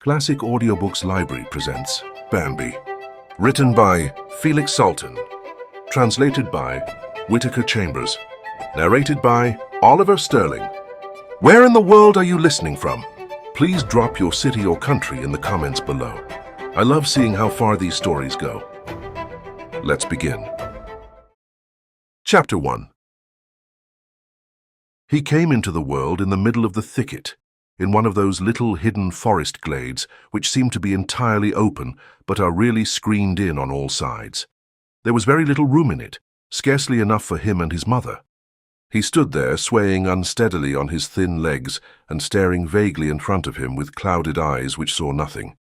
Classic Audiobooks Library presents Bambi. Written by Felix Salten. Translated by Whittaker Chambers. Narrated by Oliver Sterling. Where in the world are you listening from? Please drop your city or country in the comments below. I love seeing how far these stories go. Let's begin. Chapter 1. He came into the world in the middle of the thicket, in one of those little hidden forest glades which seem to be entirely open but are really screened in on all sides. There was very little room in it, scarcely enough for him and his mother. He stood there, swaying unsteadily on his thin legs and staring vaguely in front of him with clouded eyes which saw nothing.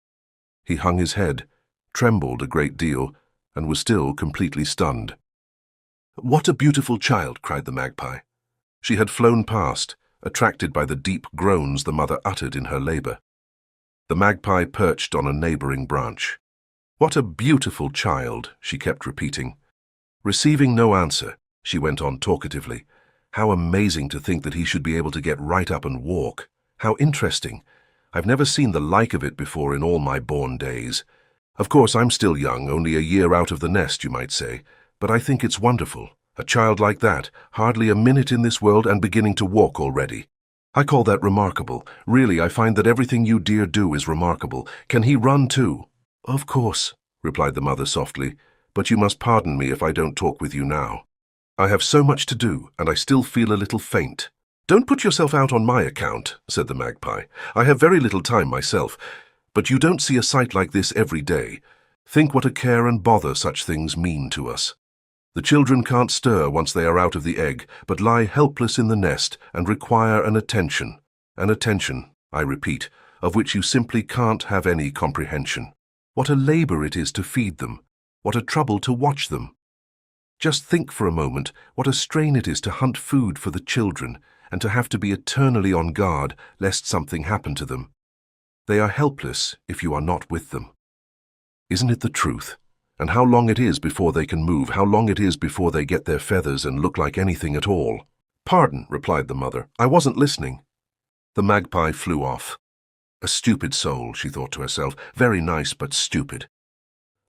He hung his head, trembled a great deal, and was still completely stunned. "What a beautiful child!" cried the magpie. She had flown past, attracted by the deep groans the mother uttered in her labor. The magpie perched on a neighboring branch. "What a beautiful child!" she kept repeating. Receiving no answer, she went on talkatively. "How amazing to think that he should be able to get right up and walk. How interesting! I've never seen the like of it before in all my born days. Of course, I'm still young, only a year out of the nest, you might say, but I think it's wonderful. A child like that, hardly a minute in this world and beginning to walk already. I call that remarkable. Really, I find that everything you dear do is remarkable. Can he run too?" "Of course," replied the mother softly, "but you must pardon me if I don't talk with you now. I have so much to do, and I still feel a little faint." "Don't put yourself out on my account," said the magpie. "I have very little time myself, but you don't see a sight like this every day. Think what a care and bother such things mean to us. The children can't stir once they are out of the egg, but lie helpless in the nest and require an attention, I repeat, of which you simply can't have any comprehension. What a labor it is to feed them, what a trouble to watch them. Just think for a moment what a strain it is to hunt food for the children and to have to be eternally on guard lest something happen to them. They are helpless if you are not with them. Isn't it the truth? And how long it is before they can move, how long it is before they get their feathers and look like anything at all." "Pardon," replied the mother, "I wasn't listening." The magpie flew off. A stupid soul, she thought to herself, very nice but stupid.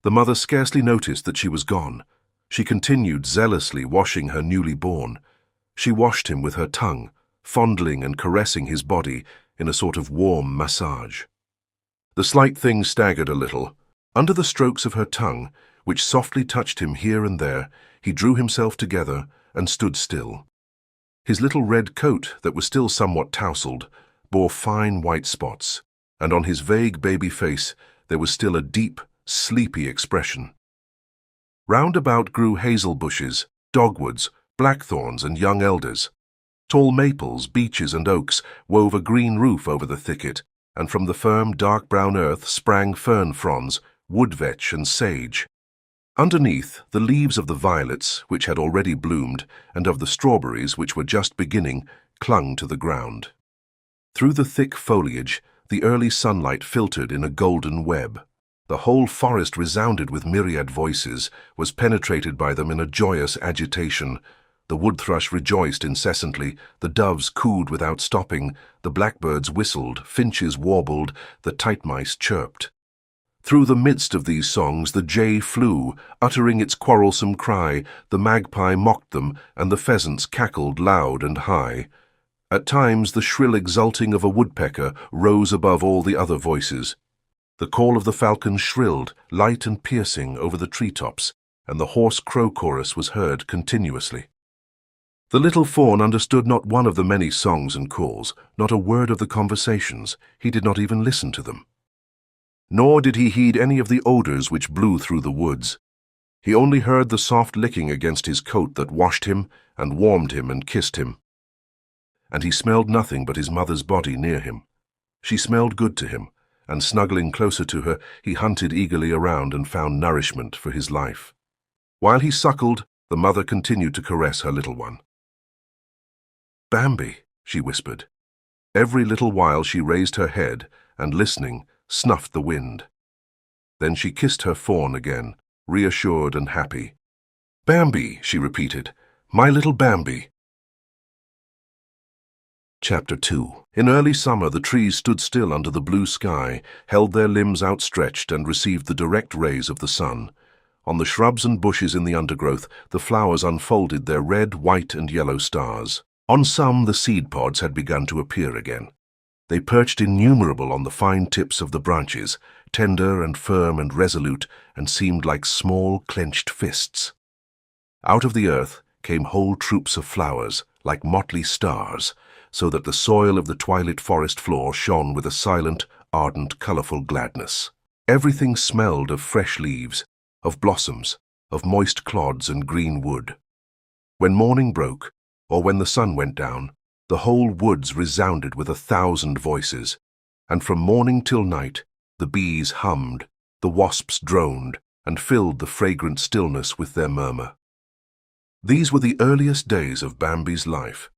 The mother scarcely noticed that she was gone. She continued zealously washing her newly born. She washed him with her tongue, fondling and caressing his body in a sort of warm massage. The slight thing staggered a little. Under the strokes of her tongue, which softly touched him here and there, he drew himself together and stood still. His little red coat, that was still somewhat tousled, bore fine white spots, and on his vague baby face there was still a deep, sleepy expression. Round about grew hazel bushes, dogwoods, blackthorns, and young elders. Tall maples, beeches, and oaks wove a green roof over the thicket, and from the firm, dark brown earth sprang fern fronds, woodvetch, and sage. Underneath, the leaves of the violets, which had already bloomed, and of the strawberries, which were just beginning, clung to the ground. Through the thick foliage, the early sunlight filtered in a golden web. The whole forest resounded with myriad voices, was penetrated by them in a joyous agitation. The wood thrush rejoiced incessantly, the doves cooed without stopping, the blackbirds whistled, finches warbled, the titmice chirped. Through the midst of these songs the jay flew, uttering its quarrelsome cry, the magpie mocked them, and the pheasants cackled loud and high. At times the shrill exulting of a woodpecker rose above all the other voices. The call of the falcon shrilled, light and piercing, over the treetops, and the hoarse crow chorus was heard continuously. The little fawn understood not one of the many songs and calls, not a word of the conversations. He did not even listen to them. Nor did he heed any of the odors which blew through the woods. He only heard the soft licking against his coat that washed him and warmed him and kissed him. And he smelled nothing but his mother's body near him. She smelled good to him, and snuggling closer to her, he hunted eagerly around and found nourishment for his life. While he suckled, the mother continued to caress her little one. "Bambi," she whispered. Every little while she raised her head and, listening, snuffed the wind. Then she kissed her fawn again, reassured and happy. "Bambi," she repeated, "my little Bambi." Chapter 2. In early summer, the trees stood still under the blue sky, held their limbs outstretched, and received the direct rays of the sun. On the shrubs and bushes in the undergrowth, the flowers unfolded their red, white, and yellow stars. On some, the seed pods had begun to appear again. They perched innumerable on the fine tips of the branches, tender and firm and resolute, and seemed like small, clenched fists. Out of the earth came whole troops of flowers, like motley stars, so that the soil of the twilit forest floor shone with a silent, ardent, colorful gladness. Everything smelled of fresh leaves, of blossoms, of moist clods and green wood. When morning broke, or when the sun went down, the whole woods resounded with 1,000 voices, and from morning till night the bees hummed, the wasps droned, and filled the fragrant stillness with their murmur. These were the earliest days of Bambi's life.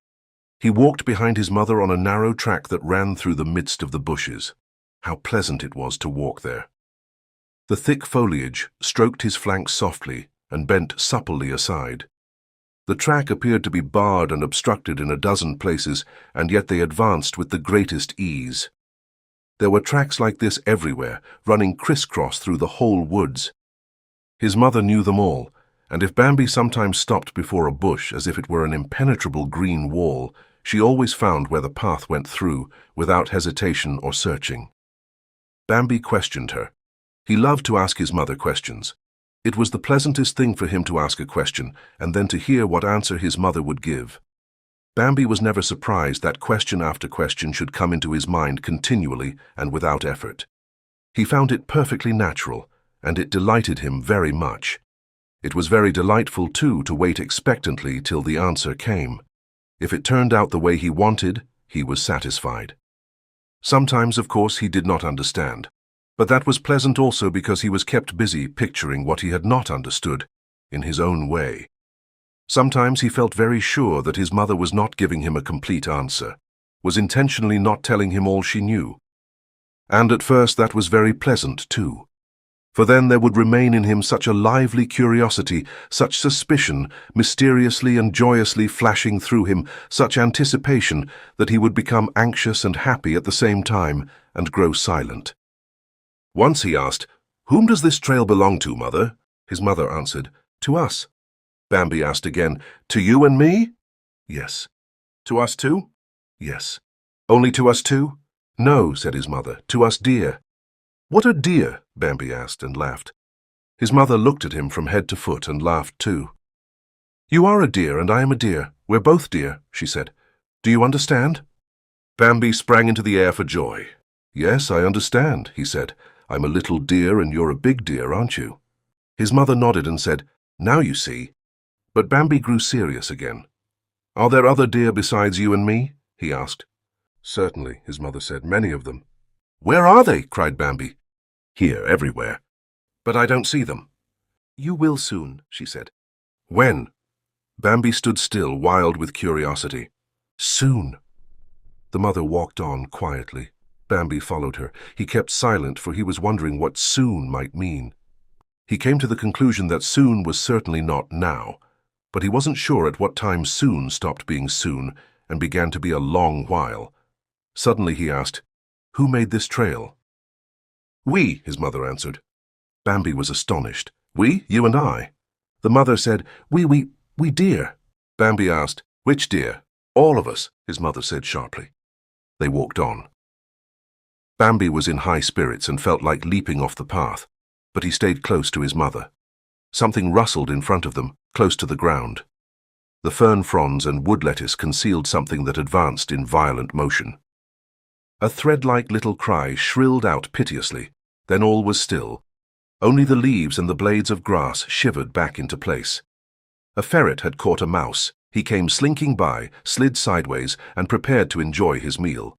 He walked behind his mother on a narrow track that ran through the midst of the bushes. How pleasant it was to walk there. The thick foliage stroked his flanks softly and bent supplely aside. The track appeared to be barred and obstructed in a dozen places, and yet they advanced with the greatest ease. There were tracks like this everywhere, running crisscross through the whole woods. His mother knew them all, and if Bambi sometimes stopped before a bush as if it were an impenetrable green wall, she always found where the path went through, without hesitation or searching. Bambi questioned her. He loved to ask his mother questions. It was the pleasantest thing for him to ask a question, and then to hear what answer his mother would give. Bambi was never surprised that question after question should come into his mind continually and without effort. He found it perfectly natural, and it delighted him very much. It was very delightful, too, to wait expectantly till the answer came. If it turned out the way he wanted, he was satisfied. Sometimes, of course, he did not understand. But that was pleasant also because he was kept busy picturing what he had not understood, in his own way. Sometimes he felt very sure that his mother was not giving him a complete answer, was intentionally not telling him all she knew. And at first that was very pleasant too. For then there would remain in him such a lively curiosity, such suspicion, mysteriously and joyously flashing through him, such anticipation, that he would become anxious and happy at the same time, and grow silent. Once he asked, "Whom does this trail belong to, Mother?" His mother answered, "To us." Bambi asked again, "To you and me?" "Yes." "To us too?" "Yes." "Only to us too?" "No," said his mother, "to us deer." "What are deer?" Bambi asked and laughed. His mother looked at him from head to foot and laughed too. "You are a deer and I am a deer. We're both deer," she said. "Do you understand?" Bambi sprang into the air for joy. "Yes, I understand," he said. "I'm a little deer and you're a big deer, aren't you?" His mother nodded and said, "Now you see." But Bambi grew serious again. "Are there other deer besides you and me?" he asked. "Certainly," his mother said, "many of them." "Where are they?" cried Bambi. "Here, everywhere. But I don't see them." "You will soon," she said. "When?" Bambi stood still, wild with curiosity. "Soon." The mother walked on quietly. Bambi followed her. He kept silent, for he was wondering what soon might mean. He came to the conclusion that soon was certainly not now, but he wasn't sure at what time soon stopped being soon and began to be a long while. Suddenly he asked, "Who made this trail?" "We," his mother answered. Bambi was astonished. "We? You and I?" The mother said, We deer." Bambi asked, "Which deer?" "All of us," his mother said sharply. They walked on. Bambi was in high spirits and felt like leaping off the path, but he stayed close to his mother. Something rustled in front of them, close to the ground. The fern fronds and wood lettuce concealed something that advanced in violent motion. A thread-like little cry shrilled out piteously, then all was still. Only the leaves and the blades of grass shivered back into place. A ferret had caught a mouse. He came slinking by, slid sideways, and prepared to enjoy his meal.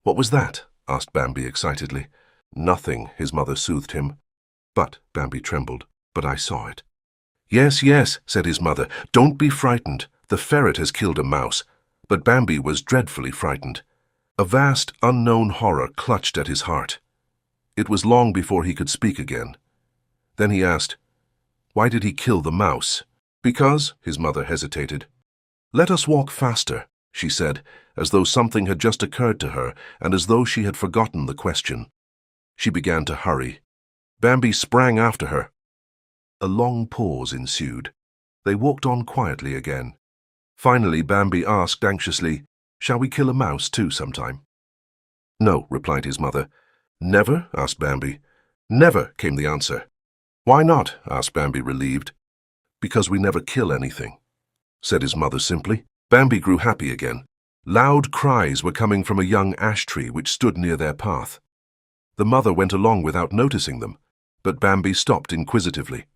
"What was that?" asked Bambi excitedly. "Nothing," his mother soothed him. "But," Bambi trembled, "but I saw it." "Yes, yes," said his mother, "don't be frightened. The ferret has killed a mouse." But Bambi was dreadfully frightened. A vast, unknown horror clutched at his heart. It was long before he could speak again. Then he asked, "Why did he kill the mouse?" "Because," his mother hesitated. "Let us walk faster," she said, as though something had just occurred to her and as though she had forgotten the question. She began to hurry. Bambi sprang after her. A long pause ensued. They walked on quietly again. Finally, Bambi asked anxiously, "Shall we kill a mouse too sometime?" "No," replied his mother. "Never?" asked Bambi. "Never," came the answer. "Why not?" asked Bambi, relieved. "Because we never kill anything," said his mother simply. Bambi grew happy again. Loud cries were coming from a young ash tree which stood near their path. The mother went along without noticing them, but Bambi stopped inquisitively.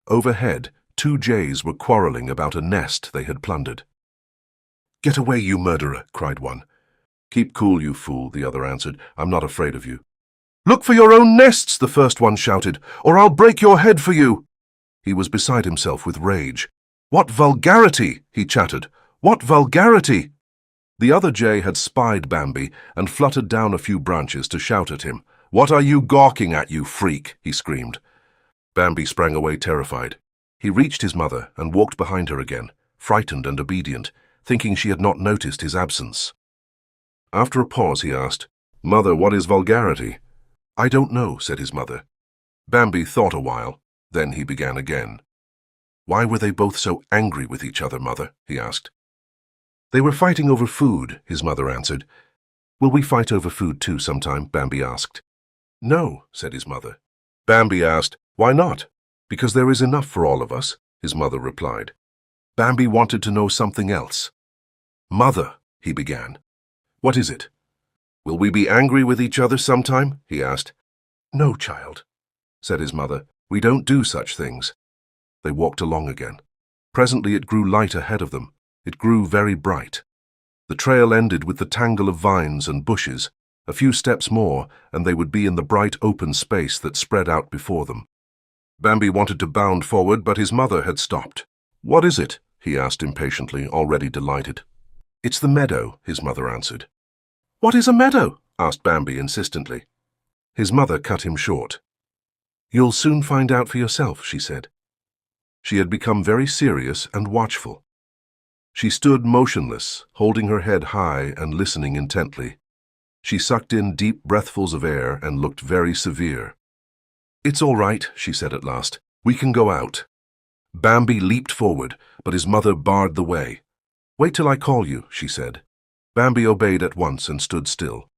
Overhead, 2 jays were quarreling about a nest they had plundered. "Get away, you murderer!" cried one. "Keep cool, you fool," the other answered. "I'm not afraid of you." "Look for your own nests," the first one shouted, "or I'll break your head for you." He was beside himself with rage. "What vulgarity!" he chattered. "What vulgarity!" The other jay had spied Bambi and fluttered down a few branches to shout at him. "What are you gawking at, you freak?" he screamed. Bambi sprang away terrified. He reached his mother and walked behind her again, frightened and obedient, thinking she had not noticed his absence. After a pause he asked, "Mother, what is vulgarity?" "I don't know," said his mother. Bambi thought a while. Then he began again. "Why were they both so angry with each other, Mother?" he asked. "They were fighting over food," his mother answered. "Will we fight over food too sometime?" Bambi asked. "No," said his mother. Bambi asked, "Why not?" "Because there is enough for all of us," his mother replied. Bambi wanted to know something else. "Mother," he began. "What is it?" "Will we be angry with each other sometime?" he asked. "No, child," said his mother. "We don't do such things." They walked along again. Presently it grew light ahead of them. It grew very bright. The trail ended with the tangle of vines and bushes. A few steps more, and they would be in the bright open space that spread out before them. Bambi wanted to bound forward, but his mother had stopped. "What is it?" he asked impatiently, already delighted. "It's the meadow," his mother answered. "What is a meadow?" asked Bambi insistently. His mother cut him short. "You'll soon find out for yourself," she said. She had become very serious and watchful. She stood motionless, holding her head high and listening intently. She sucked in deep breathfuls of air and looked very severe. "It's all right," she said at last. "We can go out." Bambi leaped forward, but his mother barred the way. "Wait till I call you," she said. Bambi obeyed at once and stood still.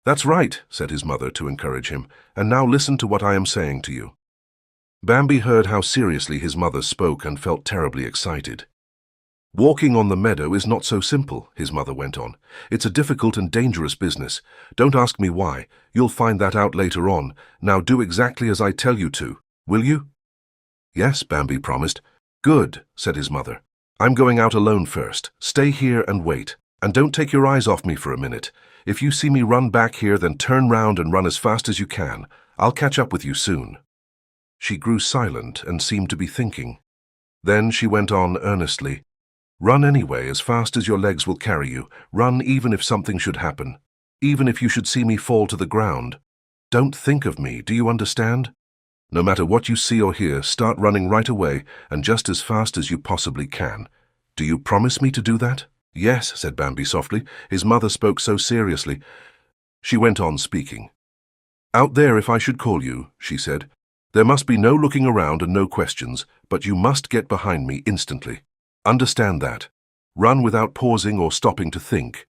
"That's right," said his mother to encourage him, "and now listen to what I am saying to you." Bambi heard how seriously his mother spoke and felt terribly excited. "Walking on the meadow is not so simple," his mother went on. "It's a difficult and dangerous business. Don't ask me why. You'll find that out later on. Now do exactly as I tell you to. Will you?" "Yes," Bambi promised. "Good," said his mother. "I'm going out alone first. Stay here and wait. And don't take your eyes off me for a minute. If you see me run back here, then turn round and run as fast as you can. I'll catch up with you soon." She grew silent and seemed to be thinking. Then she went on earnestly. "Run anyway, as fast as your legs will carry you. Run even if something should happen. Even if you should see me fall to the ground. Don't think of me, do you understand? No matter what you see or hear, start running right away and just as fast as you possibly can. Do you promise me to do that?" "Yes," said Bambi softly. His mother spoke so seriously. She went on speaking. "Out there, if I should call you," she said, "there must be no looking around and no questions, but you must get behind me instantly. Understand that. Run without pausing or stopping to think.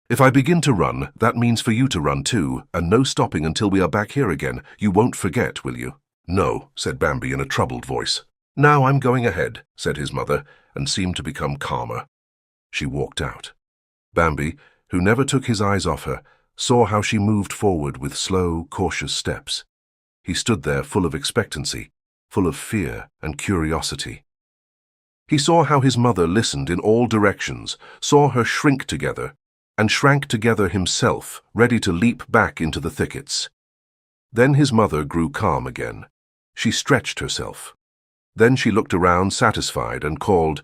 If I begin to run, that means for you to run too, and no stopping until we are back here again. You won't forget, will you?" "No," said Bambi in a troubled voice. "Now I'm going ahead," said his mother, and seemed to become calmer. She walked out. Bambi, who never took his eyes off her, saw how she moved forward with slow, cautious steps. He stood there full of expectancy, full of fear and curiosity. He saw how his mother listened in all directions, saw her shrink together, and shrank together himself, ready to leap back into the thickets. Then his mother grew calm again. She stretched herself. Then she looked around satisfied and called,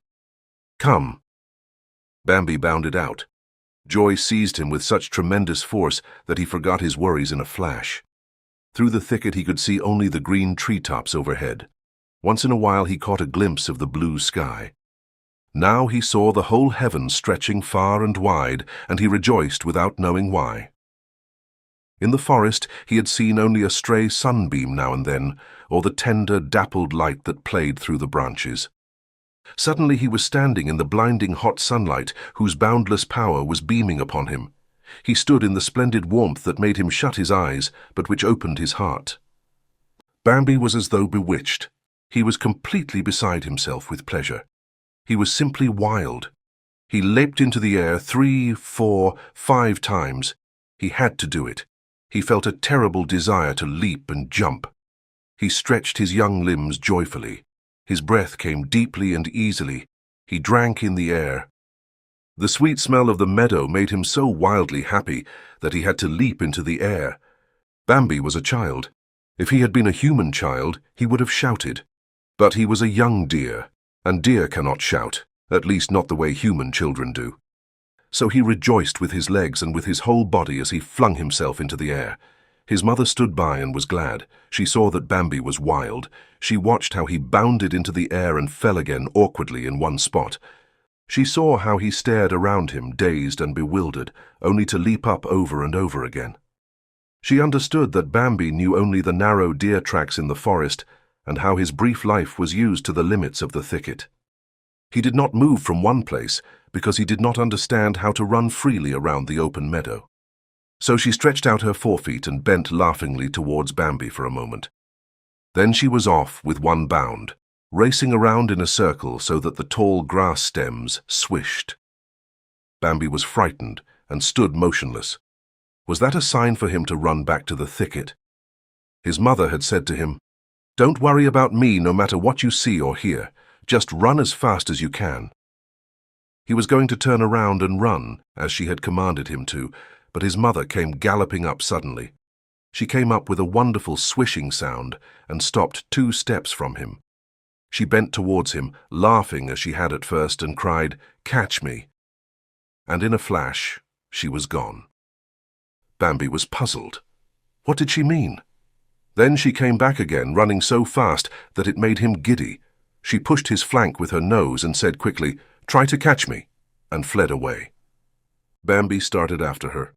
"Come." Bambi bounded out. Joy seized him with such tremendous force that he forgot his worries in a flash. Through the thicket he could see only the green treetops overhead. Once in a while he caught a glimpse of the blue sky. Now he saw the whole heaven stretching far and wide, and he rejoiced without knowing why. In the forest he had seen only a stray sunbeam now and then, or the tender, dappled light that played through the branches. Suddenly he was standing in the blinding hot sunlight whose boundless power was beaming upon him. He stood in the splendid warmth that made him shut his eyes, but which opened his heart. Bambi was as though bewitched. He was completely beside himself with pleasure. He was simply wild. He leaped into the air 3, 4, 5 times. He had to do it. He felt a terrible desire to leap and jump. He stretched his young limbs joyfully. His breath came deeply and easily. He drank in the air. The sweet smell of the meadow made him so wildly happy that he had to leap into the air. Bambi was a child. If he had been a human child, he would have shouted. But he was a young deer, and deer cannot shout, at least not the way human children do. So he rejoiced with his legs and with his whole body as he flung himself into the air. His mother stood by and was glad. She saw that Bambi was wild. She watched how he bounded into the air and fell again awkwardly in one spot. She saw how he stared around him, dazed and bewildered, only to leap up over and over again. She understood that Bambi knew only the narrow deer tracks in the forest and how his brief life was used to the limits of the thicket. He did not move from one place because he did not understand how to run freely around the open meadow. So she stretched out her forefeet and bent laughingly towards Bambi for a moment. Then she was off with one bound, racing around in a circle so that the tall grass stems swished. Bambi was frightened and stood motionless. Was that a sign for him to run back to the thicket? His mother had said to him, "Don't worry about me no matter what you see or hear. Just run as fast as you can." He was going to turn around and run, as she had commanded him to, but his mother came galloping up suddenly. She came up with a wonderful swishing sound and stopped 2 steps from him. She bent towards him, laughing as she had at first, and cried, "Catch me!" And in a flash, she was gone. Bambi was puzzled. What did she mean? Then she came back again, running so fast that it made him giddy. She pushed his flank with her nose and said quickly, "Try to catch me," and fled away. Bambi started after her.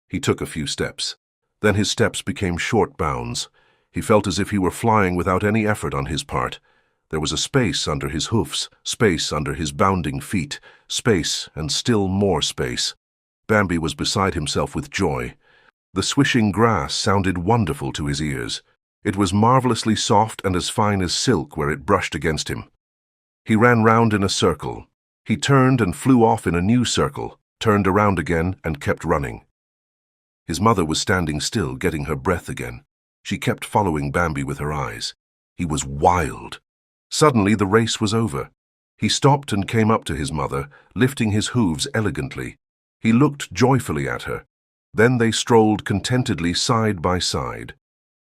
He took a few steps. Then his steps became short bounds. He felt as if he were flying without any effort on his part. There was a space under his hoofs, space under his bounding feet, space and still more space. Bambi was beside himself with joy. The swishing grass sounded wonderful to his ears. It was marvelously soft and as fine as silk where it brushed against him. He ran round in a circle. He turned and flew off in a new circle, turned around again and kept running. His mother was standing still, getting her breath again. She kept following Bambi with her eyes. He was wild. Suddenly the race was over. He stopped and came up to his mother, lifting his hooves elegantly. He looked joyfully at her. Then they strolled contentedly side by side.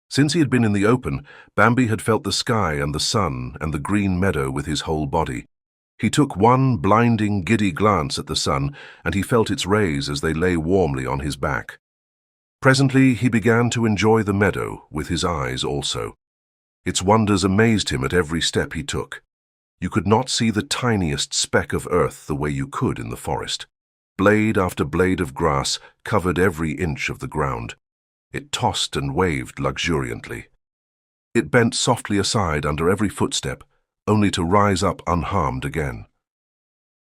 Since he had been in the open, Bambi had felt the sky and the sun and the green meadow with his whole body. He took one blinding, giddy glance at the sun, and he felt its rays as they lay warmly on his back. Presently he began to enjoy the meadow with his eyes also. Its wonders amazed him at every step he took. You could not see the tiniest speck of earth the way you could in the forest. Blade after blade of grass covered every inch of the ground. It tossed and waved luxuriantly. It bent softly aside under every footstep, only to rise up unharmed again.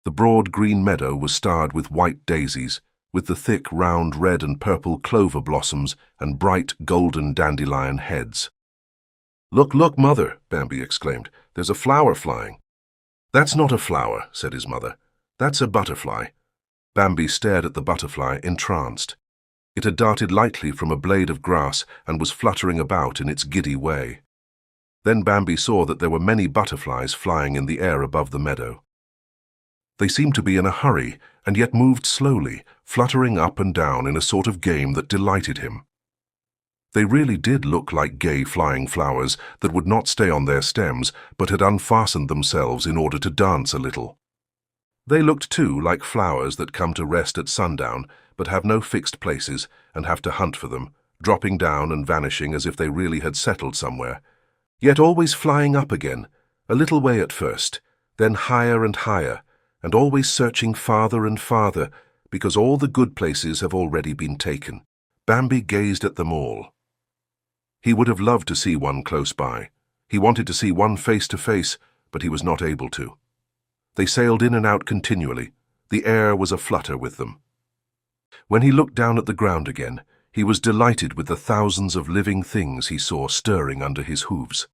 The broad green meadow was starred with white daisies, with the thick, round red and purple clover blossoms and bright golden dandelion heads. "Look, look, Mother," Bambi exclaimed. "There's a flower flying." "That's not a flower," said his mother. "That's a butterfly." Bambi stared at the butterfly, entranced. It had darted lightly from a blade of grass and was fluttering about in its giddy way. Then Bambi saw that there were many butterflies flying in the air above the meadow. They seemed to be in a hurry, and yet moved slowly, fluttering up and down in a sort of game that delighted him. They really did look like gay flying flowers that would not stay on their stems, but had unfastened themselves in order to dance a little. They looked, too, like flowers that come to rest at sundown, but have no fixed places and have to hunt for them, dropping down and vanishing as if they really had settled somewhere, yet always flying up again, a little way at first, then higher and higher, and always searching farther and farther, because all the good places have already been taken. Bambi gazed at them all. He would have loved to see one close by. He wanted to see one face to face, but he was not able to. They sailed in and out continually. The air was aflutter with them. When he looked down at the ground again, he was delighted with the thousands of living things he saw stirring under his hooves.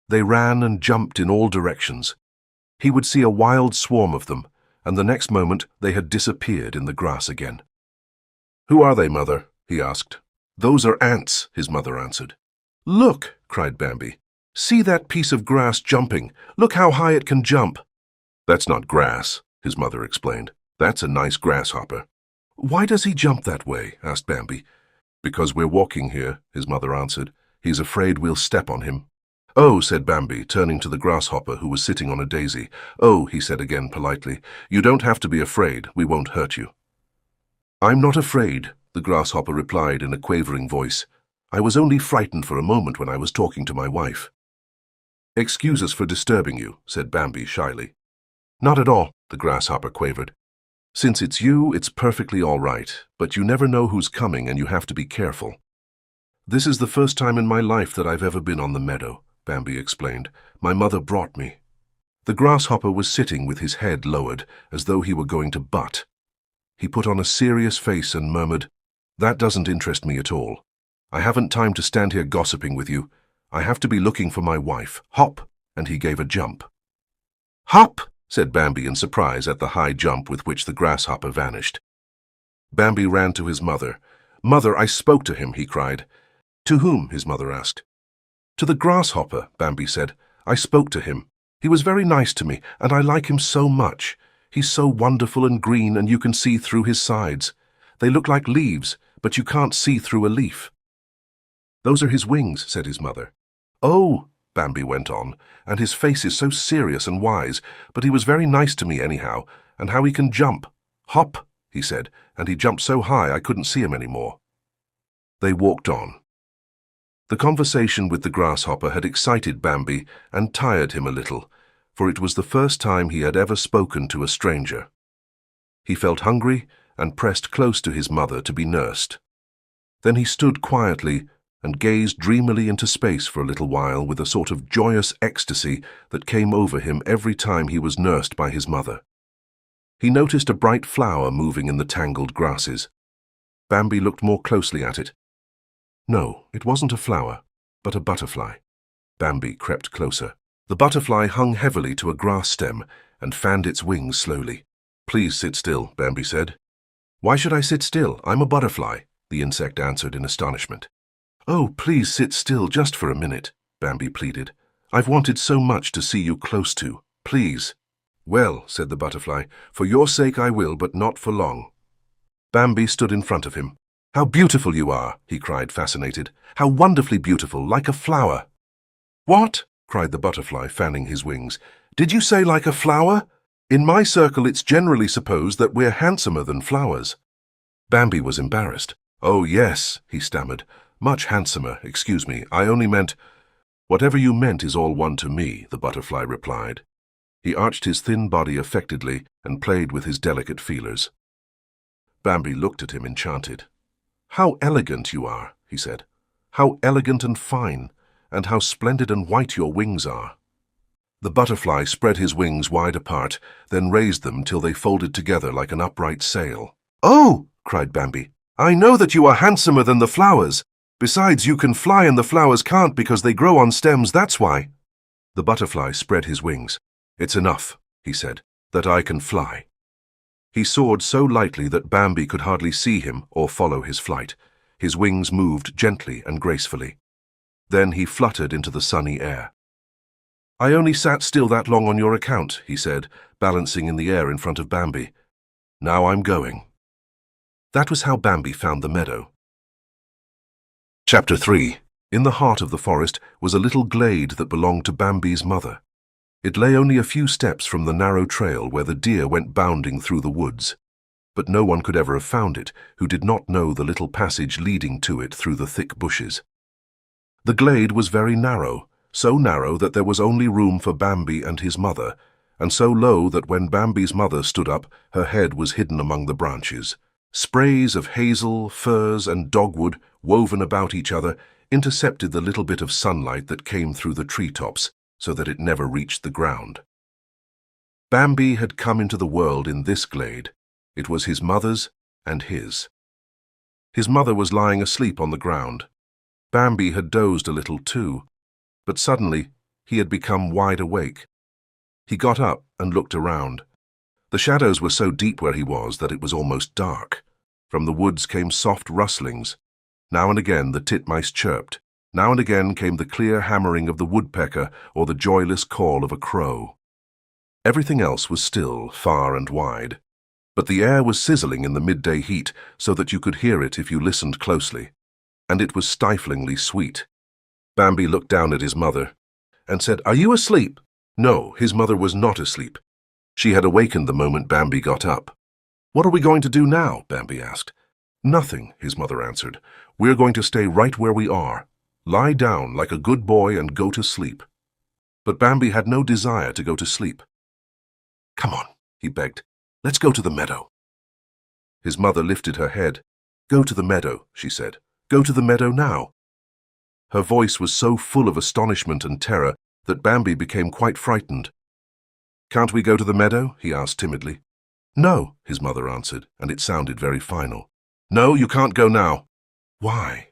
They ran and jumped in all directions. He would see a wild swarm of them, and the next moment they had disappeared in the grass again. "Who are they, Mother?" he asked. "Those are ants," his mother answered. "Look!" cried Bambi. "See that piece of grass jumping. Look how high it can jump." "That's not grass," his mother explained. "That's a nice grasshopper." "Why does he jump that way?" asked Bambi. "Because we're walking here," his mother answered. "He's afraid we'll step on him." "Oh," said Bambi, turning to the grasshopper who was sitting on a daisy. "Oh," he said again politely, "you don't have to be afraid. We won't hurt you." "I'm not afraid," the grasshopper replied in a quavering voice. "I was only frightened for a moment when I was talking to my wife." "Excuse us for disturbing you," said Bambi shyly. "Not at all," the grasshopper quavered. "Since it's you, it's perfectly all right, but you never know who's coming and you have to be careful." "This is the first time in my life that I've ever been on the meadow," Bambi explained. "My mother brought me." The grasshopper was sitting with his head lowered, as though he were going to butt. He put on a serious face and murmured, "That doesn't interest me at all. I haven't time to stand here gossiping with you. I have to be looking for my wife. Hop!" And he gave a jump. "Hop!" said Bambi in surprise at the high jump with which the grasshopper vanished. Bambi ran to his mother. "Mother, I spoke to him," he cried. "To whom?" his mother asked. "To the grasshopper," Bambi said. "I spoke to him. He was very nice to me, and I like him so much. He's so wonderful and green, and you can see through his sides. They look like leaves, but you can't see through a leaf." "Those are his wings," said his mother. "Oh," Bambi went on, "and his face is so serious and wise, but he was very nice to me anyhow, and how he can jump. Hop, he said, and he jumped so high I couldn't see him any more." They walked on. The conversation with the grasshopper had excited Bambi and tired him a little, for it was the first time he had ever spoken to a stranger. He felt hungry and pressed close to his mother to be nursed. Then he stood quietly and gazed dreamily into space for a little while with a sort of joyous ecstasy that came over him every time he was nursed by his mother. He noticed a bright flower moving in the tangled grasses. Bambi looked more closely at it. No, it wasn't a flower, but a butterfly. Bambi crept closer. The butterfly hung heavily to a grass stem and fanned its wings slowly. "Please sit still," Bambi said. "Why should I sit still? I'm a butterfly," the insect answered in astonishment. "Oh, please sit still just for a minute," Bambi pleaded. "I've wanted so much to see you close to. Please." "Well," said the butterfly, "for your sake I will, but not for long." Bambi stood in front of him. "How beautiful you are," he cried, fascinated. "How wonderfully beautiful, like a flower." "What?" cried the butterfly, fanning his wings. "Did you say like a flower? In my circle it's generally supposed that we're handsomer than flowers." Bambi was embarrassed. "Oh, yes," he stammered. "Much handsomer, excuse me. I only meant—" "Whatever you meant is all one to me," the butterfly replied. He arched his thin body affectedly and played with his delicate feelers. Bambi looked at him enchanted. "How elegant you are," he said. "How elegant and fine, and how splendid and white your wings are." The butterfly spread his wings wide apart, then raised them till they folded together like an upright sail. "Oh!" cried Bambi. "I know that you are handsomer than the flowers. Besides, you can fly and the flowers can't because they grow on stems, that's why." The butterfly spread his wings. "It's enough," he said, "that I can fly." He soared so lightly that Bambi could hardly see him or follow his flight. His wings moved gently and gracefully. Then he fluttered into the sunny air. "I only sat still that long on your account," he said, balancing in the air in front of Bambi. "Now I'm going." That was how Bambi found the meadow. Chapter 3. In the heart of the forest was a little glade that belonged to Bambi's mother. It lay only a few steps from the narrow trail where the deer went bounding through the woods. But no one could ever have found it who did not know the little passage leading to it through the thick bushes. The glade was very narrow, so narrow that there was only room for Bambi and his mother, and so low that when Bambi's mother stood up, her head was hidden among the branches. Sprays of hazel, firs, and dogwood, woven about each other, intercepted the little bit of sunlight that came through the treetops, so that it never reached the ground. Bambi had come into the world in this glade. It was his mother's and his. His mother was lying asleep on the ground. Bambi had dozed a little too, but suddenly he had become wide awake. He got up and looked around. The shadows were so deep where he was that it was almost dark. From the woods came soft rustlings. Now and again the titmice chirped. Now and again came the clear hammering of the woodpecker or the joyless call of a crow. Everything else was still, far and wide. But the air was sizzling in the midday heat so that you could hear it if you listened closely. And it was stiflingly sweet. Bambi looked down at his mother and said, "Are you asleep?" No, his mother was not asleep. She had awakened the moment Bambi got up. "What are we going to do now?" Bambi asked. "Nothing," his mother answered. "We're going to stay right where we are. Lie down like a good boy and go to sleep." But Bambi had no desire to go to sleep. "Come on," he begged. "Let's go to the meadow." His mother lifted her head. "Go to the meadow," she said. "Go to the meadow now." Her voice was so full of astonishment and terror that Bambi became quite frightened. "Can't we go to the meadow?" he asked timidly. "No," his mother answered, and it sounded very final. "No, you can't go now." "Why?"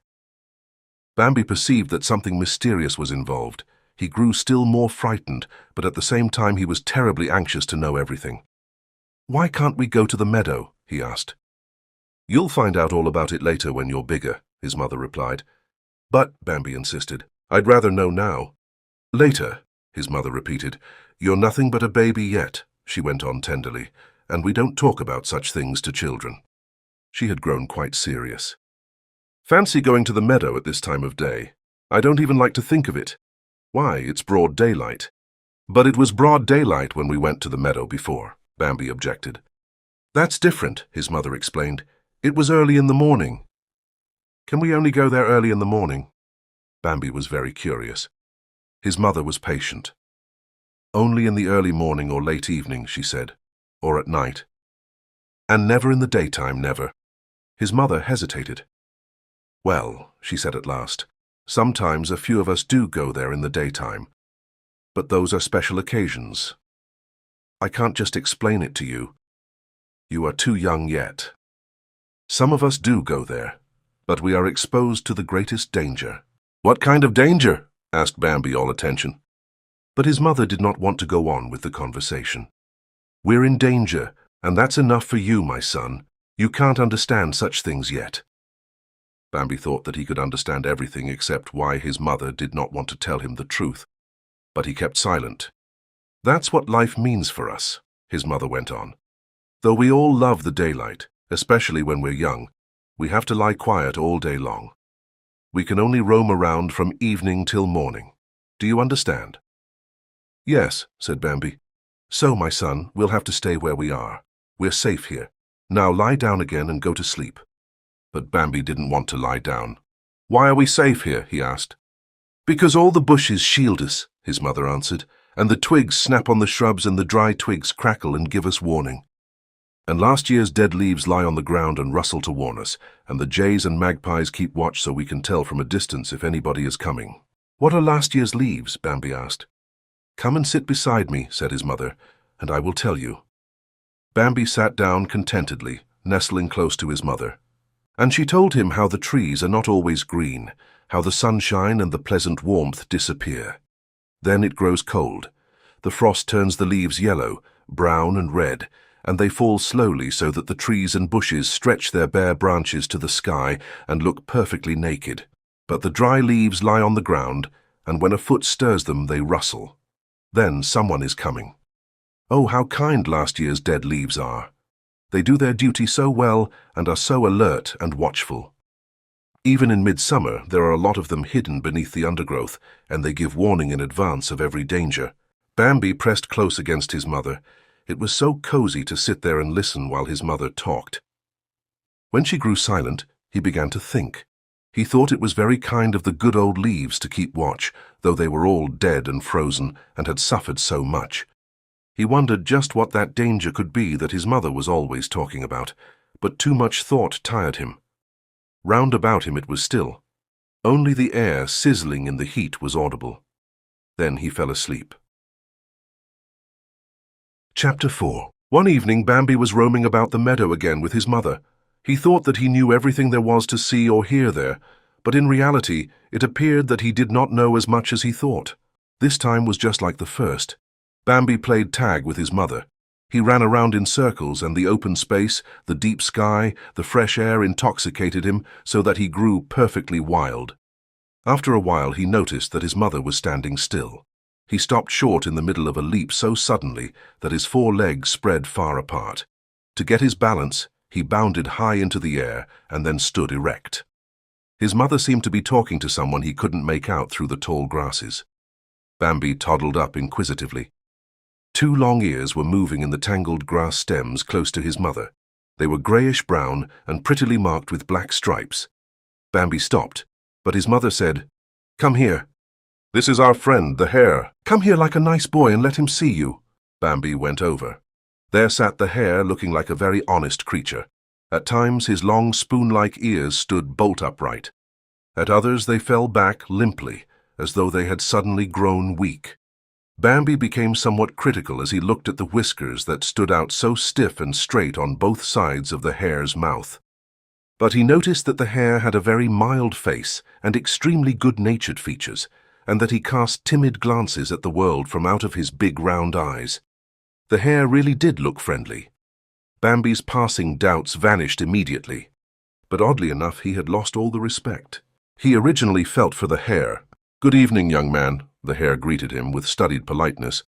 Bambi perceived that something mysterious was involved. He grew still more frightened, but at the same time he was terribly anxious to know everything. "Why can't we go to the meadow?" he asked. "You'll find out all about it later when you're bigger," his mother replied. "But," Bambi insisted, "I'd rather know now." "Later," his mother repeated. "You're nothing but a baby yet," she went on tenderly, "and we don't talk about such things to children." She had grown quite serious. "Fancy going to the meadow at this time of day. I don't even like to think of it. Why, it's broad daylight." "But it was broad daylight when we went to the meadow before," Bambi objected. "That's different," his mother explained. "It was early in the morning." "Can we only go there early in the morning?" Bambi was very curious. His mother was patient. "Only in the early morning or late evening," she said, "or at night." "And never in the daytime, never?" His mother hesitated. "Well," she said at last, "sometimes a few of us do go there in the daytime. But those are special occasions. I can't just explain it to you. You are too young yet. Some of us do go there, but we are exposed to the greatest danger." "What kind of danger?" asked Bambi, all attention. But his mother did not want to go on with the conversation. "We're in danger, and that's enough for you, my son. You can't understand such things yet." Bambi thought that he could understand everything except why his mother did not want to tell him the truth. But he kept silent. "That's what life means for us," his mother went on. "Though we all love the daylight, especially when we're young, we have to lie quiet all day long. We can only roam around from evening till morning. Do you understand?" "Yes," said Bambi. "So, my son, we'll have to stay where we are. We're safe here. Now lie down again and go to sleep." But Bambi didn't want to lie down. "Why are we safe here?" he asked. "Because all the bushes shield us," his mother answered, "and the twigs snap on the shrubs and the dry twigs crackle and give us warning. And last year's dead leaves lie on the ground and rustle to warn us, and the jays and magpies keep watch so we can tell from a distance if anybody is coming." "What are last year's leaves?" Bambi asked. "Come and sit beside me," said his mother, "and I will tell you." Bambi sat down contentedly, nestling close to his mother. And she told him how the trees are not always green, how the sunshine and the pleasant warmth disappear. Then it grows cold. The frost turns the leaves yellow, brown and red, and they fall slowly so that the trees and bushes stretch their bare branches to the sky and look perfectly naked. But the dry leaves lie on the ground, and when a foot stirs them, they rustle. Then someone is coming. Oh, how kind last year's dead leaves are! They do their duty so well and are so alert and watchful. Even in midsummer, there are a lot of them hidden beneath the undergrowth, and they give warning in advance of every danger. Bambi pressed close against his mother. It was so cozy to sit there and listen while his mother talked. When she grew silent, he began to think. He thought it was very kind of the good old leaves to keep watch, though they were all dead and frozen and had suffered so much. He wondered just what that danger could be that his mother was always talking about, but too much thought tired him. Round about him it was still. Only the air sizzling in the heat was audible. Then he fell asleep. Chapter 4. One evening Bambi was roaming about the meadow again with his mother. He thought that he knew everything there was to see or hear there, but in reality it appeared that he did not know as much as he thought. This time was just like the first. Bambi played tag with his mother. He ran around in circles, and the open space, the deep sky, the fresh air intoxicated him so that he grew perfectly wild. After a while he noticed that his mother was standing still. He stopped short in the middle of a leap so suddenly that his 4 legs spread far apart. To get his balance, he bounded high into the air and then stood erect. His mother seemed to be talking to someone he couldn't make out through the tall grasses. Bambi toddled up inquisitively. 2 long ears were moving in the tangled grass stems close to his mother. They were greyish-brown and prettily marked with black stripes. Bambi stopped, but his mother said, "Come here. This is our friend, the hare. Come here like a nice boy and let him see you." Bambi went over. There sat the hare, looking like a very honest creature. At times his long spoon-like ears stood bolt upright. At others they fell back limply, as though they had suddenly grown weak. Bambi became somewhat critical as he looked at the whiskers that stood out so stiff and straight on both sides of the hare's mouth. But he noticed that the hare had a very mild face and extremely good-natured features, and that he cast timid glances at the world from out of his big round eyes. The hare really did look friendly. Bambi's passing doubts vanished immediately, but oddly enough he had lost all the respect. He originally felt for the hare. "Good evening, young man," the hare greeted him with studied politeness.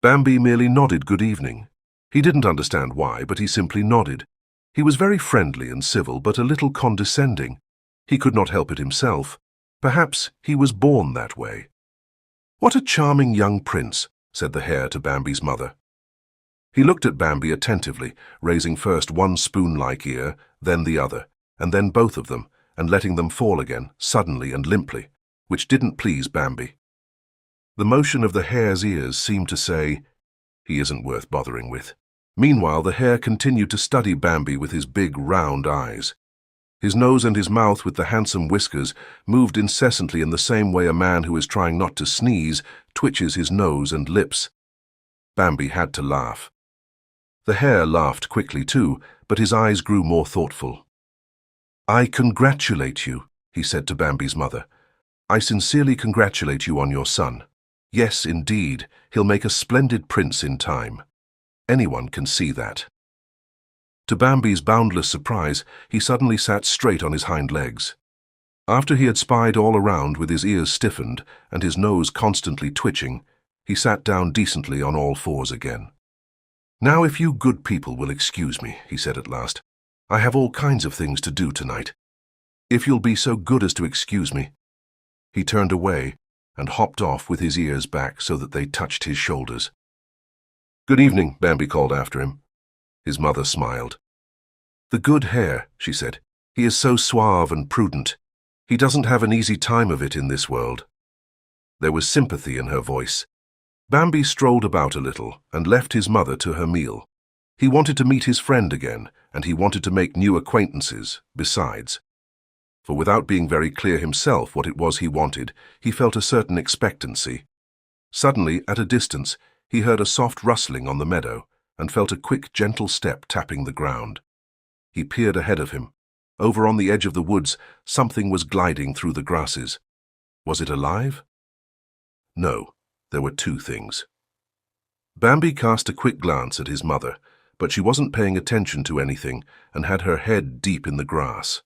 Bambi merely nodded good evening. He didn't understand why, but he simply nodded. He was very friendly and civil, but a little condescending. He could not help it himself. Perhaps he was born that way. "What a charming young prince," said the hare to Bambi's mother. He looked at Bambi attentively, raising first one spoon-like ear, then the other, and then both of them, and letting them fall again, suddenly and limply, which didn't please Bambi. The motion of the hare's ears seemed to say, "He isn't worth bothering with." Meanwhile, the hare continued to study Bambi with his big, round eyes. His nose and his mouth with the handsome whiskers moved incessantly in the same way a man who is trying not to sneeze twitches his nose and lips. Bambi had to laugh. The hare laughed quickly too, but his eyes grew more thoughtful. "I congratulate you," he said to Bambi's mother. "I sincerely congratulate you on your son. Yes, indeed, he'll make a splendid prince in time. Anyone can see that." To Bambi's boundless surprise, he suddenly sat straight on his hind legs. After he had spied all around with his ears stiffened and his nose constantly twitching, he sat down decently on all fours again. "Now, if you good people will excuse me," he said at last, "I have all kinds of things to do tonight. If you'll be so good as to excuse me." He turned away and hopped off with his ears back so that they touched his shoulders. "Good evening," Bambi called after him. His mother smiled. "The good hare," she said. "He is so suave and prudent. He doesn't have an easy time of it in this world." There was sympathy in her voice. Bambi strolled about a little and left his mother to her meal. He wanted to meet his friend again, and he wanted to make new acquaintances, besides. For without being very clear himself what it was he wanted, he felt a certain expectancy. Suddenly, at a distance, he heard a soft rustling on the meadow and felt a quick, gentle step tapping the ground. He peered ahead of him. Over on the edge of the woods, something was gliding through the grasses. Was it alive? No, there were 2 things. Bambi cast a quick glance at his mother, but she wasn't paying attention to anything and had her head deep in the grass.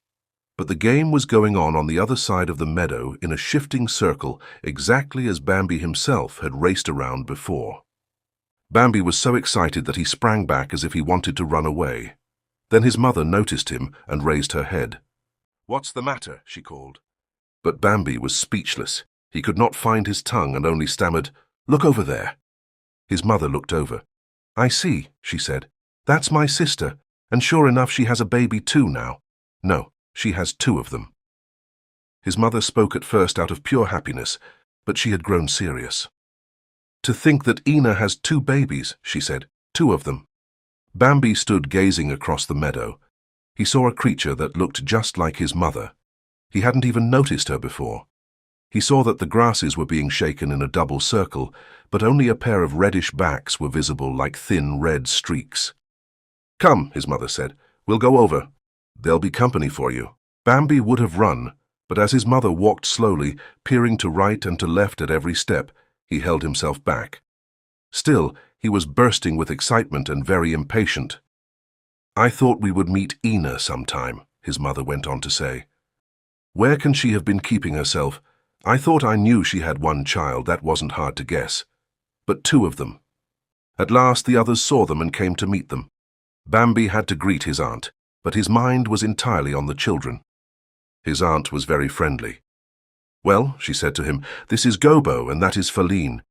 But the game was going on the other side of the meadow in a shifting circle, exactly as Bambi himself had raced around before. Bambi was so excited that he sprang back as if he wanted to run away. Then his mother noticed him and raised her head. "What's the matter?" she called. But Bambi was speechless. He could not find his tongue and only stammered, "Look over there." His mother looked over. "I see," she said. "That's my sister, and sure enough she has a baby too now. No, she has 2 of them." His mother spoke at first out of pure happiness, but she had grown serious. To think that Ina has 2 babies, she said. 2 of them. Bambi stood gazing across the meadow. He saw a creature that looked just like his mother. He hadn't even noticed her before. He saw that the grasses were being shaken in a double circle, but only a pair of reddish backs were visible like thin red streaks. "Come," his mother said. "We'll go over. There'll be company for you." Bambi would have run, but as his mother walked slowly, peering to right and to left at every step, he held himself back. Still, he was bursting with excitement and very impatient. "I thought we would meet Ina sometime," his mother went on to say. "Where can she have been keeping herself? I thought I knew she had 1 child, that wasn't hard to guess. But 2 of them. At last the others saw them and came to meet them. Bambi had to greet his aunt, but his mind was entirely on the children. His aunt was very friendly. "Well," she said to him, "this is Gobo and that is Feline.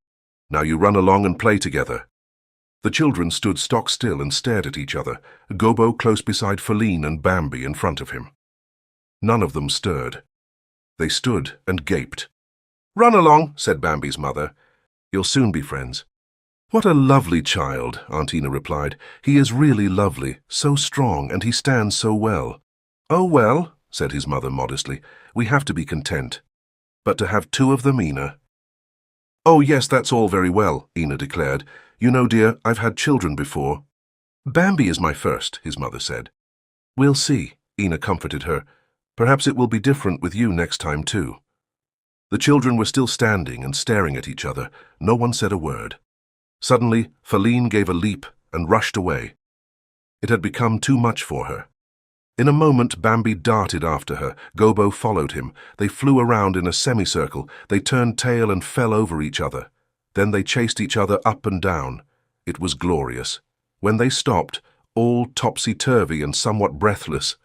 Now you run along and play together." The children stood stock still and stared at each other, Gobo close beside Feline and Bambi in front of him. None of them stirred. They stood and gaped. "Run along," said Bambi's mother. "You'll soon be friends." "What a lovely child," Aunt Ina replied. "He is really lovely, so strong, and he stands so well." "Oh, well," said his mother modestly, "we have to be content. But to have 2 of them, Ina—" "Oh, yes, that's all very well," Ina declared. "You know, dear, I've had children before." "Bambi is my first," his mother said. "We'll see," Ina comforted her. "Perhaps it will be different with you next time, too." The children were still standing and staring at each other. No one said a word. Suddenly, Feline gave a leap and rushed away. It had become too much for her. In a moment, Bambi darted after her. Gobo followed him. They flew around in a semicircle. They turned tail and fell over each other. Then they chased each other up and down. It was glorious. When they stopped, all topsy-turvy and somewhat breathless,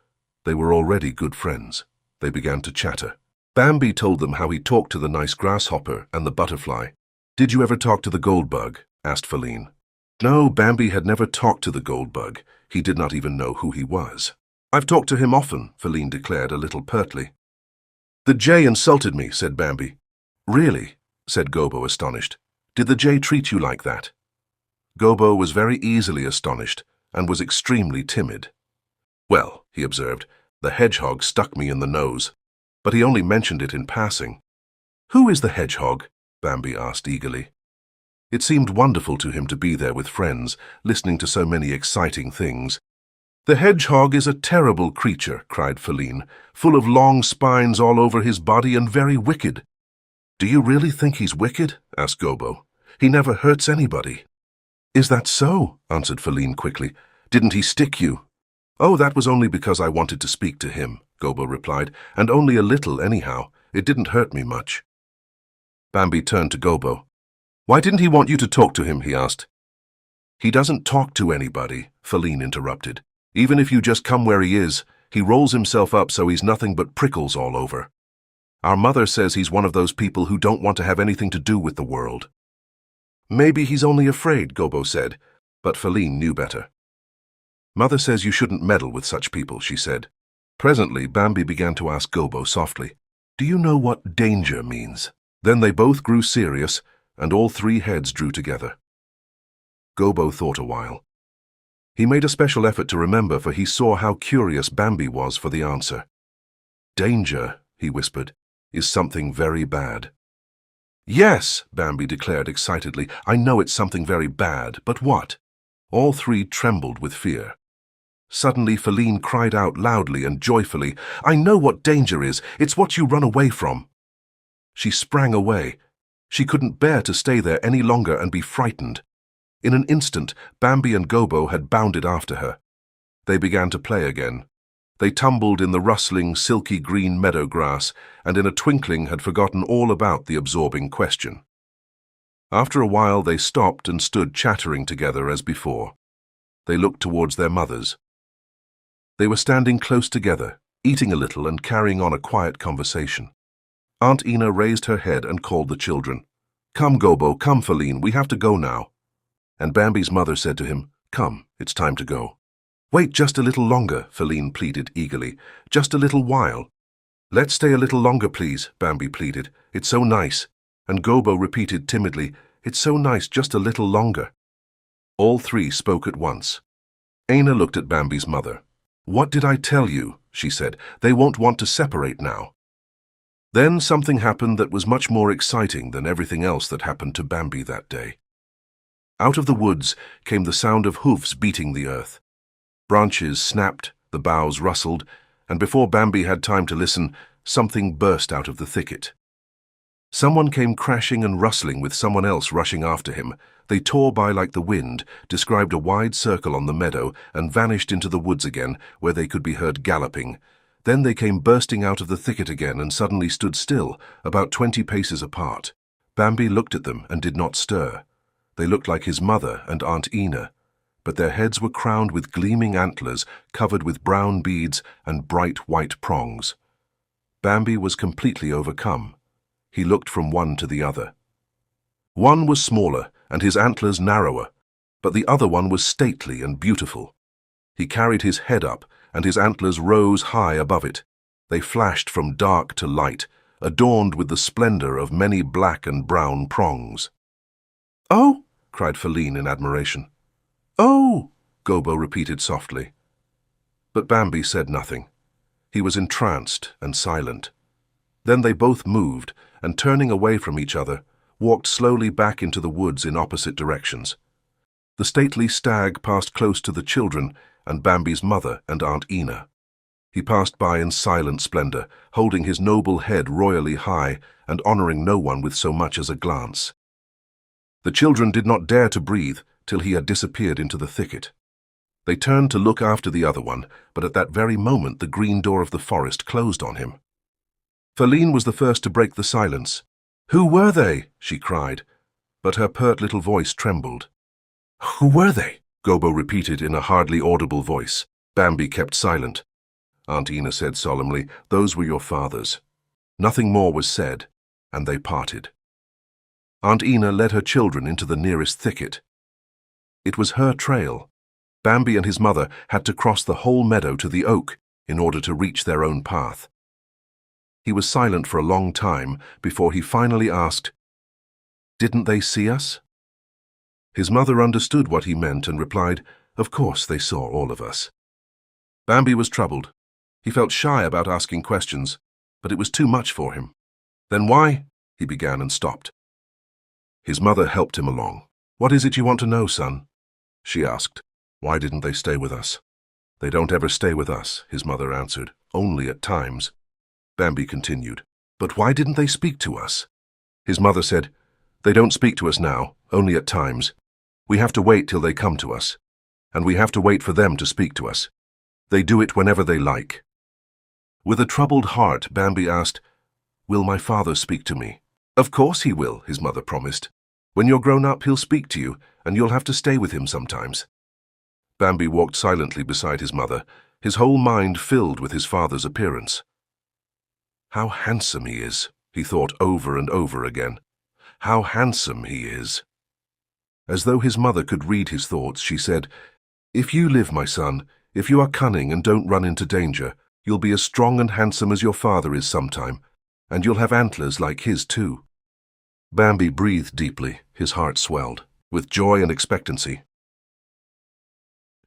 they were already good friends. They began to chatter. Bambi told them how he talked to the nice grasshopper and the butterfly. "Did you ever talk to the goldbug?" asked Feline. No, Bambi had never talked to the goldbug. He did not even know who he was. "I've talked to him often," Feline declared a little pertly. "The jay insulted me," said Bambi. "Really?" said Gobo, astonished. "Did the jay treat you like that?" Gobo was very easily astonished and was extremely timid. "Well," he observed, "the hedgehog stuck me in the nose, but he only mentioned it in passing." "Who is the hedgehog?" Bambi asked eagerly. It seemed wonderful to him to be there with friends, listening to so many exciting things. "The hedgehog is a terrible creature," cried Feline, "full of long spines all over his body and very wicked." "Do you really think he's wicked?" asked Gobo. "He never hurts anybody." "Is that so?" answered Feline quickly. "Didn't he stick you?" "Oh, that was only because I wanted to speak to him," Gobo replied, "and only a little anyhow. It didn't hurt me much." Bambi turned to Gobo. "Why didn't he want you to talk to him?" he asked. "He doesn't talk to anybody," Feline interrupted. "Even if you just come where he is, he rolls himself up so he's nothing but prickles all over. Our mother says he's one of those people who don't want to have anything to do with the world." "Maybe he's only afraid," Gobo said, but Feline knew better. "Mother says you shouldn't meddle with such people," she said. Presently, Bambi began to ask Gobo softly, "Do you know what danger means?" Then they both grew serious, and all 3 heads drew together. Gobo thought a while. He made a special effort to remember, for he saw how curious Bambi was for the answer. "Danger," he whispered, "is something very bad." "Yes," Bambi declared excitedly, "I know it's something very bad, but what?" All 3 trembled with fear. Suddenly Feline cried out loudly and joyfully, "I know what danger is. It's what you run away from." She sprang away. She couldn't bear to stay there any longer and be frightened. In an instant, Bambi and Gobo had bounded after her. They began to play again. They tumbled in the rustling, silky green meadow grass, and in a twinkling had forgotten all about the absorbing question. After a while they stopped and stood chattering together as before. They looked towards their mothers. They were standing close together, eating a little and carrying on a quiet conversation. Aunt Ina raised her head and called the children. "Come, Gobo, come, Feline, we have to go now." And Bambi's mother said to him, "Come, it's time to go." "Wait just a little longer," Feline pleaded eagerly. "Just a little while." "Let's stay a little longer, please," Bambi pleaded. "It's so nice." And Gobo repeated timidly, It's so nice just a little longer." All three spoke at once. Aina looked at Bambi's mother. "What did I tell you?" she said. "They won't want to separate now." Then something happened that was much more exciting than everything else that happened to Bambi that day. Out of the woods came the sound of hooves beating the earth. Branches snapped, the boughs rustled, and before Bambi had time to listen, something burst out of the thicket. Someone came crashing and rustling with someone else rushing after him. They tore by like the wind, described a wide circle on the meadow, and vanished into the woods again, where they could be heard galloping. Then they came bursting out of the thicket again and suddenly stood still, about 20 paces apart. Bambi looked at them and did not stir. They looked like his mother and Aunt Ina, but their heads were crowned with gleaming antlers covered with brown beads and bright white prongs. Bambi was completely overcome. He looked from one to the other. One was smaller and his antlers narrower, but the other one was stately and beautiful. He carried his head up, and his antlers rose high above it. They flashed from dark to light, adorned with the splendor of many black and brown prongs. "Oh!" cried Feline in admiration. "Oh!" Gobo repeated softly. But Bambi said nothing. He was entranced and silent. Then they both moved, and turning away from each other, walked slowly back into the woods in opposite directions. The stately stag passed close to the children and Bambi's mother and Aunt Ina. He passed by in silent splendor, holding his noble head royally high and honoring no one with so much as a glance. The children did not dare to breathe till he had disappeared into the thicket. They turned to look after the other one, but at that very moment the green door of the forest closed on him. Feline was the first to break the silence. "Who were they?" she cried, but her pert little voice trembled. "Who were they?" Gobo repeated in a hardly audible voice. Bambi kept silent. Aunt Ina said solemnly, "Those were your fathers." Nothing more was said, and they parted. Aunt Ina led her children into the nearest thicket. It was her trail. Bambi and his mother had to cross the whole meadow to the oak in order to reach their own path. He was silent for a long time before he finally asked, "Didn't they see us?" His mother understood what he meant and replied, "Of course they saw all of us." Bambi was troubled. He felt shy about asking questions, but it was too much for him. "Then why?" he began and stopped. His mother helped him along. "What is it you want to know, son?" she asked. "Why didn't they stay with us?" "They don't ever stay with us," his mother answered. "Only at times." Bambi continued, "But why didn't they speak to us?" His mother said, "They don't speak to us now, only at times. We have to wait till they come to us, and we have to wait for them to speak to us. They do it whenever they like." With a troubled heart, Bambi asked, "Will my father speak to me?" "Of course he will," his mother promised. "When you're grown up, he'll speak to you, and you'll have to stay with him sometimes." Bambi walked silently beside his mother, his whole mind filled with his father's appearance. "How handsome he is," he thought over and over again. "How handsome he is." As though his mother could read his thoughts, she said, "If you live, my son, if you are cunning and don't run into danger, you'll be as strong and handsome as your father is sometime, and you'll have antlers like his too." Bambi breathed deeply, his heart swelled, with joy and expectancy.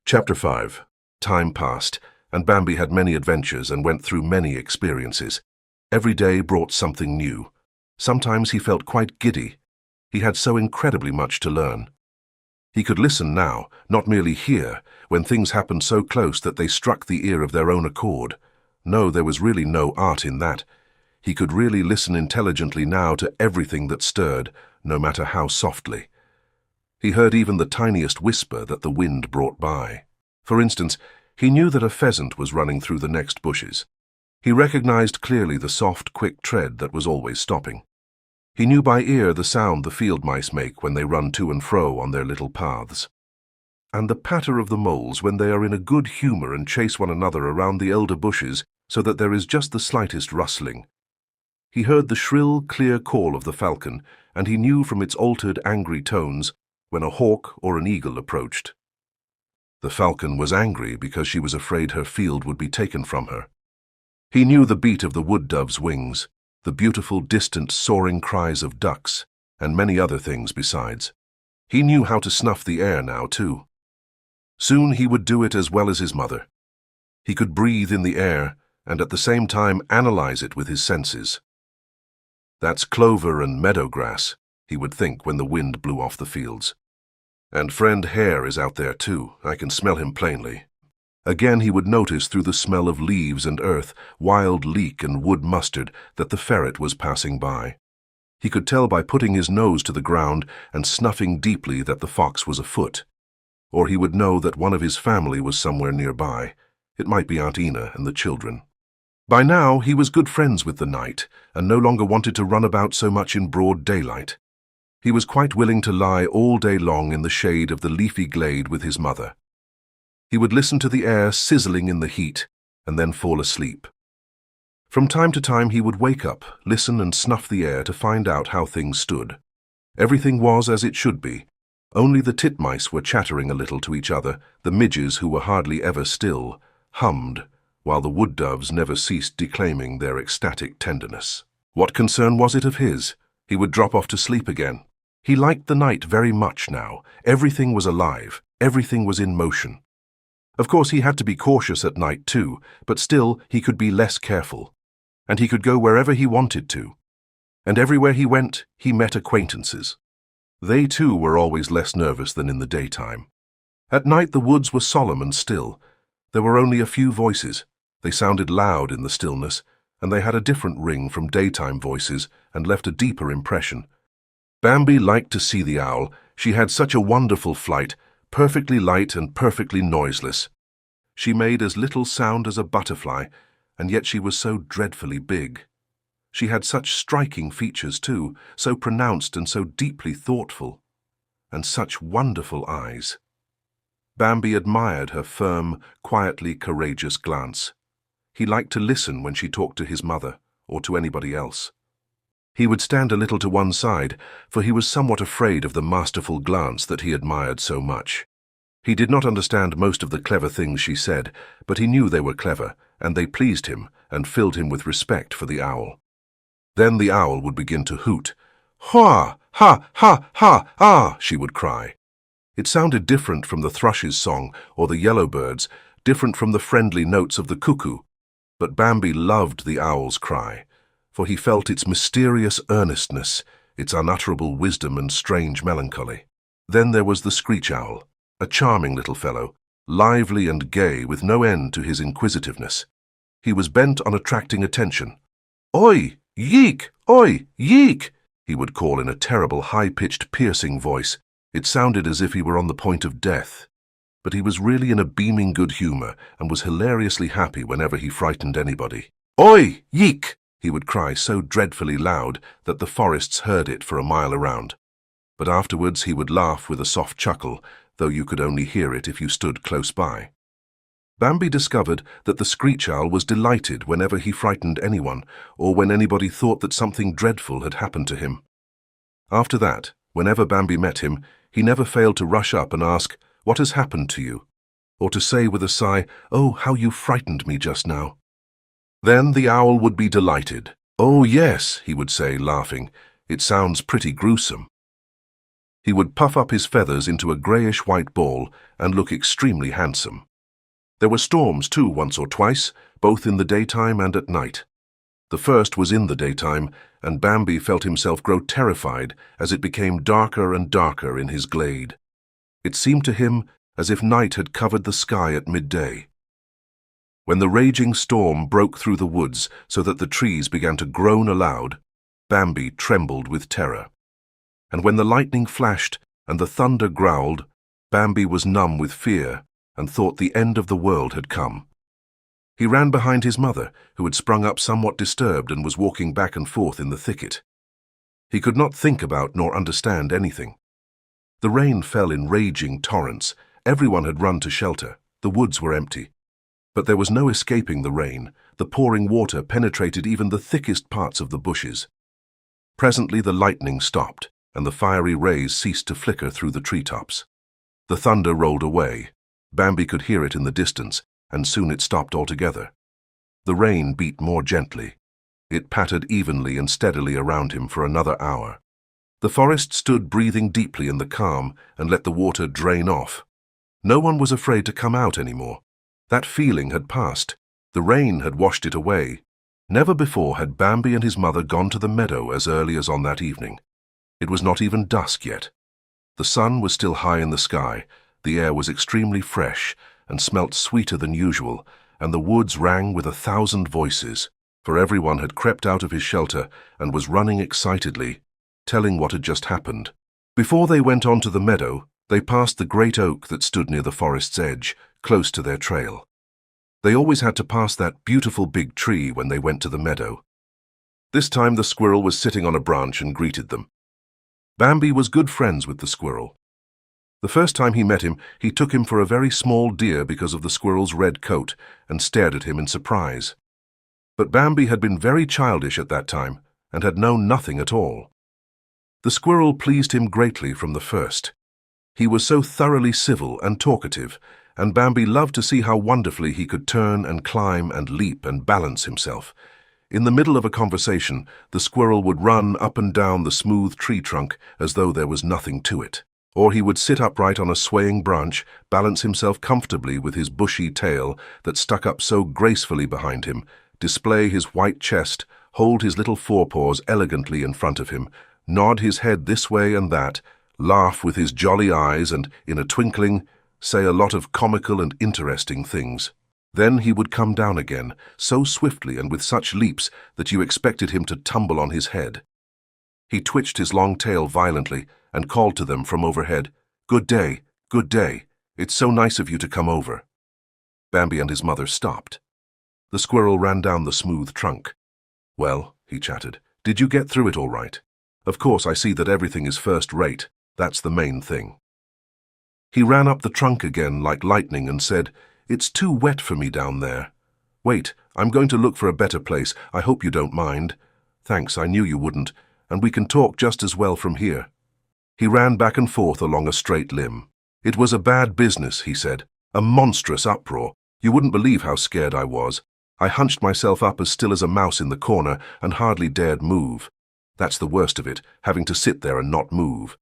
Chapter 5. Time passed, and Bambi had many adventures and went through many experiences. Every day brought something new. Sometimes he felt quite giddy. He had so incredibly much to learn. He could listen now, not merely hear, when things happened so close that they struck the ear of their own accord. No, there was really no art in that. He could really listen intelligently now to everything that stirred, no matter how softly. He heard even the tiniest whisper that the wind brought by. For instance, he knew that a pheasant was running through the next bushes. He recognized clearly the soft, quick tread that was always stopping. He knew by ear the sound the field mice make when they run to and fro on their little paths, and the patter of the moles when they are in a good humor and chase one another around the elder bushes so that there is just the slightest rustling. He heard the shrill, clear call of the falcon, and he knew from its altered, angry tones when a hawk or an eagle approached. The falcon was angry because she was afraid her field would be taken from her. He knew the beat of the wood dove's wings, the beautiful, distant, soaring cries of ducks, and many other things besides. He knew how to snuff the air now, too. Soon he would do it as well as his mother. He could breathe in the air and at the same time analyze it with his senses. That's clover and meadow grass, he would think when the wind blew off the fields. And friend Hare is out there too, I can smell him plainly. Again he would notice through the smell of leaves and earth, wild leek and wood mustard, that the ferret was passing by. He could tell by putting his nose to the ground and snuffing deeply that the fox was afoot. Or he would know that one of his family was somewhere nearby. It might be Aunt Ina and the children. By now he was good friends with the night, and no longer wanted to run about so much in broad daylight. He was quite willing to lie all day long in the shade of the leafy glade with his mother. He would listen to the air sizzling in the heat, and then fall asleep. From time to time he would wake up, listen and snuff the air to find out how things stood. Everything was as it should be. Only the titmice were chattering a little to each other, the midges, who were hardly ever still, hummed, while the wood doves never ceased declaiming their ecstatic tenderness. What concern was it of his? He would drop off to sleep again. He liked the night very much now. Everything was alive. Everything was in motion. Of course he had to be cautious at night too, but still he could be less careful. And he could go wherever he wanted to. And everywhere he went, he met acquaintances. They too were always less nervous than in the daytime. At night the woods were solemn and still. There were only a few voices. They sounded loud in the stillness, and they had a different ring from daytime voices and left a deeper impression. Bambi liked to see the owl. She had such a wonderful flight, perfectly light and perfectly noiseless. She made as little sound as a butterfly, and yet she was so dreadfully big. She had such striking features too, so pronounced and so deeply thoughtful, and such wonderful eyes. Bambi admired her firm, quietly courageous glance. He liked to listen when she talked to his mother, or to anybody else. He would stand a little to one side, for he was somewhat afraid of the masterful glance that he admired so much. He did not understand most of the clever things she said, but he knew they were clever, and they pleased him and filled him with respect for the owl. Then the owl would begin to hoot. "Ha! Ha! Ha! Ha! Ah!" she would cry. It sounded different from the thrush's song or the yellowbird's, different from the friendly notes of the cuckoo. But Bambi loved the owl's cry, for he felt its mysterious earnestness, its unutterable wisdom and strange melancholy. Then there was the screech owl, a charming little fellow, lively and gay with no end to his inquisitiveness. He was bent on attracting attention. "Oi! Yeek! Oi! Yeek!" he would call in a terrible, high-pitched, piercing voice. It sounded as if he were on the point of death. But he was really in a beaming good humor and was hilariously happy whenever he frightened anybody. "Oi! Yeek!" he would cry so dreadfully loud that the forests heard it for a mile around. But afterwards he would laugh with a soft chuckle, though you could only hear it if you stood close by. Bambi discovered that the screech owl was delighted whenever he frightened anyone, or when anybody thought that something dreadful had happened to him. After that, whenever Bambi met him, he never failed to rush up and ask, "What has happened to you?" or to say with a sigh, "Oh, how you frightened me just now." Then the owl would be delighted. "Oh, yes," he would say, laughing, "it sounds pretty gruesome." He would puff up his feathers into a greyish-white ball and look extremely handsome. There were storms, too, once or twice, both in the daytime and at night. The first was in the daytime, and Bambi felt himself grow terrified as it became darker and darker in his glade. It seemed to him as if night had covered the sky at midday. When the raging storm broke through the woods so that the trees began to groan aloud, Bambi trembled with terror. And when the lightning flashed and the thunder growled, Bambi was numb with fear and thought the end of the world had come. He ran behind his mother, who had sprung up somewhat disturbed and was walking back and forth in the thicket. He could not think about nor understand anything. The rain fell in raging torrents. Everyone had run to shelter. The woods were empty. But there was no escaping the rain. The pouring water penetrated even the thickest parts of the bushes. Presently the lightning stopped, and the fiery rays ceased to flicker through the treetops. The thunder rolled away. Bambi could hear it in the distance, and soon it stopped altogether. The rain beat more gently. It pattered evenly and steadily around him for another hour. The forest stood breathing deeply in the calm and let the water drain off. No one was afraid to come out anymore. That feeling had passed. The rain had washed it away. Never before had Bambi and his mother gone to the meadow as early as on that evening. It was not even dusk yet. The sun was still high in the sky, the air was extremely fresh and smelt sweeter than usual, and the woods rang with 1,000 voices, for everyone had crept out of his shelter and was running excitedly, telling what had just happened. Before they went on to the meadow, they passed the great oak that stood near the forest's edge, close to their trail. They always had to pass that beautiful big tree when they went to the meadow. This time the squirrel was sitting on a branch and greeted them. Bambi was good friends with the squirrel. The first time he met him, he took him for a very small deer because of the squirrel's red coat and stared at him in surprise. But Bambi had been very childish at that time and had known nothing at all. The squirrel pleased him greatly from the first. He was so thoroughly civil and talkative, and Bambi loved to see how wonderfully he could turn and climb and leap and balance himself. In the middle of a conversation, the squirrel would run up and down the smooth tree trunk as though there was nothing to it. Or he would sit upright on a swaying branch, balance himself comfortably with his bushy tail that stuck up so gracefully behind him, display his white chest, hold his little forepaws elegantly in front of him, nod his head this way and that, laugh with his jolly eyes and, in a twinkling, say a lot of comical and interesting things. Then he would come down again, so swiftly and with such leaps that you expected him to tumble on his head. He twitched his long tail violently and called to them from overhead, "Good day, good day. It's so nice of you to come over." Bambi and his mother stopped. The squirrel ran down the smooth trunk. "Well," he chattered, "did you get through it all right? Of course I see that everything is first rate. That's the main thing." He ran up the trunk again like lightning and said, "It's too wet for me down there. Wait, I'm going to look for a better place. I hope you don't mind." "Thanks, I knew you wouldn't, and we can talk just as well from here." He ran back and forth along a straight limb. "It was a bad business," he said. "A monstrous uproar. You wouldn't believe how scared I was. I hunched myself up as still as a mouse in the corner and hardly dared move. That's the worst of it, having to sit there and not move.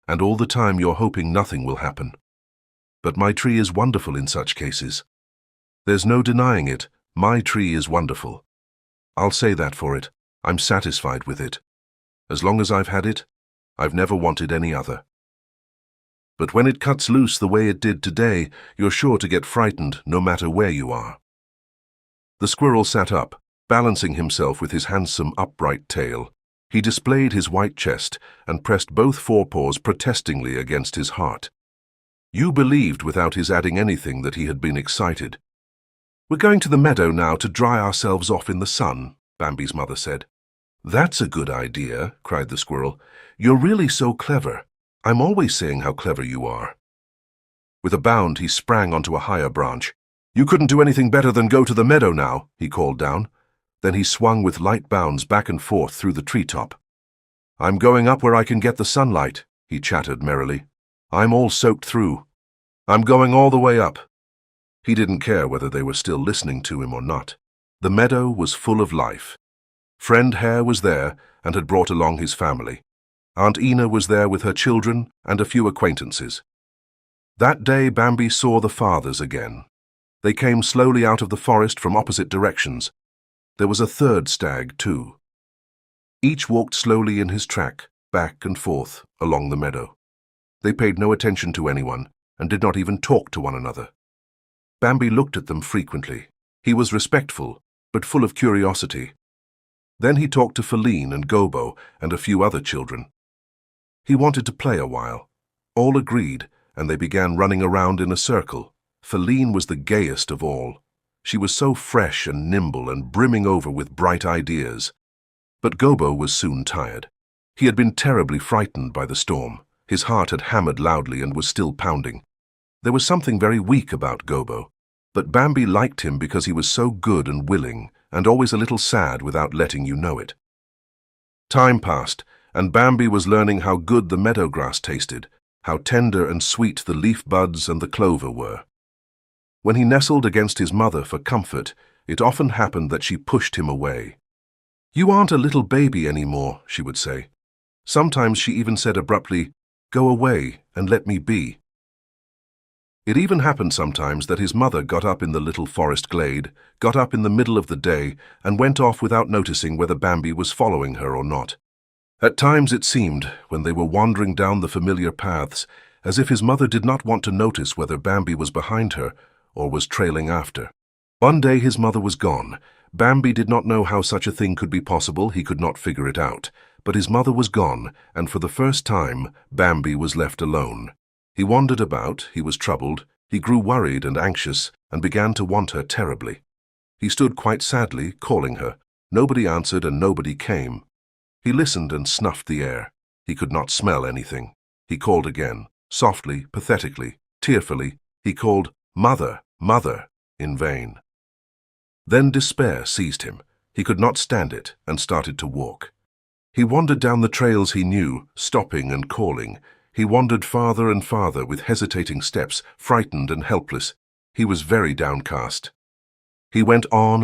And all the time you're hoping nothing will happen. But my tree is wonderful in such cases. There's no denying it. My tree is wonderful. I'll say that for it. I'm satisfied with it. As long as I've had it, I've never wanted any other. But when it cuts loose the way it did today, you're sure to get frightened no matter where you are." The squirrel sat up, balancing himself with his handsome upright tail. He displayed his white chest and pressed both forepaws protestingly against his heart. You believed without his adding anything that he had been excited. "We're going to the meadow now to dry ourselves off in the sun," Bambi's mother said. "That's a good idea," cried the squirrel. "You're really so clever. I'm always saying how clever you are." With a bound, he sprang onto a higher branch. "You couldn't do anything better than go to the meadow now," he called down. Then he swung with light bounds back and forth through the treetop. "I'm going up where I can get the sunlight," he chattered merrily. "I'm all soaked through. I'm going all the way up." He didn't care whether they were still listening to him or not. The meadow was full of life. Friend Hare was there and had brought along his family. Aunt Ina was there with her children and a few acquaintances. That day Bambi saw the fathers again. They came slowly out of the forest from opposite directions. There was a third stag, too. Each walked slowly in his track, back and forth, along the meadow. They paid no attention to anyone, and did not even talk to one another. Bambi looked at them frequently. He was respectful, but full of curiosity. Then he talked to Feline and Gobo and a few other children. He wanted to play a while. All agreed, and they began running around in a circle. Feline was the gayest of all. She was so fresh and nimble and brimming over with bright ideas. But Gobo was soon tired. He had been terribly frightened by the storm. His heart had hammered loudly and was still pounding. There was something very weak about Gobo, but Bambi liked him because he was so good and willing, and always a little sad without letting you know it. Time passed, and Bambi was learning how good the meadow grass tasted, how tender and sweet the leaf buds and the clover were. When he nestled against his mother for comfort, it often happened that she pushed him away. "You aren't a little baby anymore," she would say. Sometimes she even said abruptly, "Go away and let me be." It even happened sometimes that his mother got up in the little forest glade, got up in the middle of the day, and went off without noticing whether Bambi was following her or not. At times it seemed, when they were wandering down the familiar paths, as if his mother did not want to notice whether Bambi was behind her or was trailing after. One day his mother was gone. Bambi did not know how such a thing could be possible, he could not figure it out. But his mother was gone, and for the first time, Bambi was left alone. He wandered about, he was troubled, he grew worried and anxious, and began to want her terribly. He stood quite sadly, calling her. Nobody answered and nobody came. He listened and snuffed the air. He could not smell anything. He called again, softly, pathetically, tearfully. He called, "Mother, Mother," in vain. Then despair seized him. He could not stand it and started to walk. He wandered down the trails he knew, stopping and calling. He wandered farther and farther with hesitating steps, frightened and helpless. He was very downcast. He went on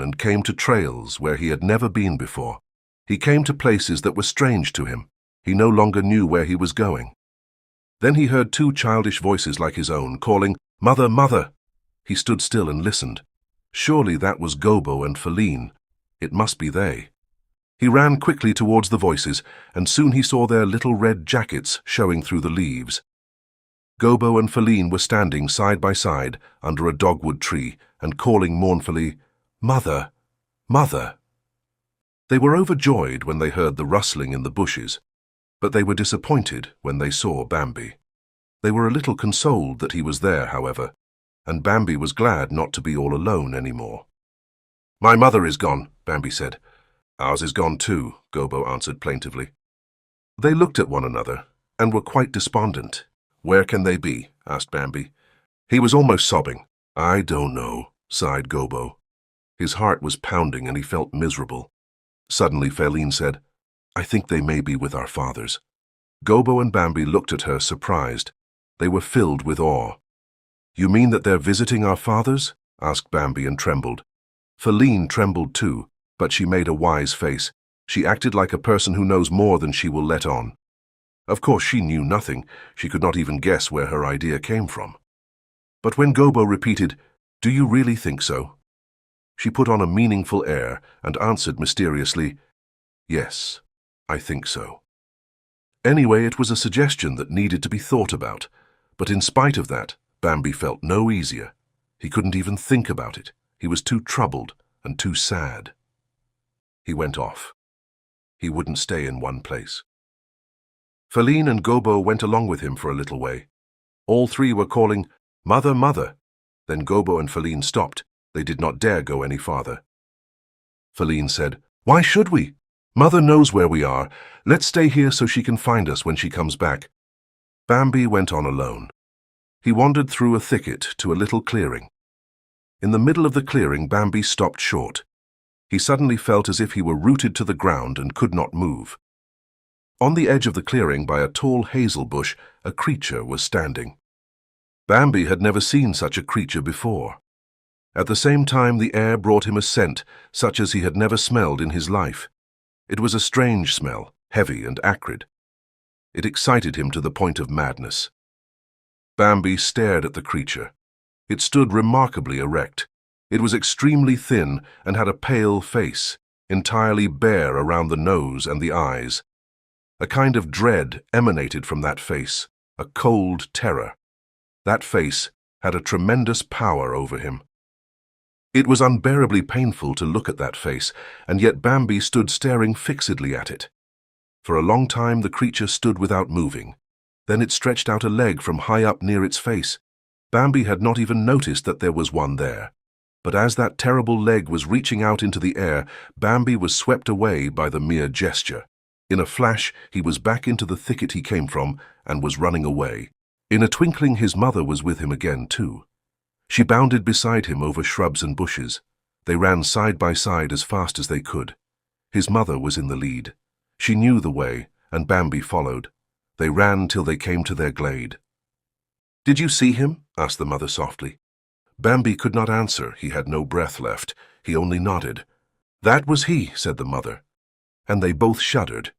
and came to trails where he had never been before. He came to places that were strange to him. He no longer knew where he was going. Then he heard two childish voices like his own, calling, "Mother, Mother!" He stood still and listened. Surely that was Gobbo and Feline. It must be they. He ran quickly towards the voices, and soon he saw their little red jackets showing through the leaves. Gobbo and Feline were standing side by side under a dogwood tree and calling mournfully, "Mother, Mother!" They were overjoyed when they heard the rustling in the bushes, but they were disappointed when they saw Bambi. They were a little consoled that he was there, however, and Bambi was glad not to be all alone anymore. "My mother is gone," Bambi said. "Ours is gone too," Gobbo answered plaintively. They looked at one another and were quite despondent. "Where can they be?" asked Bambi. He was almost sobbing. "I don't know," sighed Gobbo. His heart was pounding and he felt miserable. Suddenly Feline said, "I think they may be with our fathers." Gobbo and Bambi looked at her surprised. They were filled with awe. "You mean that they're visiting our fathers?" asked Bambi and trembled. Feline trembled too, but she made a wise face. She acted like a person who knows more than she will let on. Of course she knew nothing. She could not even guess where her idea came from. But when Gobbo repeated, "Do you really think so?" she put on a meaningful air and answered mysteriously, "Yes, I think so." Anyway, it was a suggestion that needed to be thought about, but in spite of that, Bambi felt no easier. He couldn't even think about it. He was too troubled and too sad. He went off. He wouldn't stay in one place. Feline and Gobbo went along with him for a little way. All three were calling, "Mother, Mother!" Then Gobbo and Feline stopped. They did not dare go any farther. Feline said, "Why should we? Mother knows where we are. Let's stay here so she can find us when she comes back." Bambi went on alone. He wandered through a thicket to a little clearing. In the middle of the clearing, Bambi stopped short. He suddenly felt as if he were rooted to the ground and could not move. On the edge of the clearing, by a tall hazel bush, a creature was standing. Bambi had never seen such a creature before. At the same time, the air brought him a scent such as he had never smelled in his life. It was a strange smell, heavy and acrid. It excited him to the point of madness. Bambi stared at the creature. It stood remarkably erect. It was extremely thin and had a pale face, entirely bare around the nose and the eyes. A kind of dread emanated from that face, a cold terror. That face had a tremendous power over him. It was unbearably painful to look at that face, and yet Bambi stood staring fixedly at it. For a long time the creature stood without moving. Then it stretched out a leg from high up near its face. Bambi had not even noticed that there was one there. But as that terrible leg was reaching out into the air, Bambi was swept away by the mere gesture. In a flash, he was back into the thicket he came from and was running away. In a twinkling, his mother was with him again, too. She bounded beside him over shrubs and bushes. They ran side by side as fast as they could. His mother was in the lead. She knew the way, and Bambi followed. They ran till they came to their glade. "Did you see him?" asked the mother softly. Bambi could not answer. He had no breath left. He only nodded. "That was he," said the mother. And they both shuddered.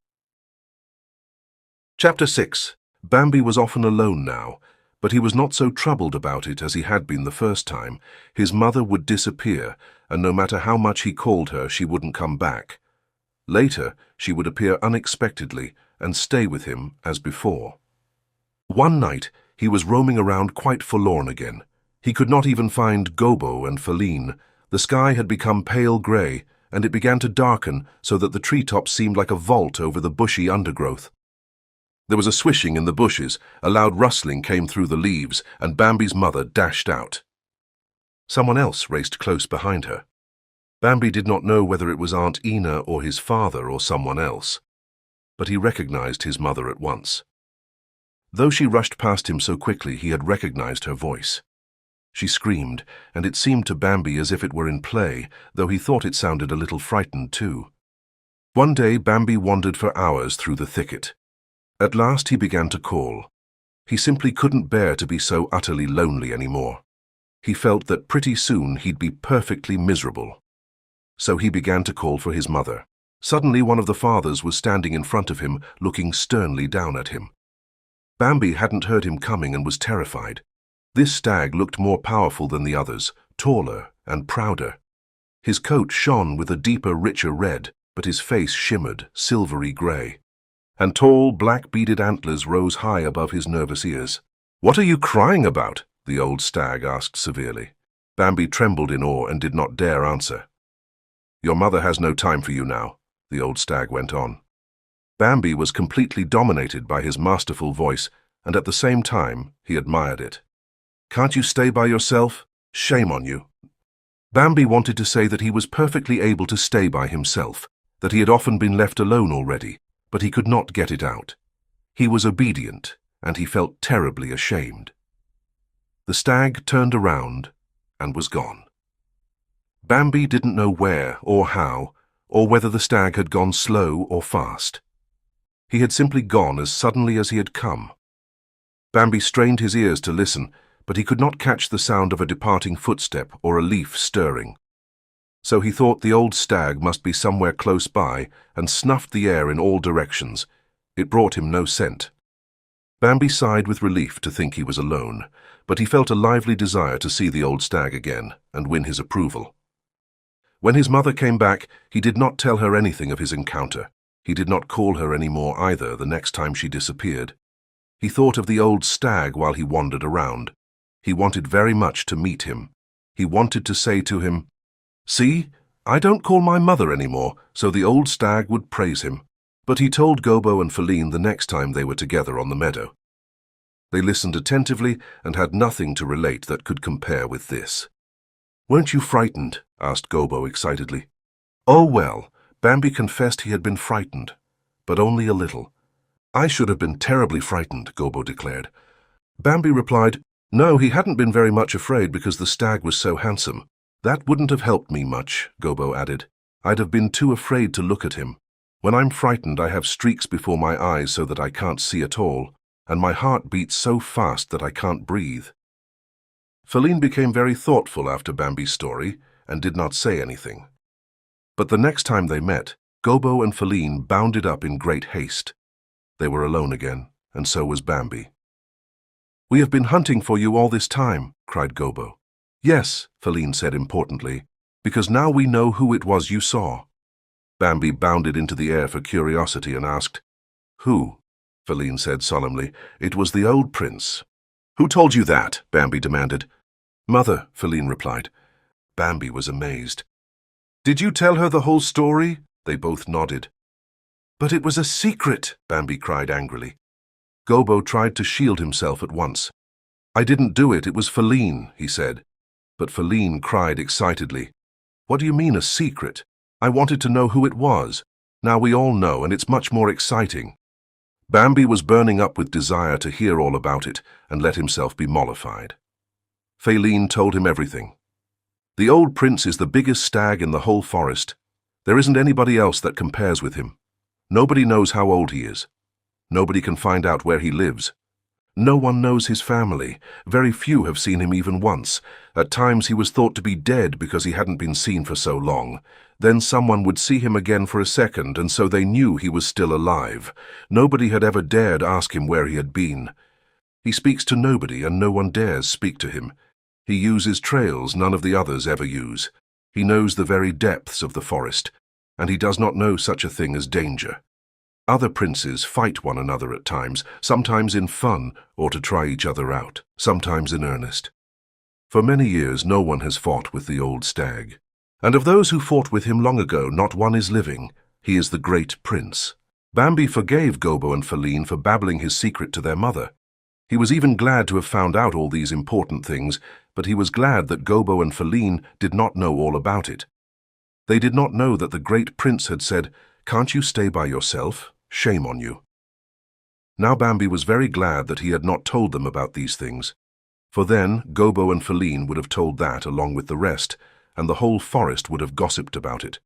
Chapter 6. Bambi was often alone now, but he was not so troubled about it as he had been the first time. His mother would disappear, and no matter how much he called her, she wouldn't come back. Later, she would appear unexpectedly and stay with him as before. One night, he was roaming around quite forlorn again. He could not even find Gobbo and Feline. The sky had become pale grey, and it began to darken so that the treetops seemed like a vault over the bushy undergrowth. There was a swishing in the bushes, a loud rustling came through the leaves, and Bambi's mother dashed out. Someone else raced close behind her. Bambi did not know whether it was Aunt Ina or his father or someone else, but he recognized his mother at once. Though she rushed past him so quickly, he had recognized her voice. She screamed, and it seemed to Bambi as if it were in play, though he thought it sounded a little frightened too. One day Bambi wandered for hours through the thicket. At last he began to call. He simply couldn't bear to be so utterly lonely anymore. He felt that pretty soon he'd be perfectly miserable. So he began to call for his mother. Suddenly one of the fathers was standing in front of him, looking sternly down at him. Bambi hadn't heard him coming and was terrified. This stag looked more powerful than the others, taller and prouder. His coat shone with a deeper, richer red, but his face shimmered, silvery grey. And tall, black-beaded antlers rose high above his nervous ears. "What are you crying about?" the old stag asked severely. Bambi trembled in awe and did not dare answer. "Your mother has no time for you now," the old stag went on. Bambi was completely dominated by his masterful voice, and at the same time he admired it. "Can't you stay by yourself? Shame on you." Bambi wanted to say that he was perfectly able to stay by himself, that he had often been left alone already, but he could not get it out. He was obedient, and he felt terribly ashamed. The stag turned around and was gone. Bambi didn't know where or how, or whether the stag had gone slow or fast. He had simply gone as suddenly as he had come. Bambi strained his ears to listen, but he could not catch the sound of a departing footstep or a leaf stirring. So he thought the old stag must be somewhere close by and snuffed the air in all directions. It brought him no scent. Bambi sighed with relief to think he was alone, but he felt a lively desire to see the old stag again and win his approval. When his mother came back, he did not tell her anything of his encounter. He did not call her any more either the next time she disappeared. He thought of the old stag while he wandered around. He wanted very much to meet him. He wanted to say to him, "See, I don't call my mother anymore," so the old stag would praise him. But he told Gobbo and Feline the next time they were together on the meadow. They listened attentively and had nothing to relate that could compare with this. "Weren't you frightened?" asked Gobbo excitedly. Oh well, Bambi confessed he had been frightened, but only a little. "I should have been terribly frightened," Gobbo declared. Bambi replied, "No, he hadn't been very much afraid because the stag was so handsome. That wouldn't have helped me much," Gobbo added. "I'd have been too afraid to look at him. When I'm frightened, I have streaks before my eyes so that I can't see at all, and my heart beats so fast that I can't breathe." Feline became very thoughtful after Bambi's story and did not say anything. But the next time they met, Gobbo and Feline bounded up in great haste. They were alone again, and so was Bambi. "We have been hunting for you all this time," cried Gobbo. "Yes," Feline said importantly, "because now we know who it was you saw." Bambi bounded into the air for curiosity and asked, "Who?" Feline said solemnly, "It was the old prince." "Who told you that?" Bambi demanded. "Mother," Feline replied. Bambi was amazed. "Did you tell her the whole story?" They both nodded. "But it was a secret," Bambi cried angrily. Gobbo tried to shield himself at once. "I didn't do it, it was Feline," he said. But Feline cried excitedly, "What do you mean, a secret? I wanted to know who it was. Now we all know, and it's much more exciting." Bambi was burning up with desire to hear all about it and let himself be mollified. Feline told him everything. "The old prince is the biggest stag in the whole forest. There isn't anybody else that compares with him. Nobody knows how old he is. Nobody can find out where he lives. No one knows his family. Very few have seen him even once. At times he was thought to be dead because he hadn't been seen for so long. Then someone would see him again for a second, and so they knew he was still alive. Nobody had ever dared ask him where he had been. He speaks to nobody, and no one dares speak to him. He uses trails none of the others ever use. He knows the very depths of the forest, and he does not know such a thing as danger. Other princes fight one another at times, sometimes in fun or to try each other out, sometimes in earnest. For many years no one has fought with the old stag, and of those who fought with him long ago not one is living. He is the great prince. Bambi forgave Gobbo and Feline for babbling his secret to their mother. He was even glad to have found out all these important things, but he was glad that Gobbo and Feline did not know all about it. They did not know that the great prince had said, "Can't you stay by yourself? Shame on you." Now Bambi was very glad that he had not told them about these things, for then Gobbo and Feline would have told that along with the rest, and the whole forest would have gossiped about it.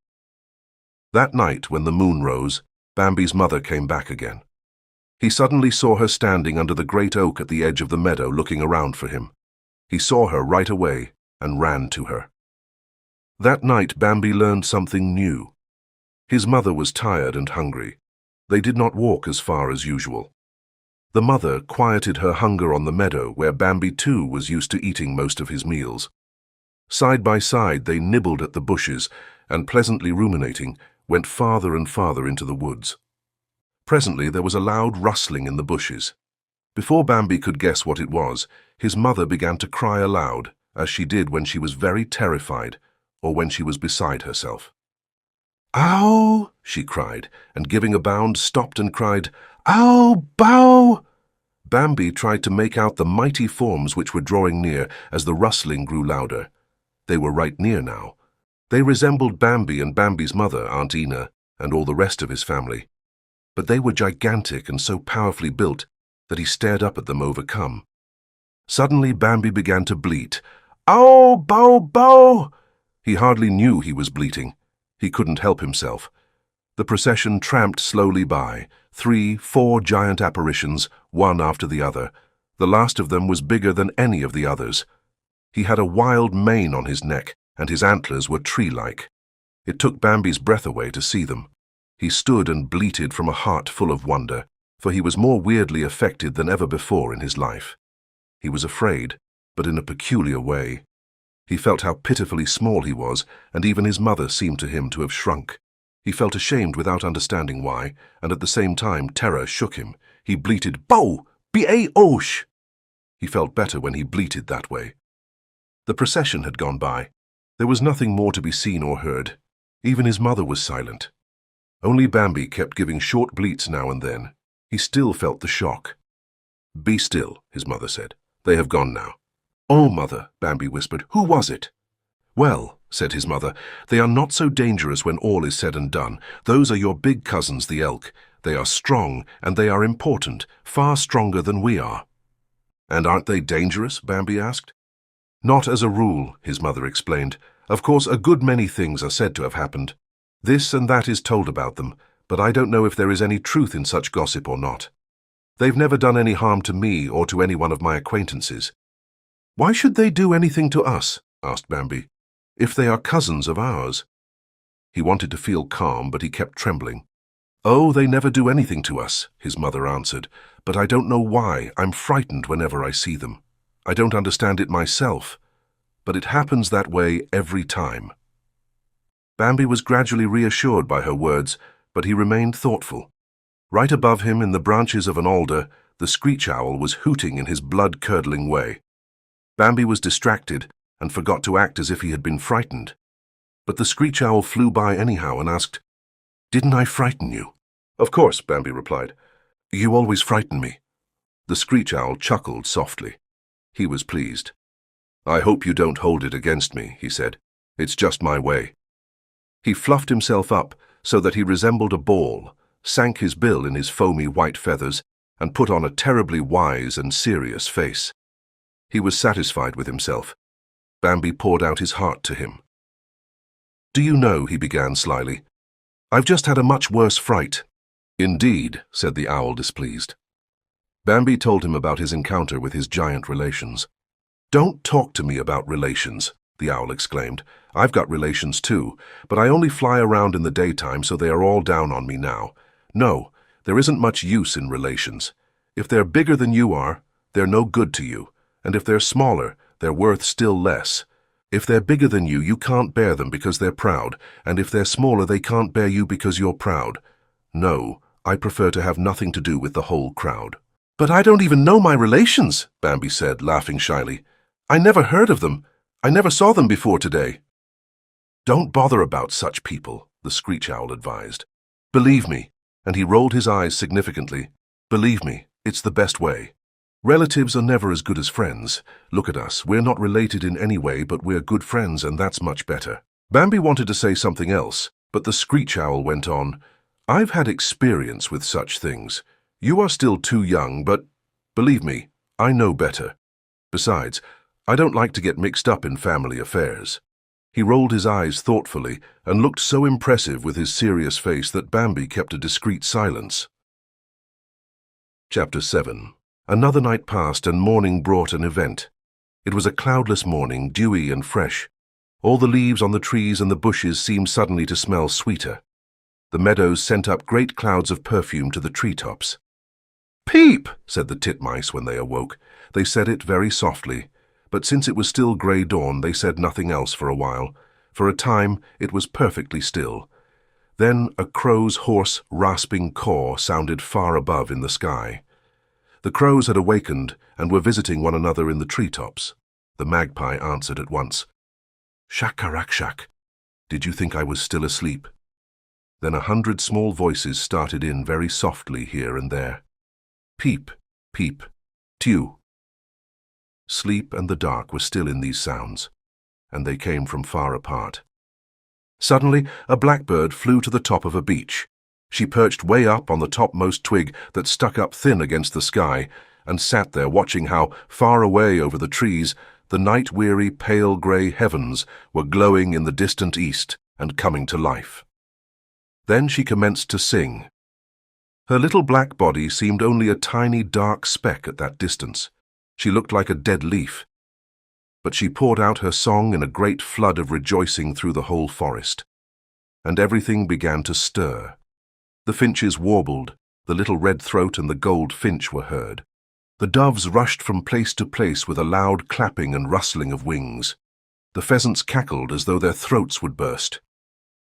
That night, when the moon rose, Bambi's mother came back again. He suddenly saw her standing under the great oak at the edge of the meadow looking around for him. He saw her right away and ran to her. That night Bambi learned something new. His mother was tired and hungry. They did not walk as far as usual. The mother quieted her hunger on the meadow where Bambi too was used to eating most of his meals. Side by side they nibbled at the bushes and, pleasantly ruminating, went farther and farther into the woods. Presently there was a loud rustling in the bushes. Before Bambi could guess what it was, his mother began to cry aloud, as she did when she was very terrified or when she was beside herself. "Ow!" she cried, and giving a bound stopped and cried, "Ow! Bow!" Bambi tried to make out the mighty forms which were drawing near as the rustling grew louder. They were right near now. They resembled Bambi and Bambi's mother, Aunt Ina, and all the rest of his family. But they were gigantic and so powerfully built that he stared up at them overcome. Suddenly Bambi began to bleat, "Ow! Bow! Bow!" He hardly knew he was bleating. He couldn't help himself. The procession tramped slowly by, 3, 4 giant apparitions, one after the other. The last of them was bigger than any of the others. He had a wild mane on his neck, and his antlers were tree-like. It took Bambi's breath away to see them. He stood and bleated from a heart full of wonder, for he was more weirdly affected than ever before in his life. He was afraid, but in a peculiar way. He felt how pitifully small he was, and even his mother seemed to him to have shrunk. He felt ashamed without understanding why, and at the same time terror shook him. He bleated, "Bow! B-A-Osh!" He felt better when he bleated that way. The procession had gone by. There was nothing more to be seen or heard. Even his mother was silent. Only Bambi kept giving short bleats now and then. He still felt the shock. "Be still," his mother said. "They have gone now." "Oh, Mother," Bambi whispered, "who was it?" "Well," said his mother, "they are not so dangerous when all is said and done. Those are your big cousins, the elk. They are strong, and they are important, far stronger than we are." "And aren't they dangerous?" Bambi asked. "Not as a rule," his mother explained. "Of course, a good many things are said to have happened. This and that is told about them, but I don't know if there is any truth in such gossip or not. They've never done any harm to me or to any one of my acquaintances." "Why should they do anything to us?" asked Bambi, "if they are cousins of ours?" He wanted to feel calm, but he kept trembling. "Oh, they never do anything to us," his mother answered, "but I don't know why. I'm frightened whenever I see them. I don't understand it myself, but it happens that way every time." Bambi was gradually reassured by her words, but he remained thoughtful. Right above him, in the branches of an alder, the screech owl was hooting in his blood-curdling way. Bambi was distracted and forgot to act as if he had been frightened. But the screech owl flew by anyhow and asked, "Didn't I frighten you?" "Of course," Bambi replied. "You always frighten me." The screech owl chuckled softly. He was pleased. "I hope you don't hold it against me," he said. "It's just my way." He fluffed himself up so that he resembled a ball, sank his bill in his foamy white feathers, and put on a terribly wise and serious face. He was satisfied with himself. Bambi poured out his heart to him. "Do you know," he began slyly, "I've just had a much worse fright." "Indeed," said the owl, displeased. Bambi told him about his encounter with his giant relations. "Don't talk to me about relations," the owl exclaimed. "I've got relations too, but I only fly around in the daytime, so they are all down on me now. No, there isn't much use in relations. If they're bigger than you are, they're no good to you, and if they're smaller, they're worth still less. If they're bigger than you can't bear them because they're proud, and if they're smaller, they can't bear you because you're proud. No, I prefer to have nothing to do with the whole crowd." "But I don't even know my relations," Bambi said, laughing shyly. "I never heard of them. I never saw them before today." "Don't bother about such people," the screech owl advised. "Believe me," and he rolled his eyes significantly. "Believe me, it's the best way. Relatives are never as good as friends. Look at us, we're not related in any way, but we're good friends, and that's much better." Bambi wanted to say something else, but the screech owl went on. "I've had experience with such things. You are still too young, but believe me, I know better. Besides, I don't like to get mixed up in family affairs." He rolled his eyes thoughtfully and looked so impressive with his serious face that Bambi kept a discreet silence. Chapter 7. Another night passed and morning brought an event. It was a cloudless morning, dewy and fresh. All the leaves on the trees and the bushes seemed suddenly to smell sweeter. The meadows sent up great clouds of perfume to the treetops. "Peep!" said the titmice when they awoke. They said it very softly, but since it was still grey dawn, they said nothing else for a while. For a time, it was perfectly still. Then a crow's hoarse, rasping caw sounded far above in the sky. The crows had awakened and were visiting one another in the treetops. The magpie answered at once. "Shak-a-rak-shak. Did you think I was still asleep?" Then 100 small voices started in very softly here and there. Peep, peep, tew. Sleep and the dark were still in these sounds, and they came from far apart. Suddenly, a blackbird flew to the top of a beech. She perched way up on the topmost twig that stuck up thin against the sky, and sat there watching how, far away over the trees, the night-weary, pale grey heavens were glowing in the distant east and coming to life. Then she commenced to sing. Her little black body seemed only a tiny dark speck at that distance. She looked like a dead leaf. But she poured out her song in a great flood of rejoicing through the whole forest. And everything began to stir. The finches warbled, the little red throat and the gold finch were heard. The doves rushed from place to place with a loud clapping and rustling of wings. The pheasants cackled as though their throats would burst.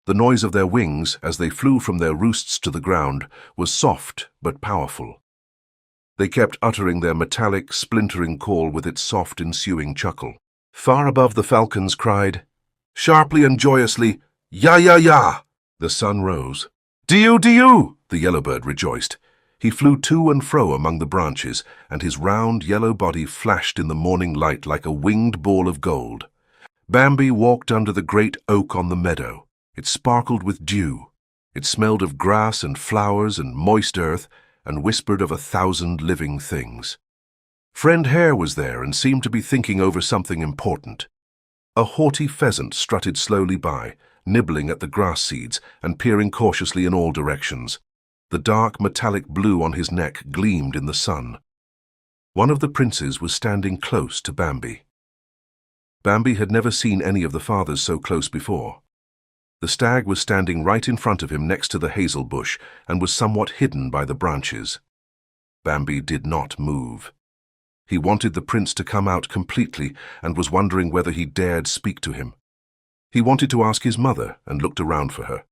The noise of their wings, as they flew from their roosts to the ground, was soft but powerful. They kept uttering their metallic, splintering call with its soft, ensuing chuckle. Far above the falcons cried, sharply and joyously, "Ya-ya-ya!" The sun rose. "Diu-diu!" the yellowbird rejoiced. He flew to and fro among the branches, and his round yellow body flashed in the morning light like a winged ball of gold. Bambi walked under the great oak on the meadow. It sparkled with dew. It smelled of grass and flowers and moist earth, and whispered of 1,000 living things. Friend Hare was there and seemed to be thinking over something important. A haughty pheasant strutted slowly by, nibbling at the grass seeds and peering cautiously in all directions. The dark metallic blue on his neck gleamed in the sun. One of the princes was standing close to Bambi. Bambi had never seen any of the fathers so close before. The stag was standing right in front of him next to the hazel bush and was somewhat hidden by the branches. Bambi did not move. He wanted the prince to come out completely and was wondering whether he dared speak to him. He wanted to ask his mother and looked around for her.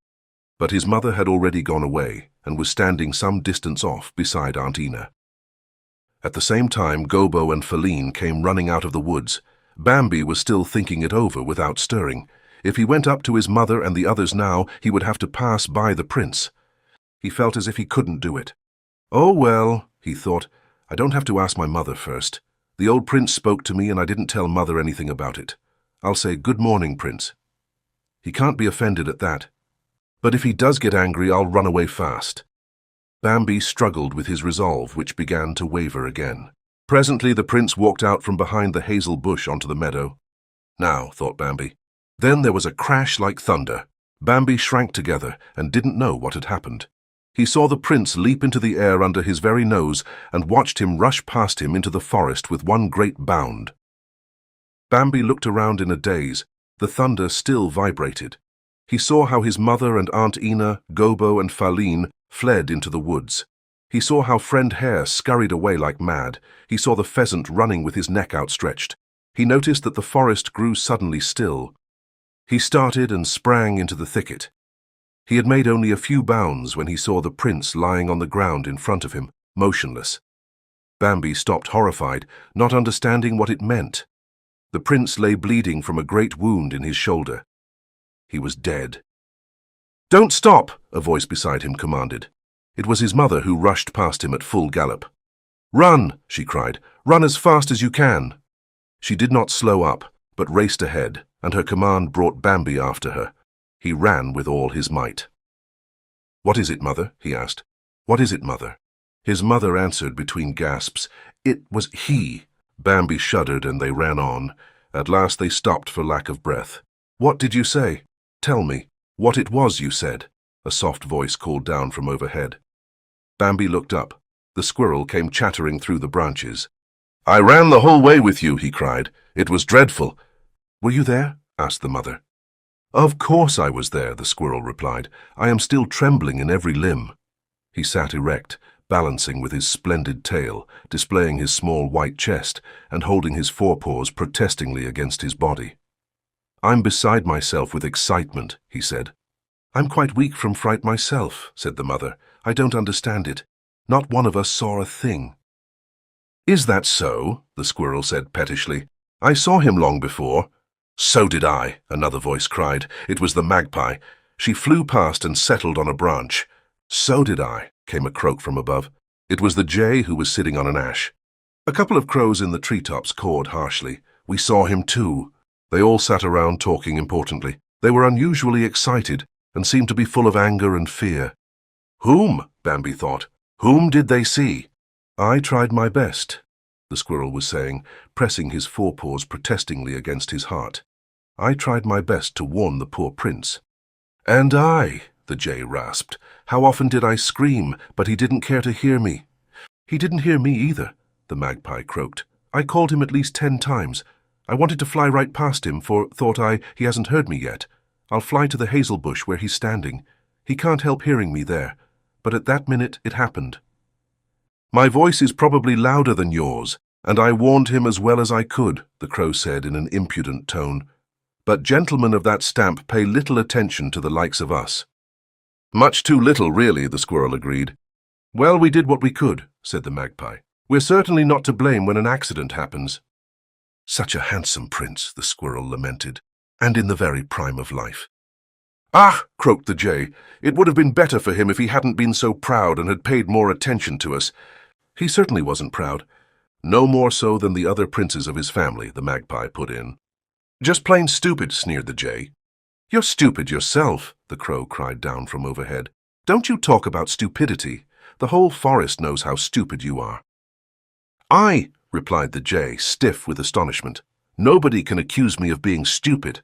But his mother had already gone away and was standing some distance off beside Aunt Ina. At the same time, Gobo and Feline came running out of the woods. Bambi was still thinking it over without stirring. If he went up to his mother and the others now, he would have to pass by the prince. He felt as if he couldn't do it. "Oh, well," he thought, "I don't have to ask my mother first. The old prince spoke to me and I didn't tell mother anything about it. I'll say, 'Good morning, prince.' He can't be offended at that. But if he does get angry, I'll run away fast." Bambi struggled with his resolve, which began to waver again. Presently the prince walked out from behind the hazel bush onto the meadow. Now, thought Bambi. Then there was a crash like thunder. Bambi shrank together and didn't know what had happened. He saw the prince leap into the air under his very nose and watched him rush past him into the forest with one great bound. Bambi looked around in a daze. The thunder still vibrated. He saw how his mother and Aunt Ina, Gobo and Faline fled into the woods. He saw how friend Hare scurried away like mad. He saw the pheasant running with his neck outstretched. He noticed that the forest grew suddenly still. He started and sprang into the thicket. He had made only a few bounds when he saw the prince lying on the ground in front of him, motionless. Bambi stopped horrified, not understanding what it meant. The prince lay bleeding from a great wound in his shoulder. He was dead. "Don't stop!" a voice beside him commanded. It was his mother who rushed past him at full gallop. "Run!" she cried. "Run as fast as you can!" She did not slow up, but raced ahead, and her command brought Bambi after her. He ran with all his might. "What is it, mother?" he asked. "What is it, mother?" His mother answered between gasps. "It was he." Bambi shuddered and they ran on. At last they stopped for lack of breath. "What did you say? Tell me what it was you said," a soft voice called down from overhead. Bambi looked up. The squirrel came chattering through the branches. "I ran the whole way with you," he cried. "It was dreadful." "Were you there?" asked the mother. "Of course I was there," the squirrel replied. "I am still trembling in every limb." He sat erect, balancing with his splendid tail, displaying his small white chest, and holding his forepaws protestingly against his body. "I'm beside myself with excitement," he said. "I'm quite weak from fright myself," said the mother. "I don't understand it. Not one of us saw a thing." "Is that so?" the squirrel said pettishly. "I saw him long before." "So did I," another voice cried. It was the magpie. She flew past and settled on a branch. "So did I," came a croak from above. It was the jay who was sitting on an ash. A couple of crows in the treetops cawed harshly. "We saw him too." They all sat around talking importantly. They were unusually excited and seemed to be full of anger and fear. "Whom?" Bambi thought. "Whom did they see?" "I tried my best," the squirrel was saying, pressing his forepaws protestingly against his heart. "I tried my best to warn the poor prince." "And I," the jay rasped. "How often did I scream, but he didn't care to hear me." "He didn't hear me either," the magpie croaked. "I called him at least 10 times. I wanted to fly right past him, for, thought I, he hasn't heard me yet. I'll fly to the hazel bush where he's standing. He can't help hearing me there. But at that minute it happened." "My voice is probably louder than yours, and I warned him as well as I could," the crow said in an impudent tone. "But gentlemen of that stamp pay little attention to the likes of us." "Much too little, really," the squirrel agreed. "Well, we did what we could," said the magpie. "We're certainly not to blame when an accident happens." "Such a handsome prince," the squirrel lamented, "and in the very prime of life." "Ah!" croaked the jay. "It would have been better for him if he hadn't been so proud and had paid more attention to us." "He certainly wasn't proud." "No more so than the other princes of his family," the magpie put in. "Just plain stupid," sneered the jay. "You're stupid yourself," the crow cried down from overhead. "Don't you talk about stupidity. The whole forest knows how stupid you are." "I," replied the jay, stiff with astonishment. "Nobody can accuse me of being stupid.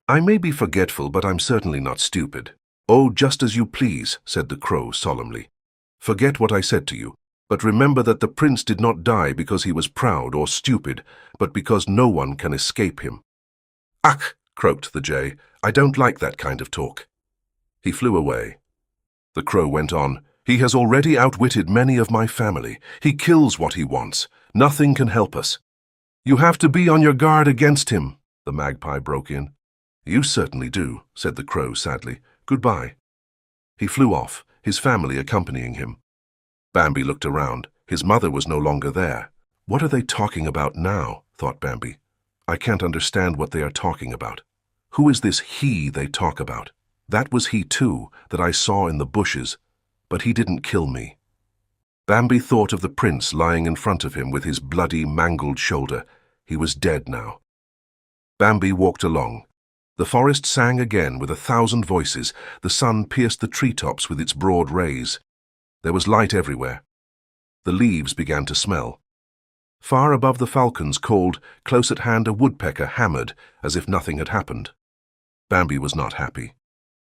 I may be forgetful, but I'm certainly not stupid." "Oh, just as you please," said the crow solemnly. "Forget what I said to you, but remember that the prince did not die because he was proud or stupid, but because no one can escape him." "Ach!" croaked the jay. "I don't like that kind of talk." He flew away. The crow went on. "He has already outwitted many of my family. He kills what he wants. Nothing can help us." "You have to be on your guard against him," the magpie broke in. "You certainly do," said the crow sadly. "Goodbye." He flew off, his family accompanying him. Bambi looked around. His mother was no longer there. "What are they talking about now?" thought Bambi. "I can't understand what they are talking about. Who is this he they talk about? That was he too, that I saw in the bushes, but he didn't kill me." Bambi thought of the prince lying in front of him with his bloody, mangled shoulder. He was dead now. Bambi walked along. The forest sang again with 1,000 voices. The sun pierced the treetops with its broad rays. There was light everywhere. The leaves began to smell. Far above the falcons called, close at hand a woodpecker hammered, as if nothing had happened. Bambi was not happy.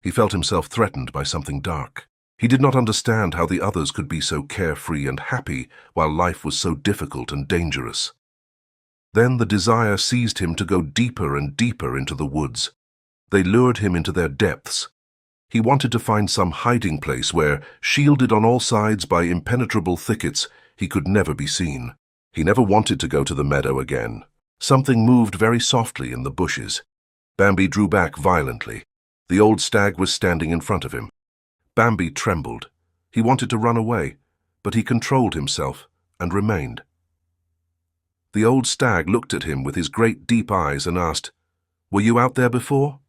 He felt himself threatened by something dark. He did not understand how the others could be so carefree and happy while life was so difficult and dangerous. Then the desire seized him to go deeper and deeper into the woods. They lured him into their depths. He wanted to find some hiding place where, shielded on all sides by impenetrable thickets, he could never be seen. He never wanted to go to the meadow again. Something moved very softly in the bushes. Bambi drew back violently. The old stag was standing in front of him. Bambi trembled. He wanted to run away, but he controlled himself and remained. The old stag looked at him with his great deep eyes and asked, "Were you out there before?"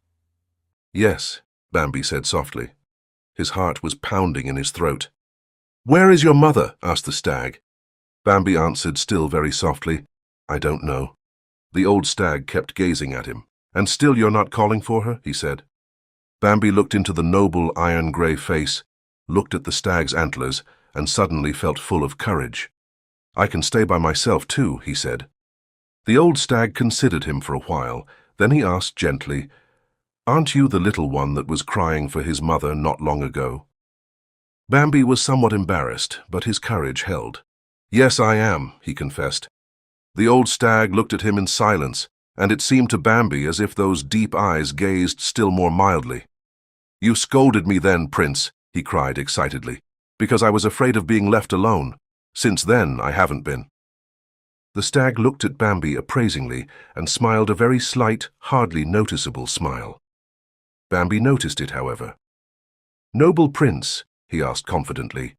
"Yes," Bambi said softly. His heart was pounding in his throat. "Where is your mother?" asked the stag. Bambi answered still very softly, "I don't know." The old stag kept gazing at him. "And still you're not calling for her?" he said. Bambi looked into the noble iron-grey face, looked at the stag's antlers, and suddenly felt full of courage. "I can stay by myself too," he said. The old stag considered him for a while. Then he asked gently, "Aren't you the little one that was crying for his mother not long ago?" Bambi was somewhat embarrassed, but his courage held. "Yes, I am," he confessed. The old stag looked at him in silence, and it seemed to Bambi as if those deep eyes gazed still more mildly. "You scolded me then, Prince," he cried excitedly, "because I was afraid of being left alone. Since then, I haven't been." The stag looked at Bambi appraisingly and smiled a very slight, hardly noticeable smile. Bambi noticed it, however. "Noble Prince," he asked confidently,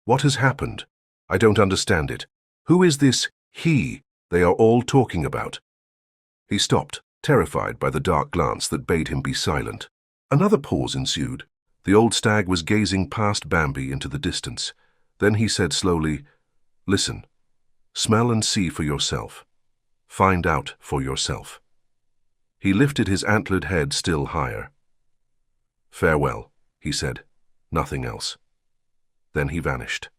"what has happened? I don't understand it. Who is this he they are all talking about?" He stopped, terrified by the dark glance that bade him be silent. Another pause ensued. The old stag was gazing past Bambi into the distance. Then he said slowly, "Listen. Smell and see for yourself. Find out for yourself." He lifted his antlered head still higher. "Farewell," he said. Nothing else. Then he vanished.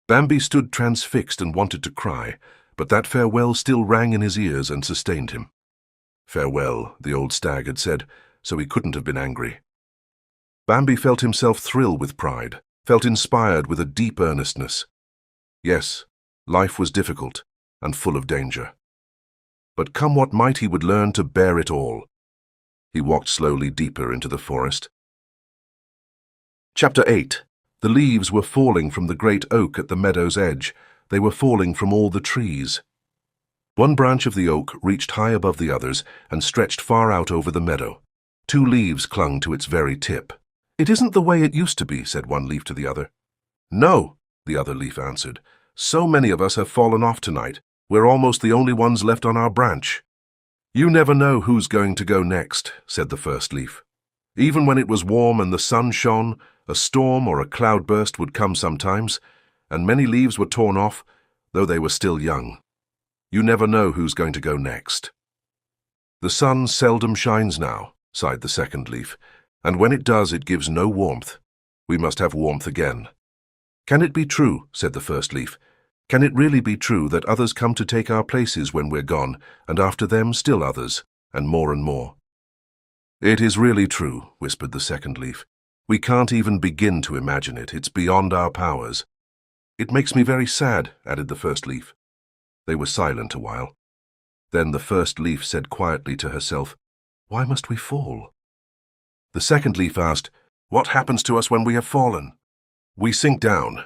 Bambi stood transfixed and wanted to cry, but that farewell still rang in his ears and sustained him. "Farewell," the old stag had said, so he couldn't have been angry. Bambi felt himself thrill with pride, felt inspired with a deep earnestness. Yes, life was difficult and full of danger. But come what might, he would learn to bear it all. He walked slowly deeper into the forest. Chapter 8. The leaves were falling from the great oak at the meadow's edge. They were falling from all the trees. One branch of the oak reached high above the others and stretched far out over the meadow. 2 leaves clung to its very tip. "It isn't the way it used to be," said one leaf to the other. "No," the other leaf answered. "So many of us have fallen off tonight. We're almost the only ones left on our branch." "You never know who's going to go next," said the first leaf. "Even when it was warm and the sun shone, a storm or a cloudburst would come sometimes, and many leaves were torn off, though they were still young. You never know who's going to go next." "The sun seldom shines now," sighed the second leaf, "and when it does, it gives no warmth. We must have warmth again." "Can it be true," said the first leaf, "can it really be true that others come to take our places when we're gone, and after them still others, and more and more?" "It is really true," whispered the second leaf. "We can't even begin to imagine it. It's beyond our powers." "It makes me very sad," added the first leaf. They were silent a while. Then the first leaf said quietly to herself, "Why must we fall?" The second leaf asked, "What happens to us when we have fallen?" "We sink down."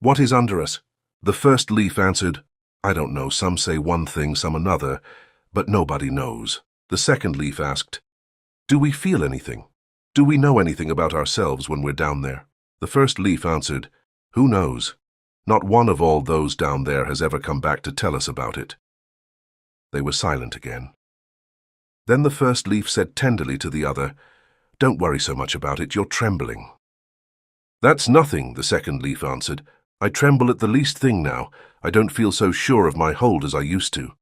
"What is under us?" The first leaf answered, "I don't know. Some say one thing, some another, but nobody knows." The second leaf asked, "Do we feel anything? Do we know anything about ourselves when we're down there?" The first leaf answered, "Who knows? Not one of all those down there has ever come back to tell us about it." They were silent again. Then the first leaf said tenderly to the other, "Don't worry so much about it, you're trembling." "That's nothing," the second leaf answered. "I tremble at the least thing now. I don't feel so sure of my hold as I used to."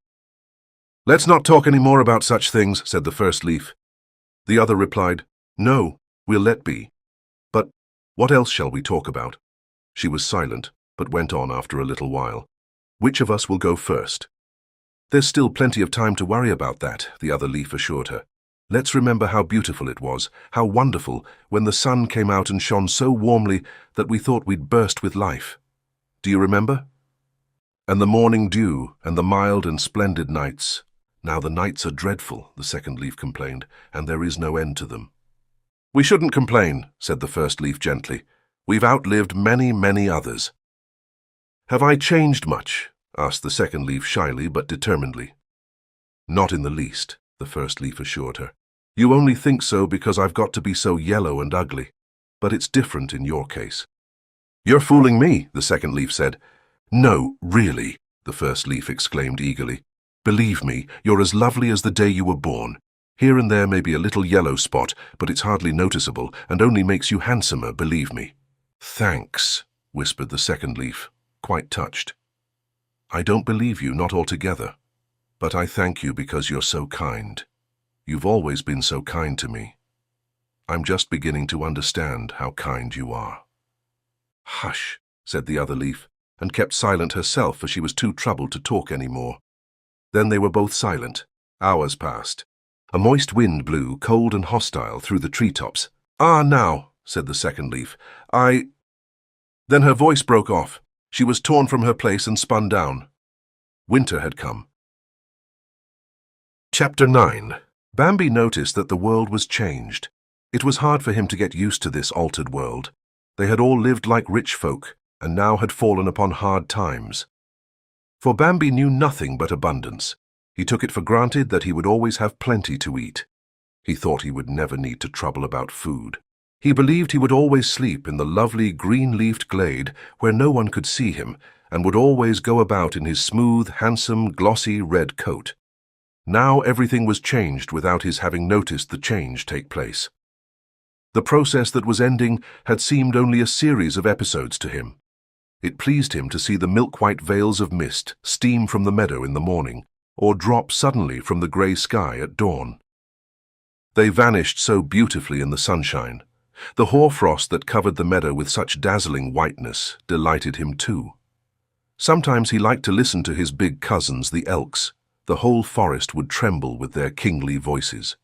"Let's not talk any more about such things," said the first leaf. The other replied, "No, we'll let be. But what else shall we talk about?" She was silent, but went on after a little while. "Which of us will go first?" "There's still plenty of time to worry about that," the other leaf assured her. Let's remember how beautiful it was, how wonderful, when the sun came out and shone so warmly that we thought we'd burst with life. Do you remember? And the morning dew, and the mild and splendid nights. Now the nights are dreadful, the second leaf complained, and there is no end to them. We shouldn't complain, said the first leaf gently. We've outlived many, many others. Have I changed much? Asked the second leaf shyly but determinedly. Not in the least, the first leaf assured her. You only think so because I've got to be so yellow and ugly. But it's different in your case. You're fooling me, the second leaf said. No, really, the first leaf exclaimed eagerly. Believe me, you're as lovely as the day you were born. Here and there may be a little yellow spot, but it's hardly noticeable and only makes you handsomer, believe me. Thanks, whispered the second leaf, quite touched. I don't believe you, not altogether. But I thank you because you're so kind. You've always been so kind to me. I'm just beginning to understand how kind you are. Hush, said the other leaf, and kept silent herself, for she was too troubled to talk any more. Then they were both silent. Hours passed. A moist wind blew, cold and hostile, through the treetops. Ah, now, said the second leaf, Then her voice broke off. She was torn from her place and spun down. Winter had come. Chapter 9. Bambi noticed that the world was changed. It was hard for him to get used to this altered world. They had all lived like rich folk, and now had fallen upon hard times. For Bambi knew nothing but abundance. He took it for granted that he would always have plenty to eat. He thought he would never need to trouble about food. He believed he would always sleep in the lovely green-leafed glade where no one could see him, and would always go about in his smooth, handsome, glossy red coat. Now everything was changed without his having noticed the change take place. The process that was ending had seemed only a series of episodes to him. It pleased him to see the milk-white veils of mist steam from the meadow in the morning, or drop suddenly from the grey sky at dawn. They vanished so beautifully in the sunshine. The hoarfrost that covered the meadow with such dazzling whiteness delighted him too. Sometimes he liked to listen to his big cousins, the elks. The whole forest would tremble with their kingly voices.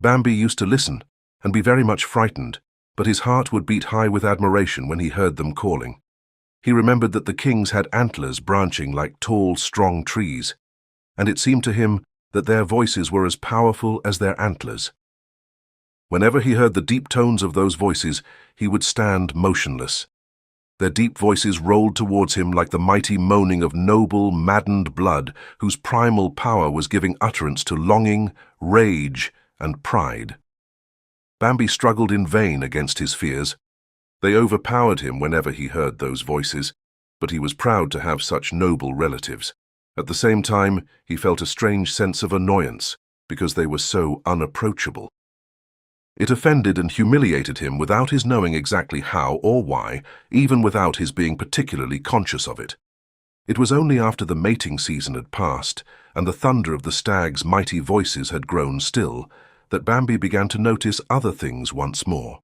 Bambi used to listen and be very much frightened, but his heart would beat high with admiration when he heard them calling. He remembered that the kings had antlers branching like tall, strong trees, and it seemed to him that their voices were as powerful as their antlers. Whenever he heard the deep tones of those voices, he would stand motionless. Their deep voices rolled towards him like the mighty moaning of noble, maddened blood whose primal power was giving utterance to longing, rage, and pride. Bambi struggled in vain against his fears. They overpowered him whenever he heard those voices, but he was proud to have such noble relatives. At the same time, he felt a strange sense of annoyance, because they were so unapproachable. It offended and humiliated him without his knowing exactly how or why, even without his being particularly conscious of it. It was only after the mating season had passed, and the thunder of the stag's mighty voices had grown still, that Bambi began to notice other things once more.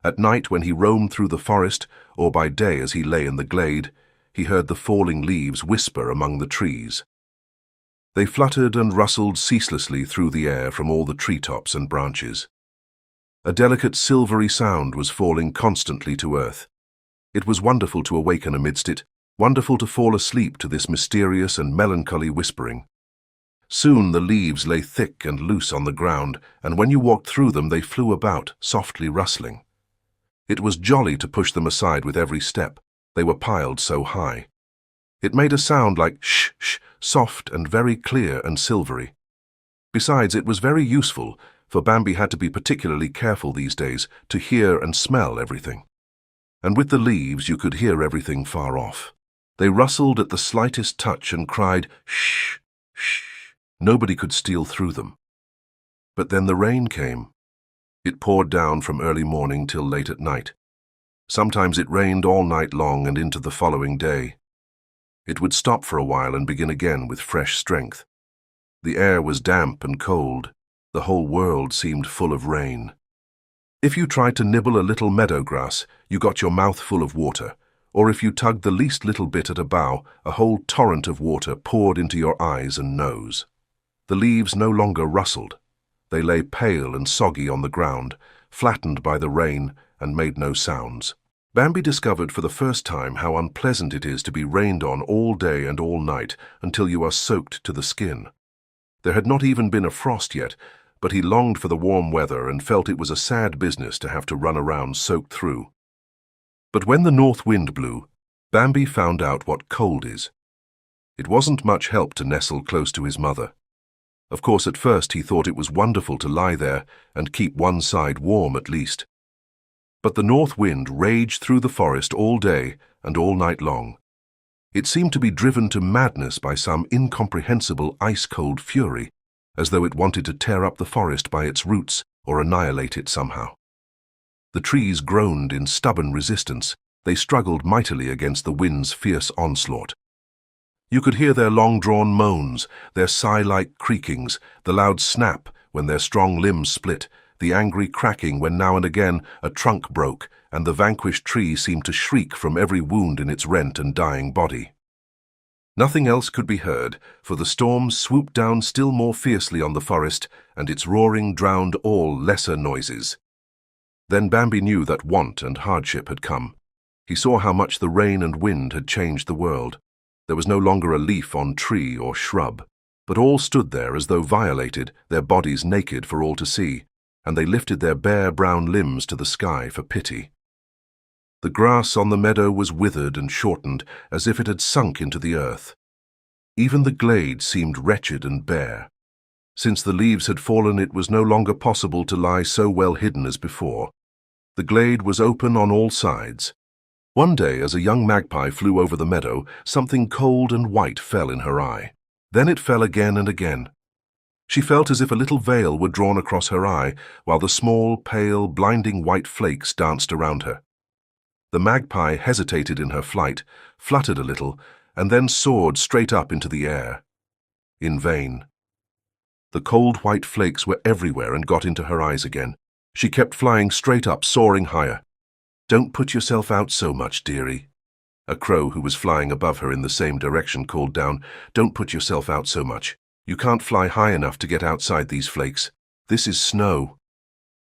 At night when he roamed through the forest, or by day as he lay in the glade, he heard the falling leaves whisper among the trees. They fluttered and rustled ceaselessly through the air from all the treetops and branches. A delicate silvery sound was falling constantly to earth. It was wonderful to awaken amidst it, wonderful to fall asleep to this mysterious and melancholy whispering. Soon the leaves lay thick and loose on the ground, and when you walked through them they flew about, softly rustling. It was jolly to push them aside with every step. They were piled so high. It made a sound like shh, shh, soft and very clear and silvery. Besides, it was very useful, for Bambi had to be particularly careful these days to hear and smell everything. And with the leaves you could hear everything far off. They rustled at the slightest touch and cried, shh, shh. Nobody could steal through them. But then the rain came. It poured down from early morning till late at night. Sometimes it rained all night long and into the following day. It would stop for a while and begin again with fresh strength. The air was damp and cold. The whole world seemed full of rain. If you tried to nibble a little meadow grass, you got your mouth full of water, or if you tugged the least little bit at a bough, a whole torrent of water poured into your eyes and nose. The leaves no longer rustled. They lay pale and soggy on the ground, flattened by the rain, and made no sounds. Bambi discovered for the first time how unpleasant it is to be rained on all day and all night until you are soaked to the skin. There had not even been a frost yet, but he longed for the warm weather and felt it was a sad business to have to run around soaked through. But when the north wind blew, Bambi found out what cold is. It wasn't much help to nestle close to his mother. Of course, at first he thought it was wonderful to lie there and keep one side warm at least. But the north wind raged through the forest all day and all night long. It seemed to be driven to madness by some incomprehensible ice-cold fury, as though it wanted to tear up the forest by its roots or annihilate it somehow. The trees groaned in stubborn resistance. They struggled mightily against the wind's fierce onslaught. You could hear their long-drawn moans, their sigh-like creakings, the loud snap when their strong limbs split, the angry cracking when now and again a trunk broke and the vanquished tree seemed to shriek from every wound in its rent and dying body. Nothing else could be heard, for the storm swooped down still more fiercely on the forest, and its roaring drowned all lesser noises. Then Bambi knew that want and hardship had come. He saw how much the rain and wind had changed the world. There was no longer a leaf on tree or shrub, but all stood there as though violated, their bodies naked for all to see, and they lifted their bare brown limbs to the sky for pity. The grass on the meadow was withered and shortened, as if it had sunk into the earth. Even the glade seemed wretched and bare. Since the leaves had fallen, it was no longer possible to lie so well hidden as before. The glade was open on all sides. One day, as a young magpie flew over the meadow, something cold and white fell in her eye. Then it fell again and again. She felt as if a little veil were drawn across her eye, while the small, pale, blinding white flakes danced around her. The magpie hesitated in her flight, fluttered a little, and then soared straight up into the air. In vain. The cold white flakes were everywhere and got into her eyes again. She kept flying straight up, soaring higher. "Don't put yourself out so much, dearie." A crow who was flying above her in the same direction called down, "Don't put yourself out so much. You can't fly high enough to get outside these flakes. This is snow."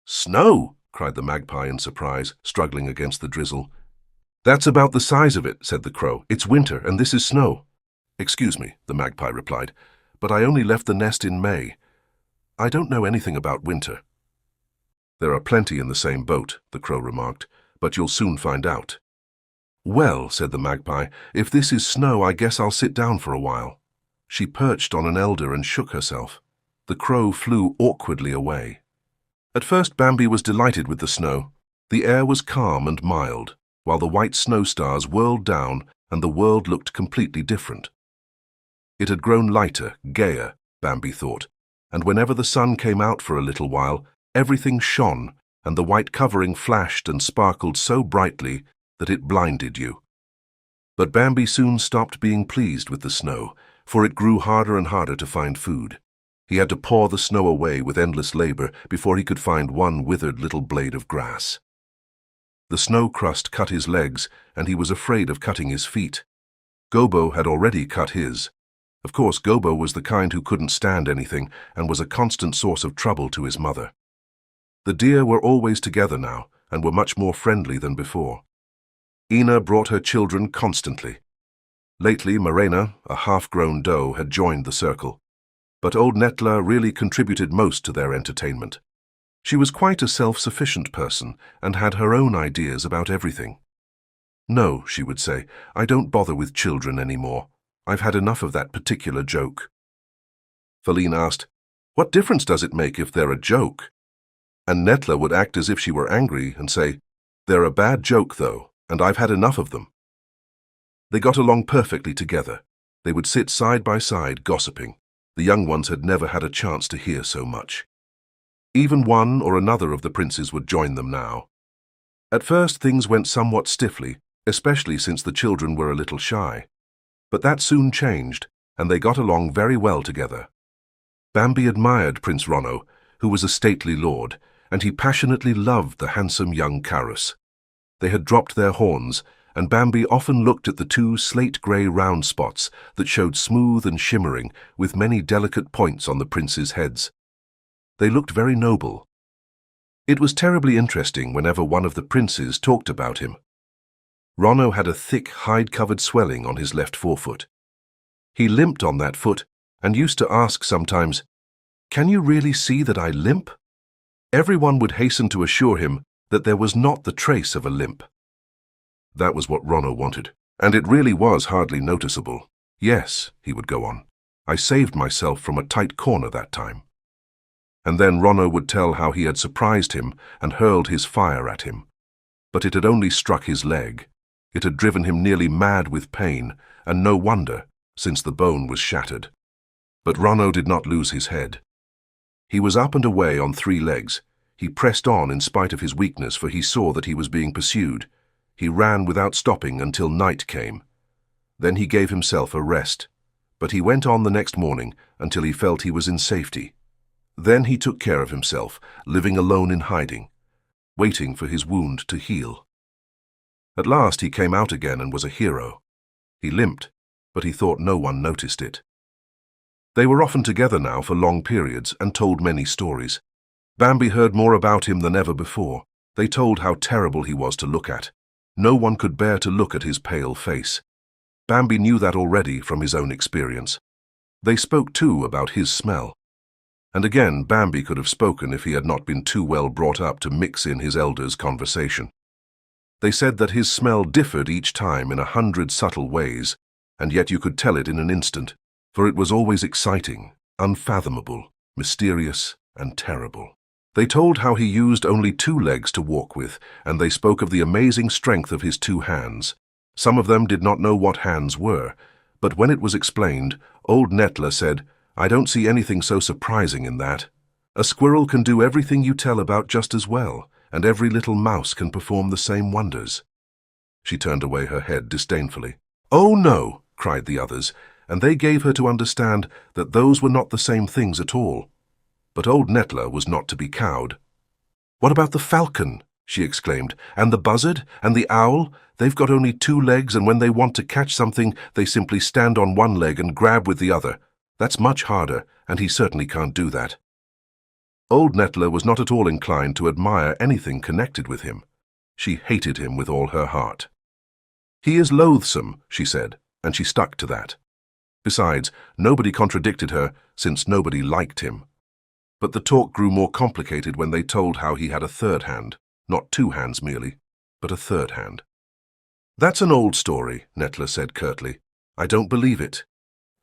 "Snow?" cried the magpie in surprise, struggling against the drizzle. "That's about the size of it," said the crow. "It's winter, and this is snow." "Excuse me," the magpie replied, "but I only left the nest in May. I don't know anything about winter." "There are plenty in the same boat," the crow remarked, "but you'll soon find out." "Well," said the magpie, "if this is snow, I guess I'll sit down for a while." She perched on an elder and shook herself. The crow flew awkwardly away. At first Bambi was delighted with the snow. The air was calm and mild, while the white snow stars whirled down and the world looked completely different. It had grown lighter, gayer, Bambi thought, and whenever the sun came out for a little while, everything shone, and the white covering flashed and sparkled so brightly that it blinded you. But Bambi soon stopped being pleased with the snow, for it grew harder and harder to find food. He had to paw the snow away with endless labor before he could find one withered little blade of grass. The snow crust cut his legs, and he was afraid of cutting his feet. Gobo had already cut his. Of course, Gobo was the kind who couldn't stand anything and was a constant source of trouble to his mother. The deer were always together now and were much more friendly than before. Ina brought her children constantly. Lately, Marena, a half-grown doe, had joined the circle. But old Netla really contributed most to their entertainment. She was quite a self-sufficient person and had her own ideas about everything. "No," she would say, "I don't bother with children anymore. I've had enough of that particular joke." Feline asked, "What difference does it make if they're a joke?" And Netla would act as if she were angry and say, "They're a bad joke, though, and I've had enough of them." They got along perfectly together. They would sit side by side, gossiping. The young ones had never had a chance to hear so much. Even one or another of the princes would join them now. At first things went somewhat stiffly, especially since the children were a little shy. But that soon changed, and they got along very well together. Bambi admired Prince Ronno, who was a stately lord, and he passionately loved the handsome young Carus. They had dropped their horns, and Bambi often looked at the two slate-grey round spots that showed smooth and shimmering with many delicate points on the princes' heads. They looked very noble. It was terribly interesting whenever one of the princes talked about him. Ronno had a thick, hide-covered swelling on his left forefoot. He limped on that foot and used to ask sometimes, "Can you really see that I limp?" Everyone would hasten to assure him that there was not the trace of a limp. That was what Ronno wanted, and it really was hardly noticeable. "Yes," he would go on, "I saved myself from a tight corner that time." And then Ronno would tell how he had surprised him and hurled his fire at him. But it had only struck his leg. It had driven him nearly mad with pain, and no wonder, since the bone was shattered. But Ronno did not lose his head. He was up and away on 3 legs. He pressed on in spite of his weakness, for he saw that he was being pursued. He ran without stopping until night came. Then he gave himself a rest, but he went on the next morning until he felt he was in safety. Then he took care of himself, living alone in hiding, waiting for his wound to heal. At last he came out again and was a hero. He limped, but he thought no one noticed it. They were often together now for long periods and told many stories. Bambi heard more about him than ever before. They told how terrible he was to look at. No one could bear to look at his pale face. Bambi knew that already from his own experience. They spoke too about his smell. And again, Bambi could have spoken if he had not been too well brought up to mix in his elders' conversation. They said that his smell differed each time in 100 subtle ways, and yet you could tell it in an instant, for it was always exciting, unfathomable, mysterious, and terrible. They told how he used only 2 legs to walk with, and they spoke of the amazing strength of his 2 hands. Some of them did not know what hands were, but when it was explained, old Nettler said, "I don't see anything so surprising in that. A squirrel can do everything you tell about just as well, and every little mouse can perform the same wonders." She turned away her head disdainfully. "Oh no," cried the others, and they gave her to understand that those were not the same things at all. But old Nettler was not to be cowed. "What about the falcon?" she exclaimed, "and the buzzard, and the owl? They've got only 2 legs, and when they want to catch something, they simply stand on one leg and grab with the other. That's much harder, and he certainly can't do that." Old Nettler was not at all inclined to admire anything connected with him. She hated him with all her heart. "He is loathsome," she said, and she stuck to that. Besides, nobody contradicted her, since nobody liked him. But the talk grew more complicated when they told how he had a 3rd hand, not 2 hands merely, but a 3rd hand. "That's an old story," Nettler said curtly. "I don't believe it."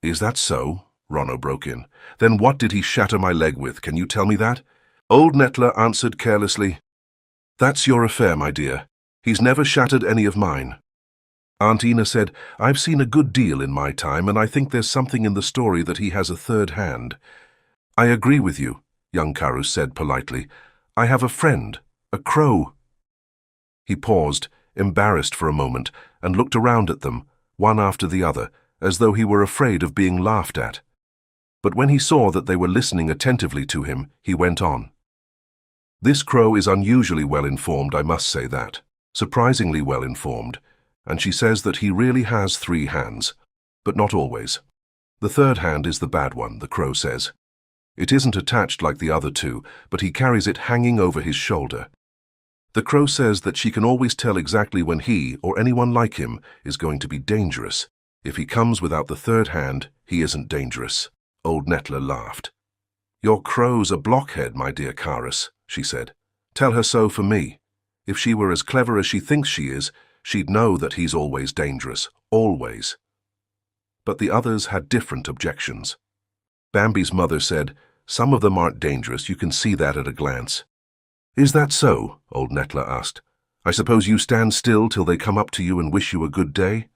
"Is that so?" Ronno broke in. "Then what did he shatter my leg with? Can you tell me that?" Old Nettler answered carelessly, "That's your affair, my dear. He's never shattered any of mine." Aunt Ina said, "I've seen a good deal in my time, and I think there's something in the story that he has a 3rd hand." "I agree with you," young Carus said politely. "I have a friend, a crow." He paused, embarrassed for a moment, and looked around at them, one after the other, as though he were afraid of being laughed at. But when he saw that they were listening attentively to him, he went on. "This crow is unusually well informed, I must say that. Surprisingly well informed. And she says that he really has 3 hands, but not always. The 3rd hand is the bad one, the crow says. It isn't attached like the other 2, but he carries it hanging over his shoulder. The crow says that she can always tell exactly when he, or anyone like him, is going to be dangerous. If he comes without the 3rd hand, he isn't dangerous." Old Nettler laughed. "Your crow's a blockhead, my dear Carus," she said. "Tell her so for me. If she were as clever as she thinks she is, she'd know that he's always dangerous, always." But the others had different objections. Bambi's mother said, "Some of them aren't dangerous, you can see that at a glance." "Is that so?" old Nettler asked. "I suppose you stand still till they come up to you and wish you a good day?"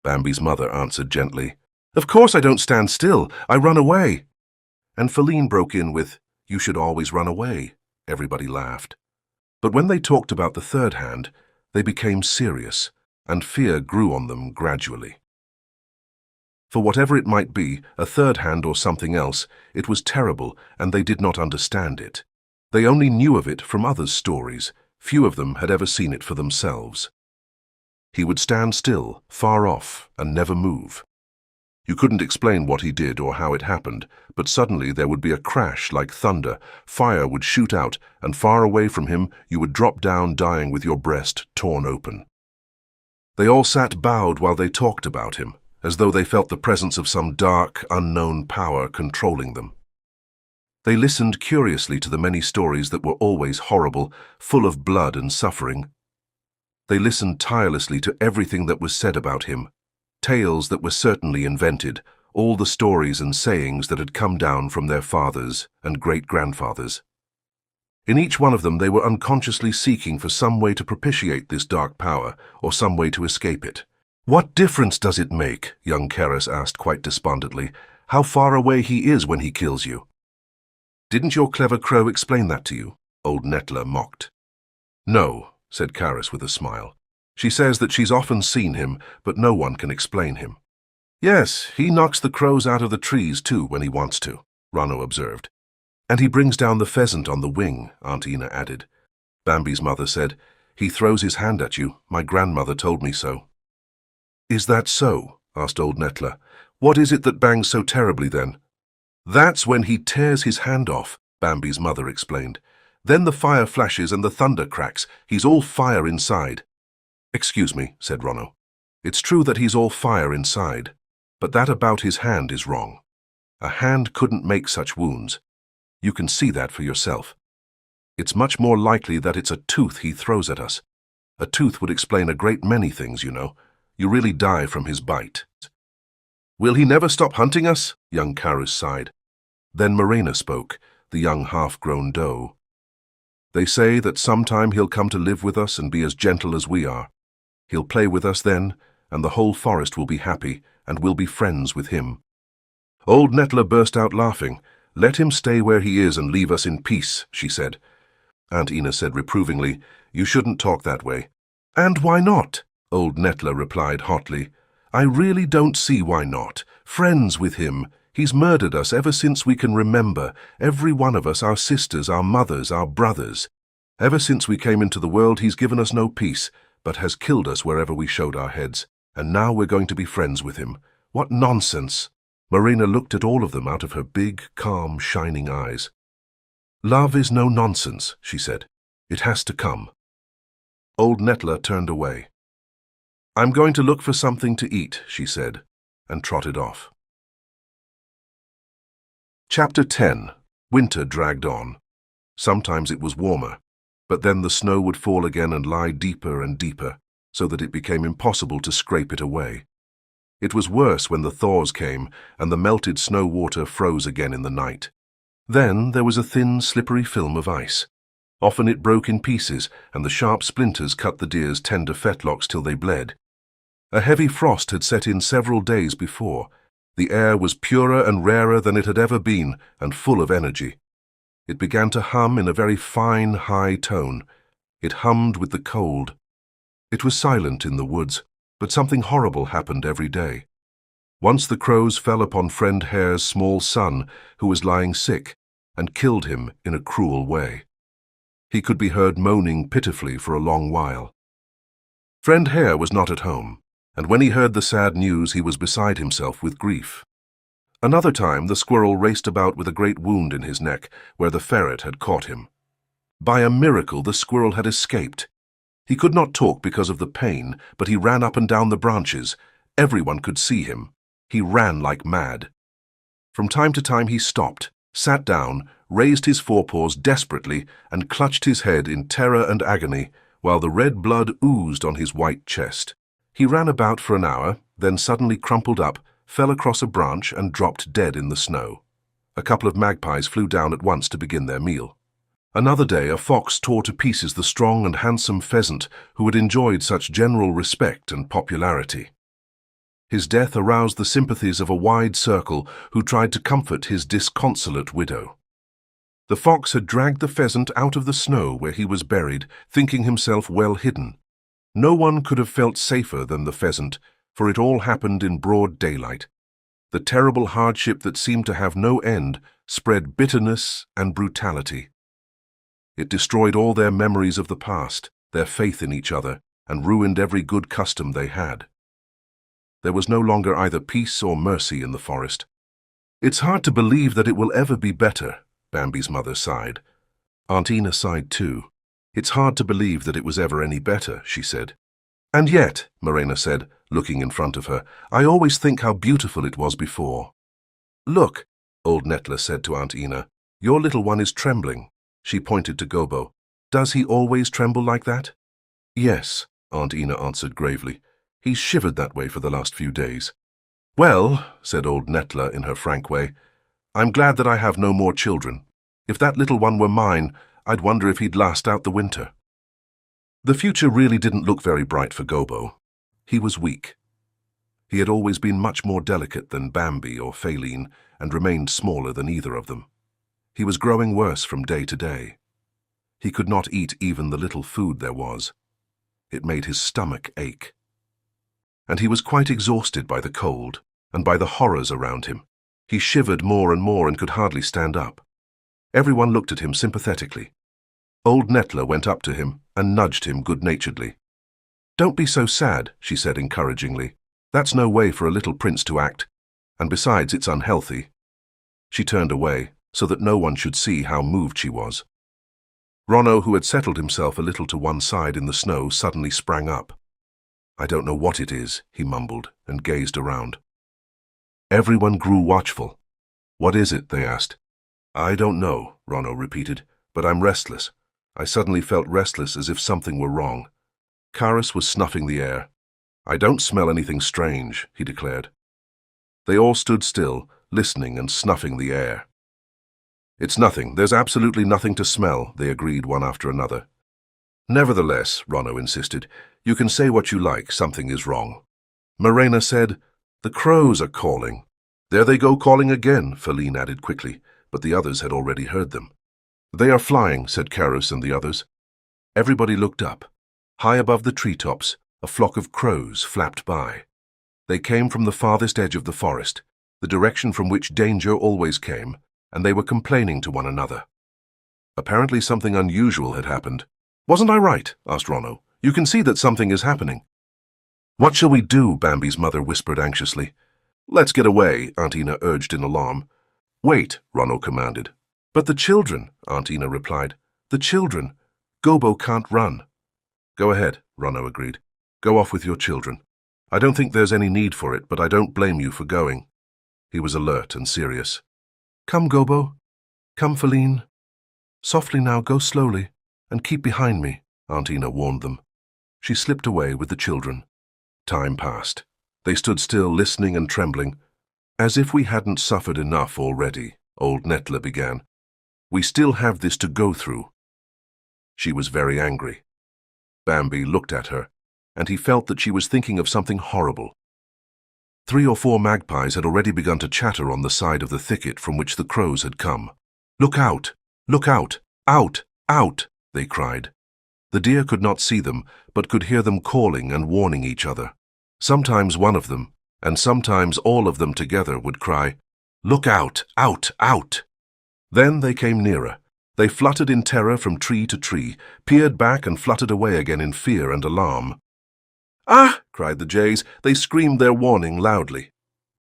Bambi's mother answered gently, "Of course I don't stand still, I run away." And Feline broke in with, "You should always run away." Everybody laughed. But when they talked about the 3rd hand, they became serious, and fear grew on them gradually. For whatever it might be, a 3rd hand or something else, it was terrible, and they did not understand it. They only knew of it from others' stories. Few of them had ever seen it for themselves. He would stand still, far off, and never move. You couldn't explain what he did or how it happened, but suddenly there would be a crash like thunder, fire would shoot out, and far away from him you would drop down dying with your breast torn open. They all sat bowed while they talked about him, as though they felt the presence of some dark, unknown power controlling them. They listened curiously to the many stories that were always horrible, full of blood and suffering. They listened tirelessly to everything that was said about him, tales that were certainly invented, all the stories and sayings that had come down from their fathers and great-grandfathers. In each one of them they were unconsciously seeking for some way to propitiate this dark power, or some way to escape it. "What difference does it make?" young Karis asked quite despondently. "How far away he is when he kills you?" "Didn't your clever crow explain that to you?" old Nettler mocked. "No," said Karis with a smile. "She says that she's often seen him, but no one can explain him." "Yes, he knocks the crows out of the trees too when he wants to," Rano observed. "And he brings down the pheasant on the wing," Aunt Ina added. Bambi's mother said, "He throws his hand at you. My grandmother told me so." "Is that so?" asked old Nettler. "What is it that bangs so terribly then?" "That's when he tears his hand off," Bambi's mother explained. "Then the fire flashes and the thunder cracks. He's all fire inside." "Excuse me," said Rono. "It's true that he's all fire inside, but that about his hand is wrong. A hand couldn't make such wounds. You can see that for yourself. It's much more likely that it's a tooth he throws at us. A tooth would explain a great many things, you know. You really die from his bite." "Will he never stop hunting us?" young Karus sighed. Then Marina spoke, the young half-grown doe. "They say that sometime he'll come to live with us and be as gentle as we are. He'll play with us then, and the whole forest will be happy, and we'll be friends with him." Old Nettler burst out laughing. "Let him stay where he is and leave us in peace," she said. Aunt Ina said reprovingly, "You shouldn't talk that way." "And why not?" old Nettler replied hotly. "I really don't see why not. Friends with him. He's murdered us ever since we can remember, every one of us, our sisters, our mothers, our brothers. Ever since we came into the world he's given us no peace, but has killed us wherever we showed our heads. And now we're going to be friends with him. What nonsense!" Marina looked at all of them out of her big, calm, shining eyes. "Love is no nonsense," she said. "It has to come." Old Nettler turned away. "I'm going to look for something to eat," she said, and trotted off. Chapter 10. Winter dragged on. Sometimes it was warmer, but then the snow would fall again and lie deeper and deeper, so that it became impossible to scrape it away. It was worse when the thaws came and the melted snow water froze again in the night. Then there was a thin, slippery film of ice. Often it broke in pieces, and the sharp splinters cut the deer's tender fetlocks till they bled. A heavy frost had set in several days before. The air was purer and rarer than it had ever been, and full of energy. It began to hum in a very fine, high tone. It hummed with the cold. It was silent in the woods, but something horrible happened every day. Once the crows fell upon Friend Hare's small son, who was lying sick, and killed him in a cruel way. He could be heard moaning pitifully for a long while. Friend Hare was not at home, and when he heard the sad news he was beside himself with grief. Another time the squirrel raced about with a great wound in his neck, where the ferret had caught him. By a miracle the squirrel had escaped. He could not talk because of the pain, but he ran up and down the branches. Everyone could see him. He ran like mad. From time to time he stopped, sat down, raised his forepaws desperately, and clutched his head in terror and agony, while the red blood oozed on his white chest. He ran about for an hour, then suddenly crumpled up, fell across a branch, and dropped dead in the snow. A couple of magpies flew down at once to begin their meal. Another day a fox tore to pieces the strong and handsome pheasant who had enjoyed such general respect and popularity. His death aroused the sympathies of a wide circle who tried to comfort his disconsolate widow. The fox had dragged the pheasant out of the snow where he was buried, thinking himself well hidden. No one could have felt safer than the pheasant, for it all happened in broad daylight. The terrible hardship that seemed to have no end spread bitterness and brutality. It destroyed all their memories of the past, their faith in each other, and ruined every good custom they had. There was no longer either peace or mercy in the forest. "It's hard to believe that it will ever be better," Bambi's mother sighed. Aunt Ina sighed too. "It's hard to believe that it was ever any better," she said. "And yet," Morena said, looking in front of her, "I always think how beautiful it was before." "Look," old Nettler said to Aunt Ina, "your little one is trembling." She pointed to Gobo. "Does he always tremble like that?" "Yes," Aunt Ina answered gravely. "He's shivered that way for the last few days." "Well," said old Nettler in her frank way, "I'm glad that I have no more children. If that little one were mine, I'd wonder if he'd last out the winter." The future really didn't look very bright for Gobo. He was weak. He had always been much more delicate than Bambi or Feline and remained smaller than either of them. He was growing worse from day to day. He could not eat even the little food there was. It made his stomach ache. And he was quite exhausted by the cold and by the horrors around him. He shivered more and could hardly stand up. Everyone looked at him sympathetically. Old Nettler went up to him and nudged him good-naturedly. "Don't be so sad," she said encouragingly. "That's no way for a little prince to act, and besides it's unhealthy." She turned away so that no one should see how moved she was. Ronno, who had settled himself a little to one side in the snow, suddenly sprang up. "I don't know what it is," he mumbled and gazed around. Everyone grew watchful. "What is it?" they asked. "I don't know," Ronno repeated, "but I'm restless. I suddenly felt restless as if something were wrong." Karas was snuffing the air. "I don't smell anything strange," he declared. They all stood still, listening and snuffing the air. "It's nothing. There's absolutely nothing to smell," they agreed one after another. "Nevertheless," Ronno insisted, "you can say what you like, something is wrong." Morena said, "The crows are calling." "There they go calling again," Feline added quickly, but the others had already heard them. "They are flying," said Karus and the others. Everybody looked up. High above the treetops, a flock of crows flapped by. They came from the farthest edge of the forest, the direction from which danger always came, and they were complaining to one another. Apparently something unusual had happened. "Wasn't I right?" asked Ronno. "You can see that something is happening." "What shall we do?" Bambi's mother whispered anxiously. "Let's get away," Aunt Ina urged in alarm. "Wait," Ronno commanded. "But the children," Aunt Ina replied. "The children. Gobo can't run." "Go ahead," Ronno agreed. "Go off with your children. I don't think there's any need for it, but I don't blame you for going." He was alert and serious. "Come, Gobo. Come, Feline. Softly now, go slowly, and keep behind me," Aunt Ina warned them. She slipped away with the children. Time passed. They stood still, listening and trembling. "As if we hadn't suffered enough already," old Nettler began. "We still have this to go through." She was very angry. Bambi looked at her, and he felt that she was thinking of something horrible. 3 or 4 magpies had already begun to chatter on the side of the thicket from which the crows had come. "Look out! Look out! Out! Out!" they cried. The deer could not see them, but could hear them calling and warning each other. Sometimes one of them, and sometimes all of them together, would cry, "Look out! Out! Out!" Then they came nearer. They fluttered in terror from tree to tree, peered back and fluttered away again in fear and alarm. "Ah!" cried the jays. They screamed their warning loudly.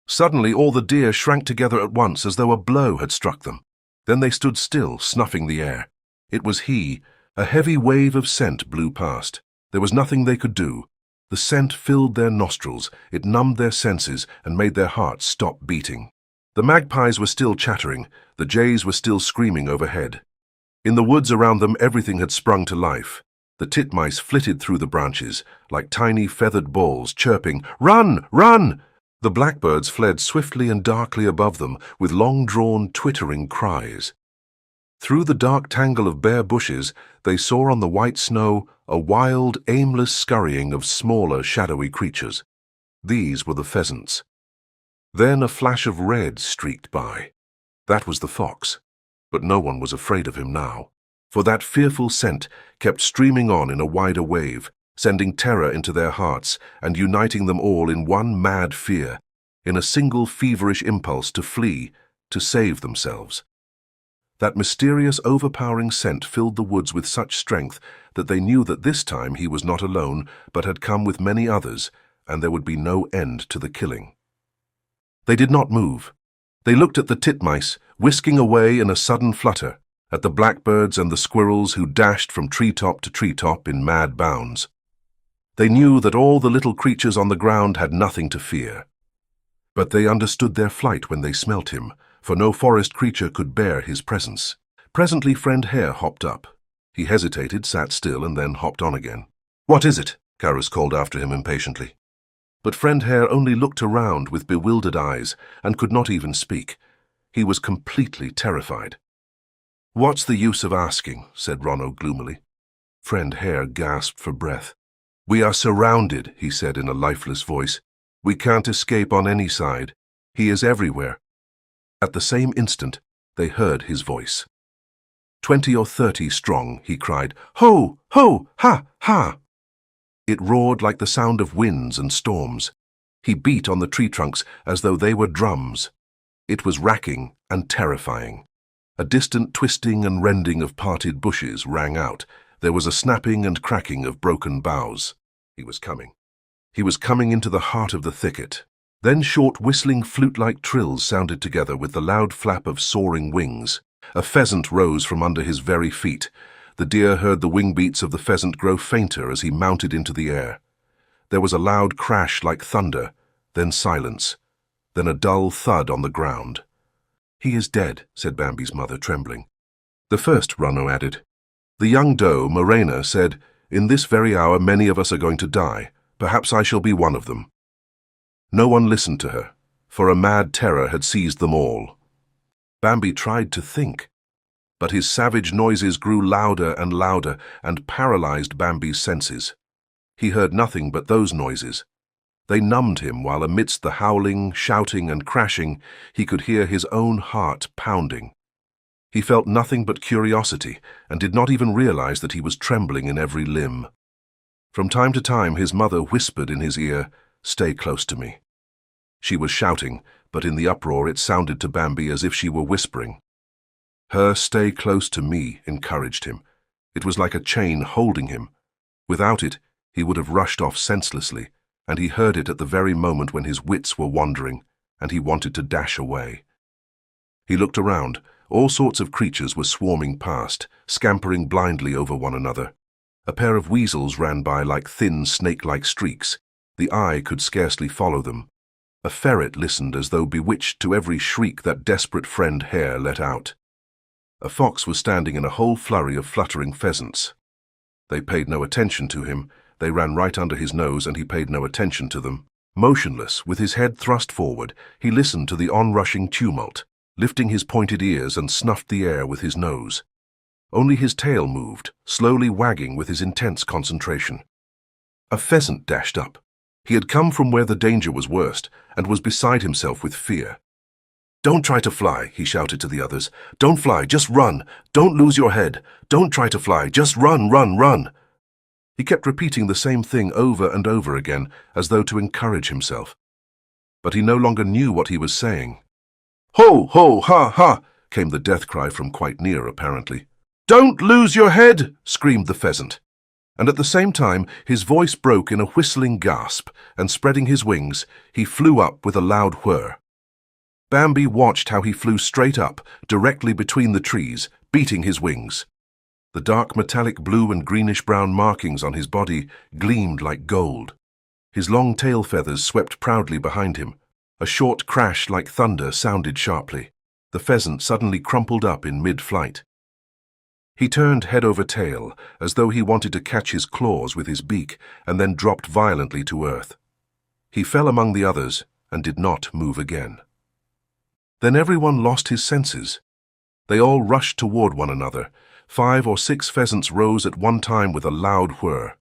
Suddenly all the deer shrank together at once as though a blow had struck them. Then they stood still, snuffing the air. It was he. A heavy wave of scent blew past. There was nothing they could do. The scent filled their nostrils, it numbed their senses and made their hearts stop beating. The magpies were still chattering, the jays were still screaming overhead. In the woods around them everything had sprung to life. The titmice flitted through the branches, like tiny feathered balls, chirping, "Run! Run!" The blackbirds fled swiftly and darkly above them, with long-drawn, twittering cries. Through the dark tangle of bare bushes, they saw on the white snow a wild, aimless scurrying of smaller, shadowy creatures. These were the pheasants. Then a flash of red streaked by. That was the fox, but no one was afraid of him now, for that fearful scent kept streaming on in a wider wave, sending terror into their hearts and uniting them all in one mad fear, in a single feverish impulse to flee, to save themselves. That mysterious, overpowering scent filled the woods with such strength that they knew that this time he was not alone, but had come with many others, and there would be no end to the killing. They did not move. They looked at the titmice, whisking away in a sudden flutter, at the blackbirds and the squirrels who dashed from treetop to treetop in mad bounds. They knew that all the little creatures on the ground had nothing to fear. But they understood their flight when they smelt him, for no forest creature could bear his presence. Presently Friend Hare hopped up. He hesitated, sat still, and then hopped on again. "What is it?" Carus called after him impatiently. But Friend Hare only looked around with bewildered eyes and could not even speak. He was completely terrified. "What's the use of asking?" said Ronno gloomily. Friend Hare gasped for breath. "We are surrounded," he said in a lifeless voice. "We can't escape on any side. He is everywhere." At the same instant, they heard his voice. 20 or 30 strong, he cried, "Ho! Ho! Ha! Ha!" It roared like the sound of winds and storms. He beat on the tree trunks as though they were drums. It was racking and terrifying. A distant twisting and rending of parted bushes rang out. There was a snapping and cracking of broken boughs. He was coming. He was coming into the heart of the thicket. Then short whistling flute-like trills sounded together with the loud flap of soaring wings. A pheasant rose from under his very feet. The deer heard the wing beats of the pheasant grow fainter as he mounted into the air. There was a loud crash like thunder, then silence, then a dull thud on the ground. "He is dead," said Bambi's mother, trembling. "The first," Ronno added. "The young doe, Morena, said, 'In this very hour many of us are going to die. Perhaps I shall be one of them.'" No one listened to her, for a mad terror had seized them all. Bambi tried to think, but his savage noises grew louder and paralyzed Bambi's senses. He heard nothing but those noises. They numbed him while amidst the howling, shouting, and crashing, he could hear his own heart pounding. He felt nothing but curiosity and did not even realize that he was trembling in every limb. From time to time his mother whispered in his ear, "Stay close to me." She was shouting, but in the uproar it sounded to Bambi as if she were whispering. Her "stay close to me" encouraged him. It was like a chain holding him. Without it, he would have rushed off senselessly, and he heard it at the very moment when his wits were wandering, and he wanted to dash away. He looked around. All sorts of creatures were swarming past, scampering blindly over one another. A pair of weasels ran by like thin, snake-like streaks. The eye could scarcely follow them. A ferret listened as though bewitched to every shriek that desperate Friend Hare let out. A fox was standing in a whole flurry of fluttering pheasants. They paid no attention to him. They ran right under his nose, and he paid no attention to them. Motionless, with his head thrust forward, he listened to the onrushing tumult, lifting his pointed ears and snuffed the air with his nose. Only his tail moved, slowly wagging with his intense concentration. A pheasant dashed up. He had come from where the danger was worst, and was beside himself with fear. "Don't try to fly," he shouted to the others. "Don't fly, just run. Don't lose your head. Don't try to fly, just run, run, run." He kept repeating the same thing over and over again, as though to encourage himself. But he no longer knew what he was saying. "Ho, ho, ha, ha!" came the death cry from quite near, apparently. "Don't lose your head!" screamed the pheasant. And at the same time his voice broke in a whistling gasp, and spreading his wings, he flew up with a loud whir. Bambi watched how he flew straight up, directly between the trees, beating his wings. The dark metallic blue and greenish-brown markings on his body gleamed like gold. His long tail feathers swept proudly behind him. A short crash like thunder sounded sharply. The pheasant suddenly crumpled up in mid-flight. He turned head over tail, as though he wanted to catch his claws with his beak, and then dropped violently to earth. He fell among the others and did not move again. Then everyone lost his senses. They all rushed toward one another. 5 or 6 pheasants rose at one time with a loud whir.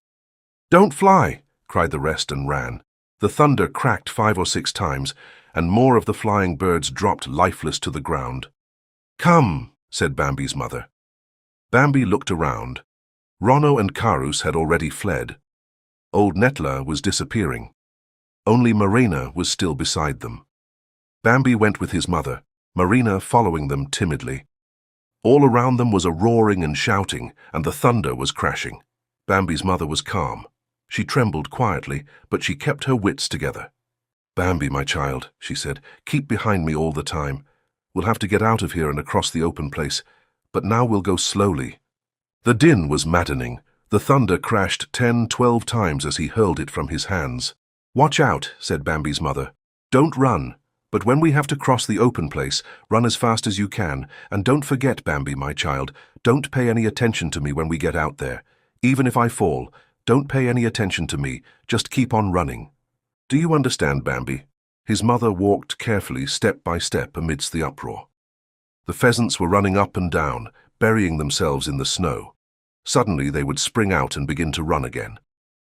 "Don't fly!" cried the rest and ran. The thunder cracked 5 or 6 times, and more of the flying birds dropped lifeless to the ground. "Come," said Bambi's mother. Bambi looked around. Ronno and Carus had already fled. Old Netla was disappearing. Only Morena was still beside them. Bambi went with his mother, Morena following them timidly. All around them was a roaring and shouting, and the thunder was crashing. Bambi's mother was calm. She trembled quietly, but she kept her wits together. "Bambi, my child," she said, "keep behind me all the time. We'll have to get out of here and across the open place, but now we'll go slowly." The din was maddening. The thunder crashed 10, 12 times as he hurled it from his hands. "Watch out," said Bambi's mother. "Don't run, but when we have to cross the open place, run as fast as you can, and don't forget, Bambi, my child, don't pay any attention to me when we get out there. Even if I fall, don't pay any attention to me, just keep on running. Do you understand, Bambi?" His mother walked carefully, step by step, amidst the uproar. The pheasants were running up and down, burying themselves in the snow. Suddenly they would spring out and begin to run again.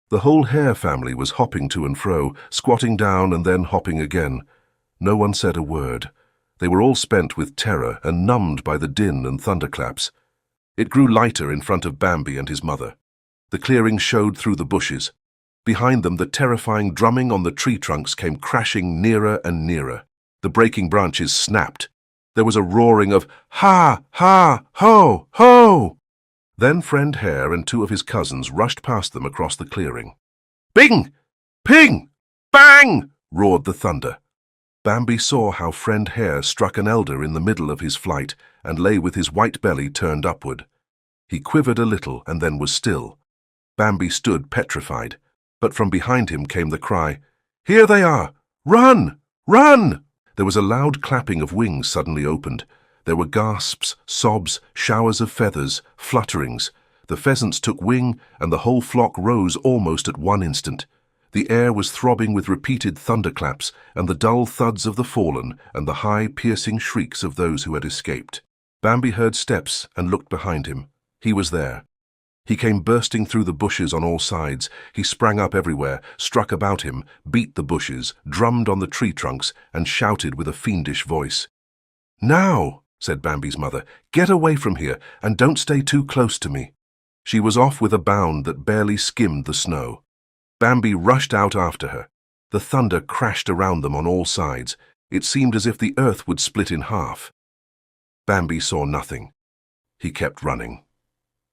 The whole hare family was hopping to and fro, squatting down and then hopping again. No one said a word. They were all spent with terror and numbed by the din and thunderclaps. It grew lighter in front of Bambi and his mother. The clearing showed through the bushes. Behind them, the terrifying drumming on the tree trunks came crashing nearer and nearer. The breaking branches snapped. There was a roaring of "Ha! Ha! Ho! Ho!" Then Friend Hare and 2 of his cousins rushed past them across the clearing. "Bing! Ping! Bang!" roared the thunder. Bambi saw how Friend Hare struck an elder in the middle of his flight and lay with his white belly turned upward. He quivered a little and then was still. Bambi stood petrified, but from behind him came the cry, "Here they are! Run! Run!" There was a loud clapping of wings suddenly opened. There were gasps, sobs, showers of feathers, flutterings. The pheasants took wing, and the whole flock rose almost at one instant. The air was throbbing with repeated thunderclaps, and the dull thuds of the fallen, and the high, piercing shrieks of those who had escaped. Bambi heard steps and looked behind him. He was there. He came bursting through the bushes on all sides. He sprang up everywhere, struck about him, beat the bushes, drummed on the tree trunks, and shouted with a fiendish voice. "Now," said Bambi's mother, "get away from here, and don't stay too close to me." She was off with a bound that barely skimmed the snow. Bambi rushed out after her. The thunder crashed around them on all sides. It seemed as if the earth would split in half. Bambi saw nothing. He kept running.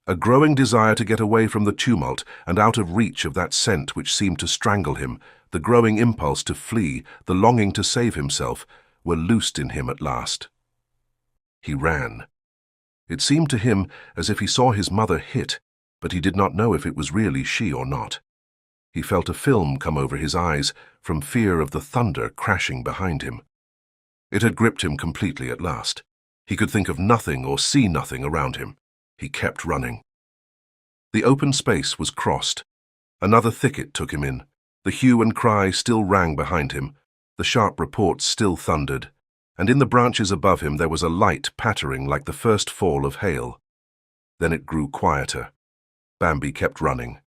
A growing desire to get away from the tumult and out of reach of that scent which seemed to strangle him, the growing impulse to flee, the longing to save himself, were loosed in him at last. He ran. It seemed to him as if he saw his mother hit, but he did not know if it was really she or not. He felt a film come over his eyes from fear of the thunder crashing behind him. It had gripped him completely at last. He could think of nothing or see nothing around him. He kept running. The open space was crossed. Another thicket took him in. The hue and cry still rang behind him. The sharp reports still thundered. And in the branches above him there was a light pattering like the first fall of hail. Then it grew quieter. Bambi kept running.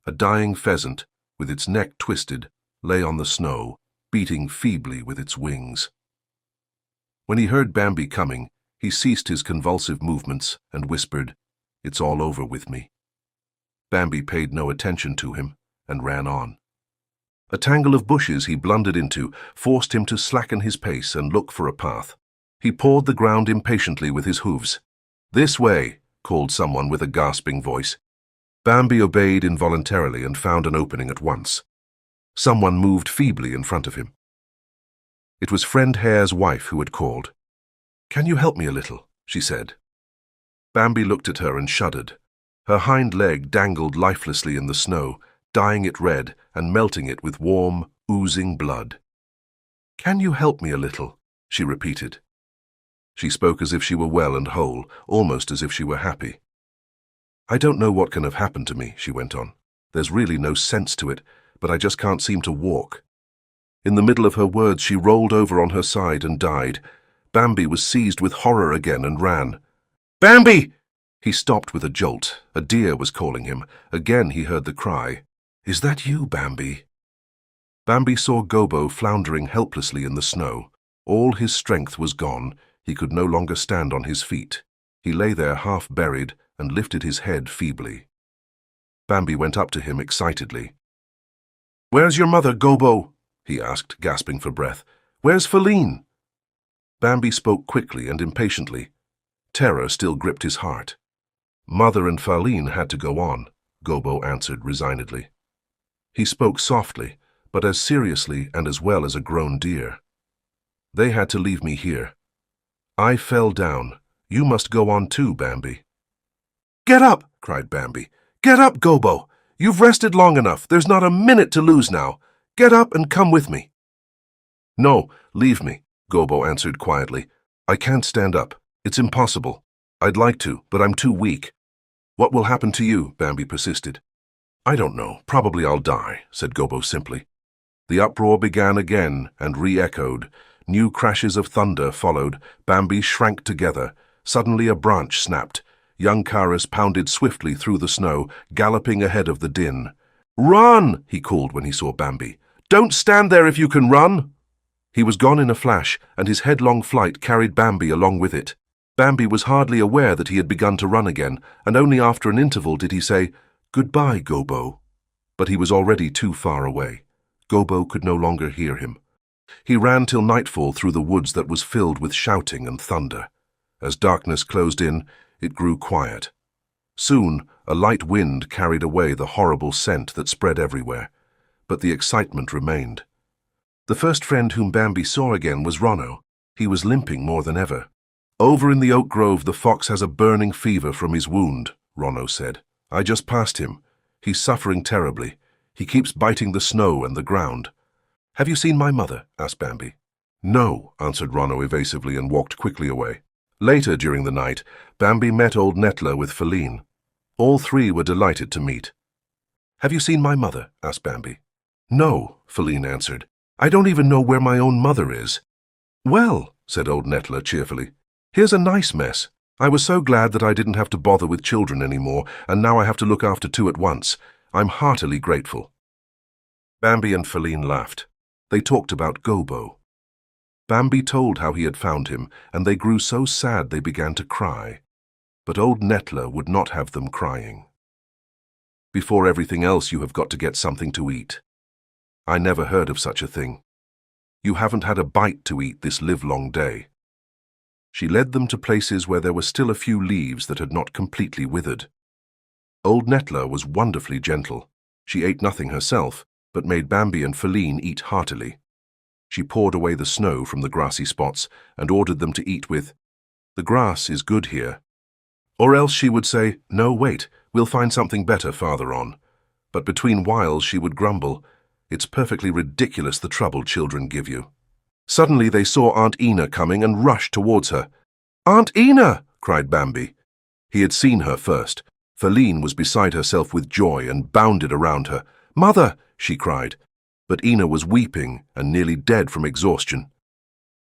A dying pheasant, with its neck twisted, lay on the snow, beating feebly with its wings. When he heard Bambi coming, he ceased his convulsive movements and whispered, "It's all over with me." Bambi paid no attention to him and ran on. A tangle of bushes he blundered into forced him to slacken his pace and look for a path. He pawed the ground impatiently with his hooves. "This way," called someone with a gasping voice. Bambi obeyed involuntarily and found an opening at once. Someone moved feebly in front of him. It was Friend Hare's wife who had called. "Can you help me a little?" she said. Bambi looked at her and shuddered. Her hind leg dangled lifelessly in the snow, dyeing it red and melting it with warm, oozing blood. "Can you help me a little?" she repeated. She spoke as if she were well and whole, almost as if she were happy. "I don't know what can have happened to me," she went on. "There's really no sense to it, but I just can't seem to walk." In the middle of her words she rolled over on her side and died. Bambi was seized with horror again and ran. "Bambi!" He stopped with a jolt. A deer was calling him. Again he heard the cry. "Is that you, Bambi?" Bambi saw Gobo floundering helplessly in the snow. All his strength was gone. He could no longer stand on his feet. He lay there half buried and lifted his head feebly. Bambi went up to him excitedly. "Where's your mother, Gobo?" he asked, gasping for breath. "Where's Feline?" Bambi spoke quickly and impatiently. Terror still gripped his heart. "Mother and Feline had to go on," Gobo answered resignedly. He spoke softly, but as seriously and as well as a grown deer. "They had to leave me here. I fell down. You must go on too, Bambi." "Get up!" cried Bambi. "Get up, Gobo! You've rested long enough. There's not a minute to lose now. Get up and come with me." "No, leave me," Gobo answered quietly. "I can't stand up. It's impossible. I'd like to, but I'm too weak." "What will happen to you?" Bambi persisted. "I don't know. Probably I'll die," said Gobo simply. The uproar began again and re-echoed. New crashes of thunder followed. Bambi shrank together. Suddenly a branch snapped. Young Carus pounded swiftly through the snow, galloping ahead of the din. "Run!" he called when he saw Bambi. "Don't stand there if you can run!" He was gone in a flash, and his headlong flight carried Bambi along with it. Bambi was hardly aware that he had begun to run again, and only after an interval did he say, "Goodbye, Gobo." But he was already too far away. Gobo could no longer hear him. He ran till nightfall through the woods that was filled with shouting and thunder. As darkness closed in, it grew quiet. Soon, a light wind carried away the horrible scent that spread everywhere, but the excitement remained. The first friend whom Bambi saw again was Ronno. He was limping more than ever. "Over in the oak grove the fox has a burning fever from his wound," Ronno said. "I just passed him. He's suffering terribly. He keeps biting the snow and the ground." "Have you seen my mother?" asked Bambi. "No," answered Ronno evasively and walked quickly away. Later during the night, Bambi met old Nettler with Feline. All three were delighted to meet. "Have you seen my mother?" asked Bambi. "No," Feline answered. "I don't even know where my own mother is." "Well," said old Nettler cheerfully, "here's a nice mess. I was so glad that I didn't have to bother with children anymore, and now I have to look after two at once. I'm heartily grateful." Bambi and Feline laughed. They talked about Gobo. Bambi told how he had found him, and they grew so sad they began to cry. But old Nettler would not have them crying. "Before everything else, you have got to get something to eat. I never heard of such a thing. You haven't had a bite to eat this livelong day." She led them to places where there were still a few leaves that had not completely withered. Old Nettler was wonderfully gentle. She ate nothing herself, but made Bambi and Feline eat heartily. She poured away the snow from the grassy spots and ordered them to eat with, "The grass is good here." Or else she would say, "No, wait, we'll find something better farther on." But between whiles she would grumble, "It's perfectly ridiculous the trouble children give you." Suddenly they saw Aunt Ina coming and rushed towards her. "Aunt Ina!" cried Bambi. He had seen her first. Feline was beside herself with joy and bounded around her. "Mother!" she cried. But Ina was weeping and nearly dead from exhaustion.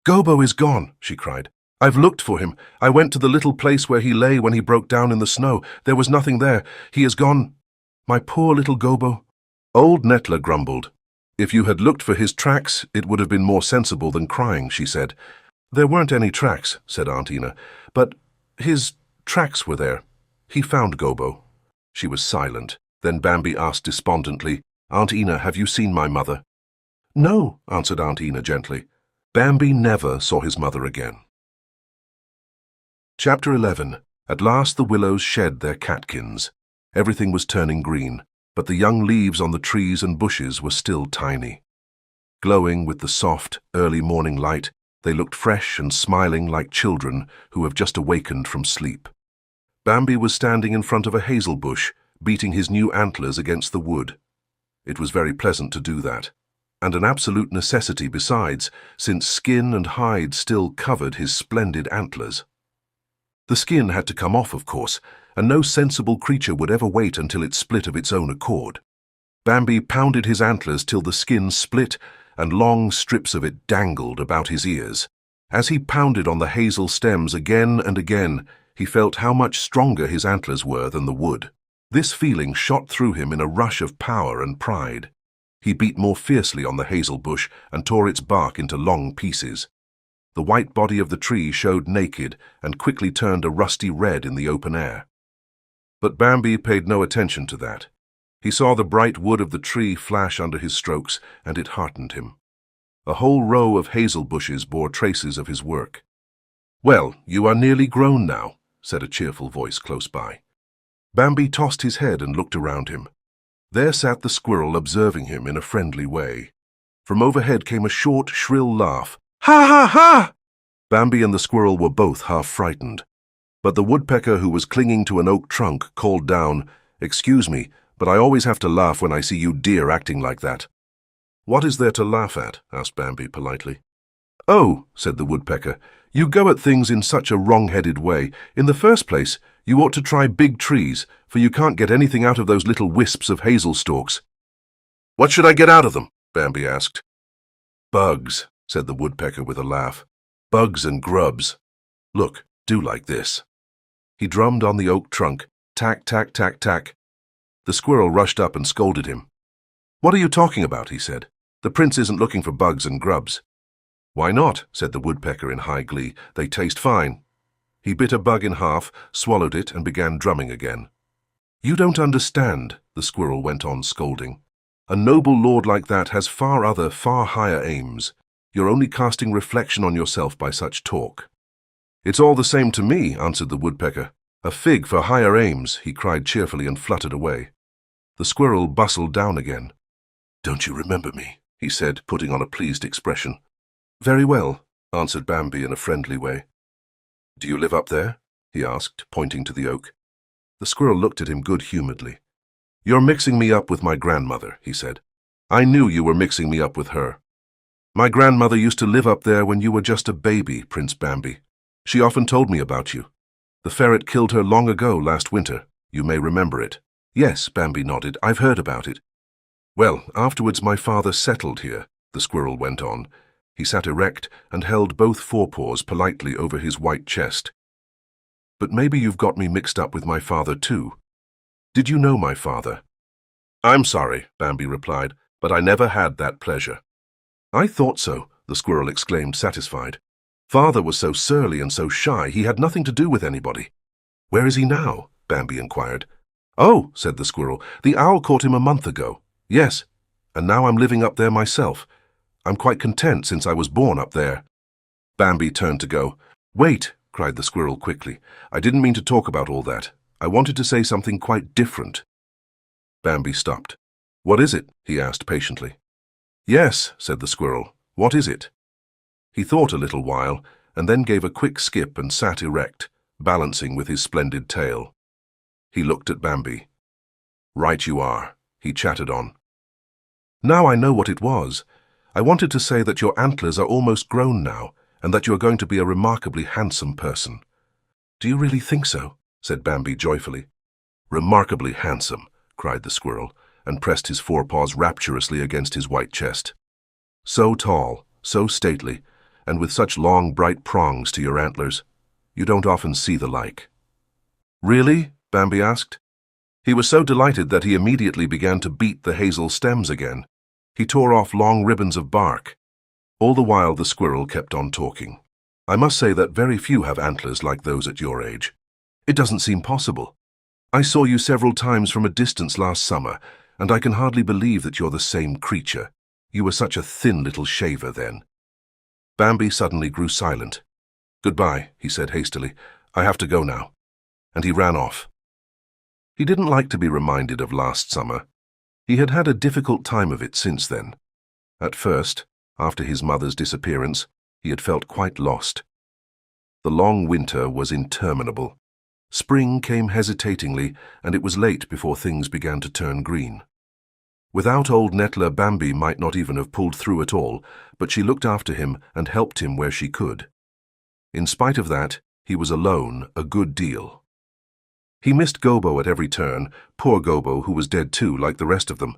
"Gobo is gone," she cried. "I've looked for him. I went to the little place where he lay when he broke down in the snow. There was nothing there. He is gone. My poor little Gobo." Old Nettler grumbled. "If you had looked for his tracks, it would have been more sensible than crying," she said. "There weren't any tracks," said Aunt Ina, "but his tracks were there. He found Gobo." She was silent. Then Bambi asked despondently, "Aunt Ina, have you seen my mother?" "No," answered Aunt Ina gently. Bambi never saw his mother again. Chapter 11. At last the willows shed their catkins. Everything was turning green, but the young leaves on the trees and bushes were still tiny. Glowing with the soft, early morning light, they looked fresh and smiling like children who have just awakened from sleep. Bambi was standing in front of a hazel bush, beating his new antlers against the wood. It was very pleasant to do that, and an absolute necessity besides, since skin and hide still covered his splendid antlers. The skin had to come off, of course, and no sensible creature would ever wait until it split of its own accord. Bambi pounded his antlers till the skin split, and long strips of it dangled about his ears. As he pounded on the hazel stems again and again, he felt how much stronger his antlers were than the wood. This feeling shot through him in a rush of power and pride. He beat more fiercely on the hazel bush and tore its bark into long pieces. The white body of the tree showed naked and quickly turned a rusty red in the open air. But Bambi paid no attention to that. He saw the bright wood of the tree flash under his strokes, and it heartened him. A whole row of hazel bushes bore traces of his work. "Well, you are nearly grown now," said a cheerful voice close by. Bambi tossed his head and looked around him. There sat the squirrel observing him in a friendly way. From overhead came a short, shrill laugh. Ha ha ha! Bambi and the squirrel were both half frightened. But the woodpecker, who was clinging to an oak trunk, called down, "Excuse me, but I always have to laugh when I see you deer acting like that." "What is there to laugh at?" asked Bambi politely. "Oh," said the woodpecker, "you go at things in such a wrong-headed way. In the first place, you ought to try big trees, for you can't get anything out of those little wisps of hazel stalks." "What should I get out of them?" Bambi asked. "Bugs," said the woodpecker with a laugh. "Bugs and grubs. Look, do like this." He drummed on the oak trunk. Tack, tack, tack, tack. The squirrel rushed up and scolded him. "What are you talking about?" he said. "The prince isn't looking for bugs and grubs." "Why not?" said the woodpecker in high glee. "They taste fine." He bit a bug in half, swallowed it, and began drumming again. "You don't understand," the squirrel went on scolding. "A noble lord like that has far higher aims. You're only casting reflection on yourself by such talk." "It's all the same to me," answered the woodpecker. "A fig for higher aims," he cried cheerfully and fluttered away. The squirrel bustled down again. "Don't you remember me?" he said, putting on a pleased expression. "Very well," answered Bambi in a friendly way. "Do you live up there?" he asked, pointing to the oak. The squirrel looked at him good-humoredly. "You're mixing me up with my grandmother," he said. "I knew you were mixing me up with her. My grandmother used to live up there when you were just a baby, Prince Bambi. She often told me about you. The ferret killed her long ago last winter. You may remember it." "Yes," Bambi nodded. "I've heard about it." "Well, afterwards my father settled here," the squirrel went on. He sat erect and held both forepaws politely over his white chest. "But maybe you've got me mixed up with my father too. Did you know my father?" "I'm sorry," Bambi replied, "but I never had that pleasure." "I thought so," the squirrel exclaimed, satisfied. "Father was so surly and so shy, he had nothing to do with anybody." "Where is he now?" Bambi inquired. "Oh," said the squirrel, "the owl caught him a month ago. Yes, and now I'm living up there myself. I'm quite content since I was born up there." Bambi turned to go. "Wait," cried the squirrel quickly. "I didn't mean to talk about all that. I wanted to say something quite different." Bambi stopped. "What is it?" he asked patiently. "Yes," said the squirrel. "What is it?" He thought a little while, and then gave a quick skip and sat erect, balancing with his splendid tail. He looked at Bambi. "Right you are," he chattered on. "Now I know what it was. I wanted to say that your antlers are almost grown now, and that you are going to be a remarkably handsome person." "Do you really think so?" said Bambi joyfully. "Remarkably handsome," cried the squirrel, and pressed his forepaws rapturously against his white chest. "So tall, so stately, and with such long, bright prongs to your antlers. You don't often see the like." "Really?" Bambi asked. He was so delighted that he immediately began to beat the hazel stems again. He tore off long ribbons of bark. All the while the squirrel kept on talking. "I must say that very few have antlers like those at your age. It doesn't seem possible. I saw you several times from a distance last summer, and I can hardly believe that you're the same creature. You were such a thin little shaver then." Bambi suddenly grew silent. "Goodbye," he said hastily. "I have to go now." And he ran off. He didn't like to be reminded of last summer. He had had a difficult time of it since then. At first, after his mother's disappearance, he had felt quite lost. The long winter was interminable. Spring came hesitatingly, and it was late before things began to turn green. Without old Nettler, Bambi might not even have pulled through at all, but she looked after him and helped him where she could. In spite of that, he was alone a good deal. He missed Gobo at every turn, poor Gobo, who was dead too, like the rest of them.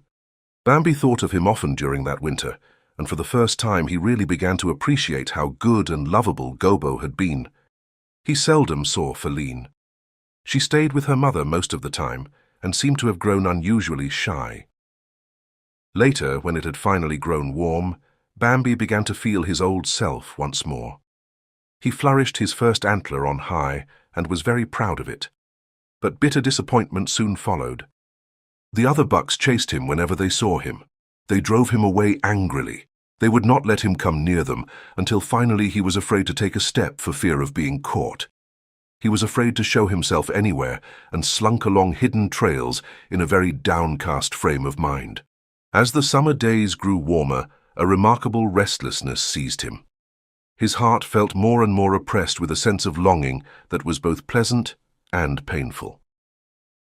Bambi thought of him often during that winter, and for the first time he really began to appreciate how good and lovable Gobo had been. He seldom saw Feline. She stayed with her mother most of the time, and seemed to have grown unusually shy. Later, when it had finally grown warm, Bambi began to feel his old self once more. He flourished his first antler on high, and was very proud of it. But bitter disappointment soon followed. The other bucks chased him whenever they saw him. They drove him away angrily. They would not let him come near them, until finally he was afraid to take a step for fear of being caught. He was afraid to show himself anywhere and slunk along hidden trails in a very downcast frame of mind. As the summer days grew warmer, a remarkable restlessness seized him. His heart felt more and more oppressed with a sense of longing that was both pleasant and painful.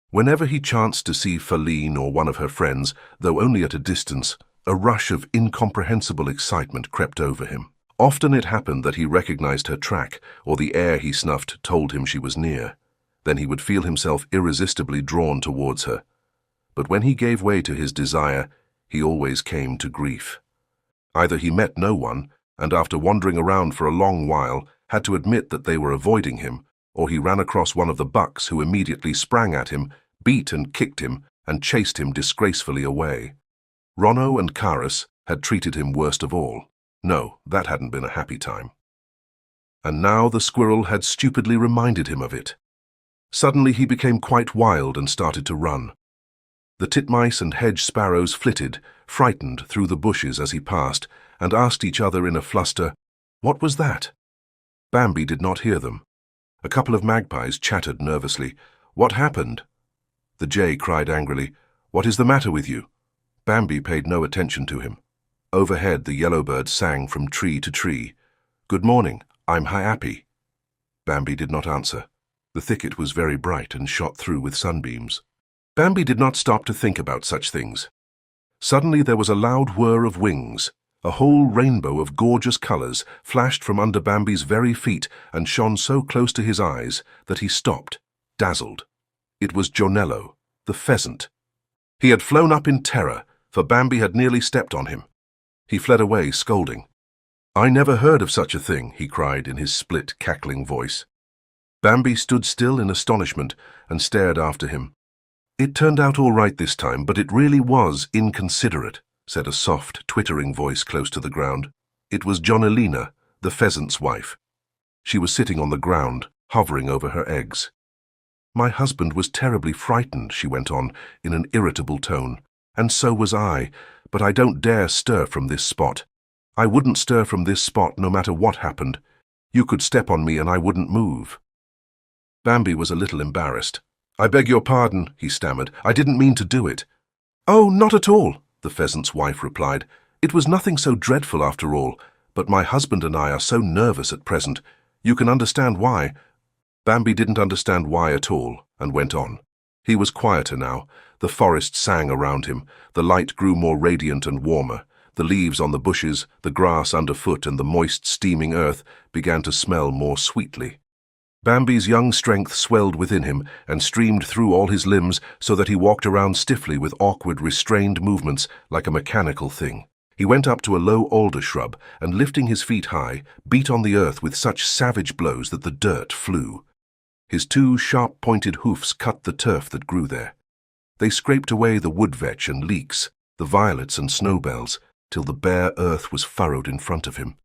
Whenever he chanced to see Feline or one of her friends, though only at a distance, a rush of incomprehensible excitement crept over him. Often it happened that he recognized her track, or the air he snuffed told him she was near. Then he would feel himself irresistibly drawn towards her. But when he gave way to his desire, he always came to grief. Either he met no one, and after wandering around for a long while, had to admit that they were avoiding him, or he ran across one of the bucks who immediately sprang at him, beat and kicked him, and chased him disgracefully away. Ronno and Karis had treated him worst of all. No, that hadn't been a happy time. And now the squirrel had stupidly reminded him of it. Suddenly he became quite wild and started to run. The titmice and hedge sparrows flitted, frightened, through the bushes as he passed, and asked each other in a fluster, "What was that?" Bambi did not hear them. A couple of magpies chattered nervously. "What happened?" The jay cried angrily, "What is the matter with you?" Bambi paid no attention to him. Overhead, the yellowbird sang from tree to tree. "Good morning, I'm happy." Bambi did not answer. The thicket was very bright and shot through with sunbeams. Bambi did not stop to think about such things. Suddenly there was a loud whir of wings. A whole rainbow of gorgeous colors flashed from under Bambi's very feet and shone so close to his eyes that he stopped, dazzled. It was Jonello, the pheasant. He had flown up in terror, for Bambi had nearly stepped on him. He fled away, scolding. "I never heard of such a thing," he cried in his split, cackling voice. Bambi stood still in astonishment and stared after him. "It turned out all right this time, but it really was inconsiderate," said a soft, twittering voice close to the ground. It was Jonelina, the pheasant's wife. She was sitting on the ground, hovering over her eggs. "My husband was terribly frightened," she went on, in an irritable tone. "And so was I, but I don't dare stir from this spot. I wouldn't stir from this spot no matter what happened. You could step on me and I wouldn't move." Bambi was a little embarrassed. "I beg your pardon," he stammered. "I didn't mean to do it." "Oh, not at all," the pheasant's wife replied. "It was nothing so dreadful after all, but my husband and I are so nervous at present. You can understand why." Bambi didn't understand why at all, and went on. He was quieter now. The forest sang around him. The light grew more radiant and warmer. The leaves on the bushes, the grass underfoot, and the moist, steaming earth began to smell more sweetly. Bambi's young strength swelled within him and streamed through all his limbs so that he walked around stiffly with awkward, restrained movements like a mechanical thing. He went up to a low alder shrub and, lifting his feet high, beat on the earth with such savage blows that the dirt flew. His two sharp-pointed hoofs cut the turf that grew there. They scraped away the woodvetch and leeks, the violets and snowbells, till the bare earth was furrowed in front of him.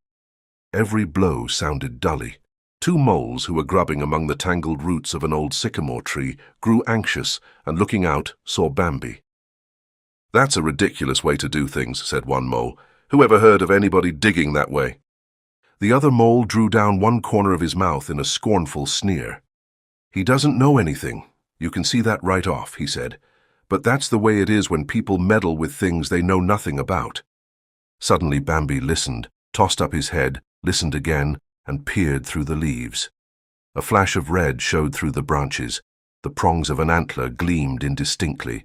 Every blow sounded dully. Two moles who were grubbing among the tangled roots of an old sycamore tree grew anxious and, looking out, saw Bambi. "That's a ridiculous way to do things," said one mole. "Who ever heard of anybody digging that way?" The other mole drew down one corner of his mouth in a scornful sneer. "He doesn't know anything. You can see that right off," he said. "But that's the way it is when people meddle with things they know nothing about." Suddenly Bambi listened, tossed up his head, listened again, and peered through the leaves. A flash of red showed through the branches. The prongs of an antler gleamed indistinctly.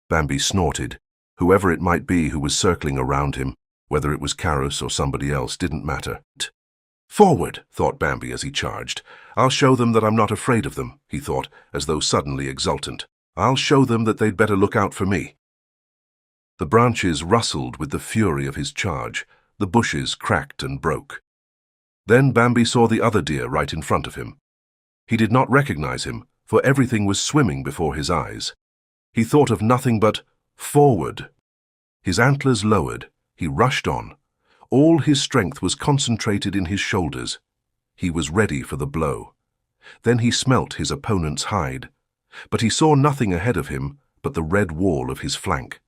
Bambi snorted. Whoever it might be who was circling around him, whether it was Karis or somebody else, didn't matter. "Forward," thought Bambi as he charged. "I'll show them that I'm not afraid of them," he thought, as though suddenly exultant. "I'll show them that they'd better look out for me." The branches rustled with the fury of his charge. The bushes cracked and broke. Then Bambi saw the other deer right in front of him. He did not recognize him, for everything was swimming before his eyes. He thought of nothing but forward. His antlers lowered. He rushed on. All his strength was concentrated in his shoulders. He was ready for the blow. Then he smelt his opponent's hide. But he saw nothing ahead of him but the red wall of his flank.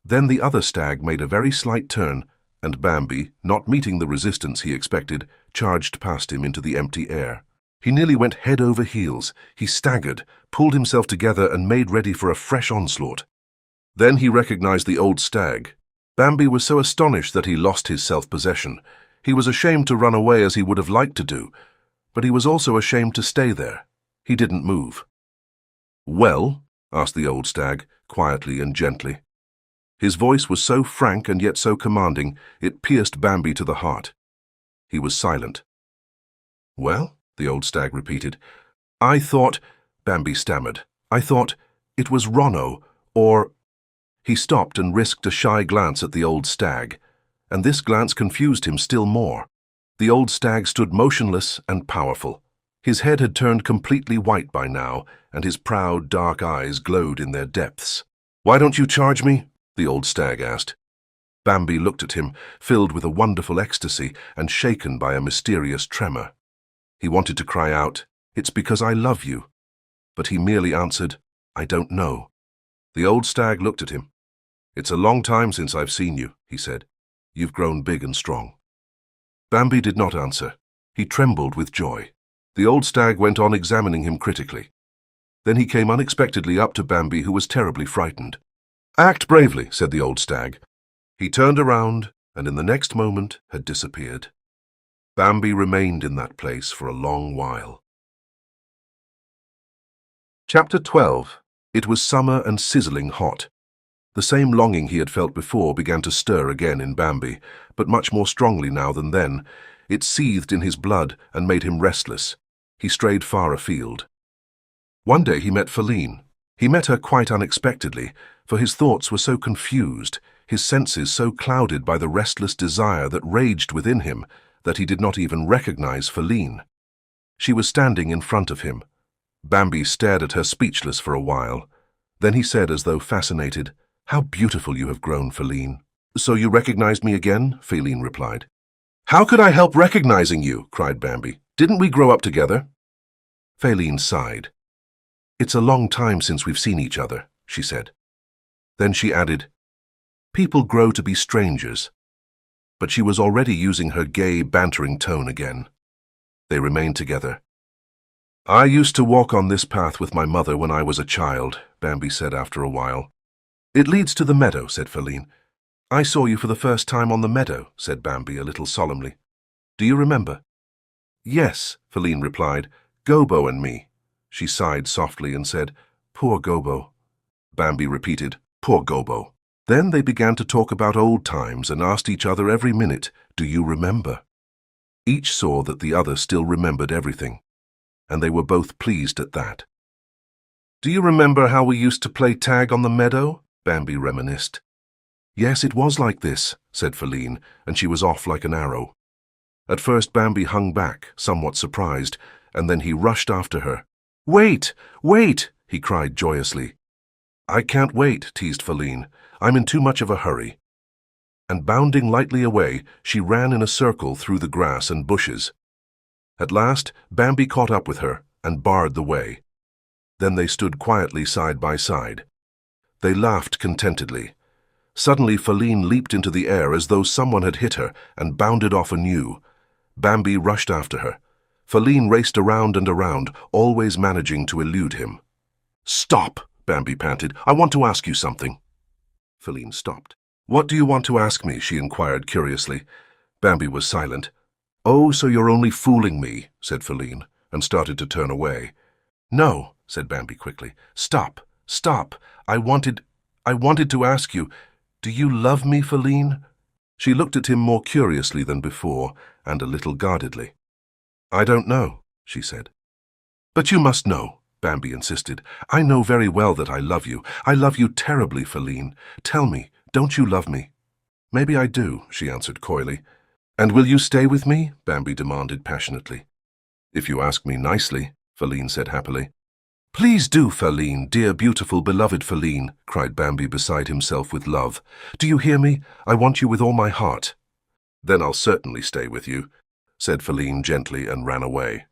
Then the other stag made a very slight turn, and Bambi, not meeting the resistance he expected, charged past him into the empty air. He nearly went head over heels. He staggered, pulled himself together and made ready for a fresh onslaught. Then he recognized the old stag. Bambi was so astonished that he lost his self-possession. He was ashamed to run away as he would have liked to do, but he was also ashamed to stay there. He didn't move. "Well?" asked the old stag, quietly and gently. His voice was so frank and yet so commanding, it pierced Bambi to the heart. He was silent. "Well?" the old stag repeated. "I thought," Bambi stammered, "I thought it was Ronno, or—" He stopped and risked a shy glance at the old stag, and this glance confused him still more. The old stag stood motionless and powerful. His head had turned completely white by now, and his proud, dark eyes glowed in their depths. "Why don't you charge me?" the old stag asked. Bambi looked at him, filled with a wonderful ecstasy and shaken by a mysterious tremor. He wanted to cry out, "It's because I love you," but he merely answered, "I don't know." The old stag looked at him. "It's a long time since I've seen you," he said. "You've grown big and strong." Bambi did not answer. He trembled with joy. The old stag went on examining him critically. Then he came unexpectedly up to Bambi, who was terribly frightened. "Act bravely," said the old stag. He turned around, and in the next moment had disappeared. Bambi remained in that place for a long while. Chapter 12. It was summer and sizzling hot. The same longing he had felt before began to stir again in Bambi, but much more strongly now than then. It seethed in his blood and made him restless. He strayed far afield. One day he met Feline. He met her quite unexpectedly, for his thoughts were so confused, his senses so clouded by the restless desire that raged within him, that he did not even recognize Feline. She was standing in front of him. Bambi stared at her speechless for a while. Then he said, as though fascinated, "How beautiful you have grown, Feline." "So you recognized me again?" Feline replied. "How could I help recognizing you?" cried Bambi. "Didn't we grow up together?" Feline sighed. "It's a long time since we've seen each other," she said. Then she added, "People grow to be strangers." But she was already using her gay, bantering tone again. They remained together. "I used to walk on this path with my mother when I was a child," Bambi said after a while. "It leads to the meadow," said Feline. "I saw you for the first time on the meadow," said Bambi a little solemnly. "Do you remember?" "Yes," Feline replied, "Gobo and me." She sighed softly and said, "Poor Gobo." Bambi repeated, "Poor Gobo." Then they began to talk about old times and asked each other every minute, "Do you remember?" Each saw that the other still remembered everything, and they were both pleased at that. "Do you remember how we used to play tag on the meadow?" Bambi reminisced. "Yes, it was like this," said Feline, and she was off like an arrow. At first Bambi hung back, somewhat surprised, and then he rushed after her. "Wait! Wait!" he cried joyously. "I can't wait," teased Feline. "I'm in too much of a hurry." And bounding lightly away, she ran in a circle through the grass and bushes. At last, Bambi caught up with her and barred the way. Then they stood quietly side by side. They laughed contentedly. Suddenly Feline leaped into the air as though someone had hit her and bounded off anew. Bambi rushed after her. Feline raced around and around, always managing to elude him. "Stop!" Bambi panted. "I want to ask you something." Feline stopped. "What do you want to ask me?" she inquired curiously. Bambi was silent. "Oh, so you're only fooling me," said Feline, and started to turn away. "No," said Bambi quickly. "Stop, stop. I wanted to ask you, do you love me, Feline?" She looked at him more curiously than before, and a little guardedly. "I don't know," she said. "But you must know," Bambi insisted. "I know very well that I love you. I love you terribly, Feline. Tell me, don't you love me?" "Maybe I do," she answered coyly. "And will you stay with me?" Bambi demanded passionately. "If you ask me nicely," Feline said happily. "Please do, Feline, dear, beautiful, beloved Feline," cried Bambi beside himself with love. "Do you hear me? I want you with all my heart." "Then I'll certainly stay with you," said Feline gently and ran away.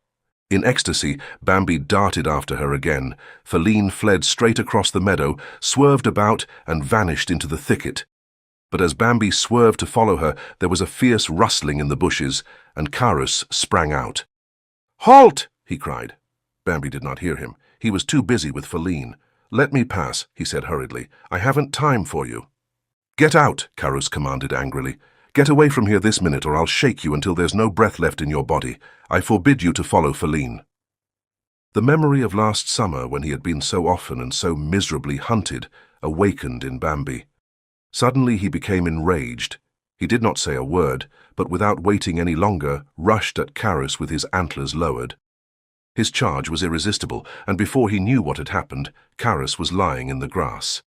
In ecstasy, Bambi darted after her again. Feline fled straight across the meadow, swerved about, and vanished into the thicket. But as Bambi swerved to follow her, there was a fierce rustling in the bushes, and Carus sprang out. "Halt!" he cried. Bambi did not hear him. He was too busy with Feline. "Let me pass," he said hurriedly. "I haven't time for you." "Get out," Carus commanded angrily. "Get away from here this minute, or I'll shake you until there's no breath left in your body. I forbid you to follow Feline." The memory of last summer, when he had been so often and so miserably hunted, awakened in Bambi. Suddenly he became enraged. He did not say a word, but without waiting any longer, rushed at Carus with his antlers lowered. His charge was irresistible, and before he knew what had happened, Carus was lying in the grass.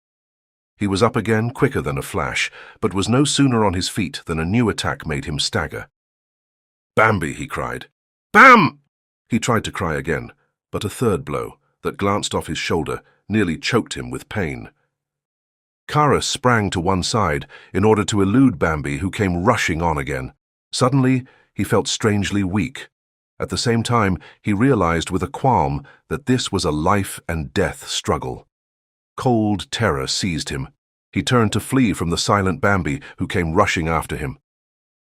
He was up again quicker than a flash, but was no sooner on his feet than a new attack made him stagger. "Bambi!" he cried. "Bam!" He tried to cry again, but a third blow, that glanced off his shoulder, nearly choked him with pain. Carus sprang to one side in order to elude Bambi, who came rushing on again. Suddenly, he felt strangely weak. At the same time, he realized with a qualm that this was a life-and-death struggle. Cold terror seized him. He turned to flee from the silent Bambi, who came rushing after him.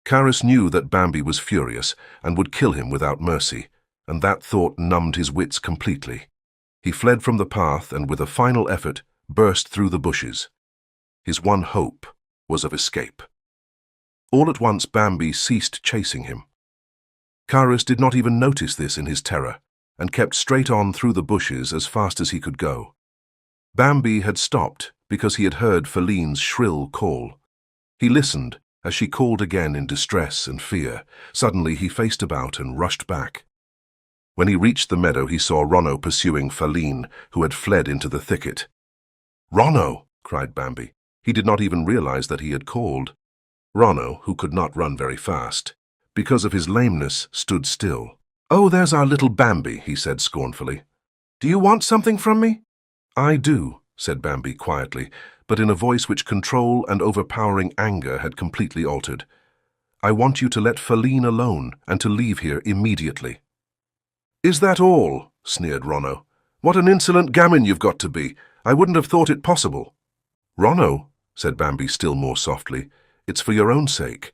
Carus knew that Bambi was furious and would kill him without mercy, and that thought numbed his wits completely. He fled from the path and, with a final effort, burst through the bushes. His one hope was of escape. All at once Bambi ceased chasing him. Carus did not even notice this in his terror, and kept straight on through the bushes as fast as he could go. Bambi had stopped because he had heard Feline's shrill call. He listened as she called again in distress and fear. Suddenly he faced about and rushed back. When he reached the meadow, he saw Ronno pursuing Feline, who had fled into the thicket. "Ronno!" cried Bambi. He did not even realize that he had called. Ronno, who could not run very fast, because of his lameness, stood still. "Oh, there's our little Bambi," he said scornfully. "Do you want something from me?" "I do," said Bambi quietly, but in a voice which control and overpowering anger had completely altered. "I want you to let Feline alone and to leave here immediately." "Is that all?" sneered Ronno. "What an insolent gamin you've got to be. I wouldn't have thought it possible." "Ronno," said Bambi still more softly, "it's for your own sake.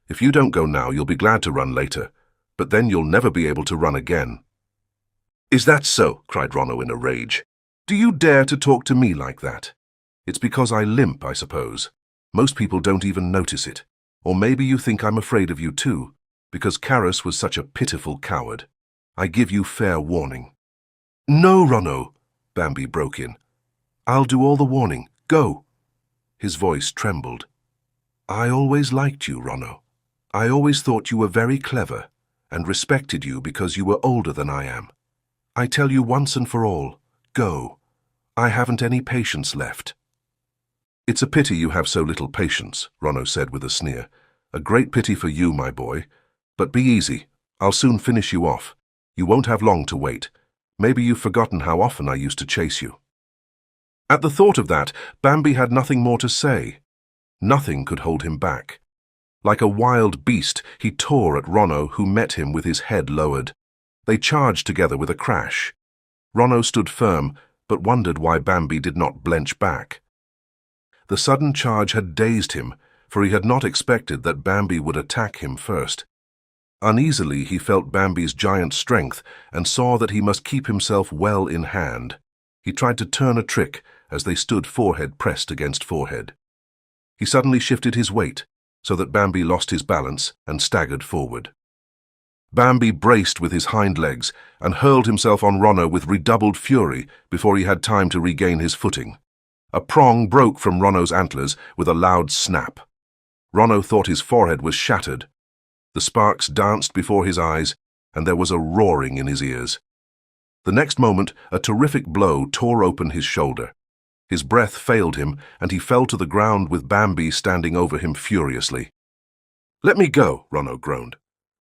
If you don't go now, you'll be glad to run later, but then you'll never be able to run again." "Is that so?" cried Ronno in a rage. "Do you dare to talk to me like that? It's because I limp, I suppose. Most people don't even notice it. Or maybe you think I'm afraid of you too, because Carus was such a pitiful coward. I give you fair warning." "No, Ronno," Bambi broke in. "I'll do all the warning. Go." His voice trembled. "I always liked you, Ronno. I always thought you were very clever and respected you because you were older than I am. I tell you once and for all, go. I haven't any patience left." "It's a pity you have so little patience," Ronno said with a sneer. "A great pity for you, my boy. But be easy. I'll soon finish you off. You won't have long to wait. Maybe you've forgotten how often I used to chase you." At the thought of that, Bambi had nothing more to say. Nothing could hold him back. Like a wild beast, he tore at Ronno, who met him with his head lowered. They charged together with a crash. Ronno stood firm, but wondered why Bambi did not blench back. The sudden charge had dazed him, for he had not expected that Bambi would attack him first. Uneasily he felt Bambi's giant strength and saw that he must keep himself well in hand. He tried to turn a trick as they stood forehead pressed against forehead. He suddenly shifted his weight, so that Bambi lost his balance and staggered forward. Bambi braced with his hind legs and hurled himself on Ronno with redoubled fury before he had time to regain his footing. A prong broke from Ronno's antlers with a loud snap. Ronno thought his forehead was shattered. The sparks danced before his eyes, and there was a roaring in his ears. The next moment, a terrific blow tore open his shoulder. His breath failed him, and he fell to the ground with Bambi standing over him furiously. "Let me go," Ronno groaned.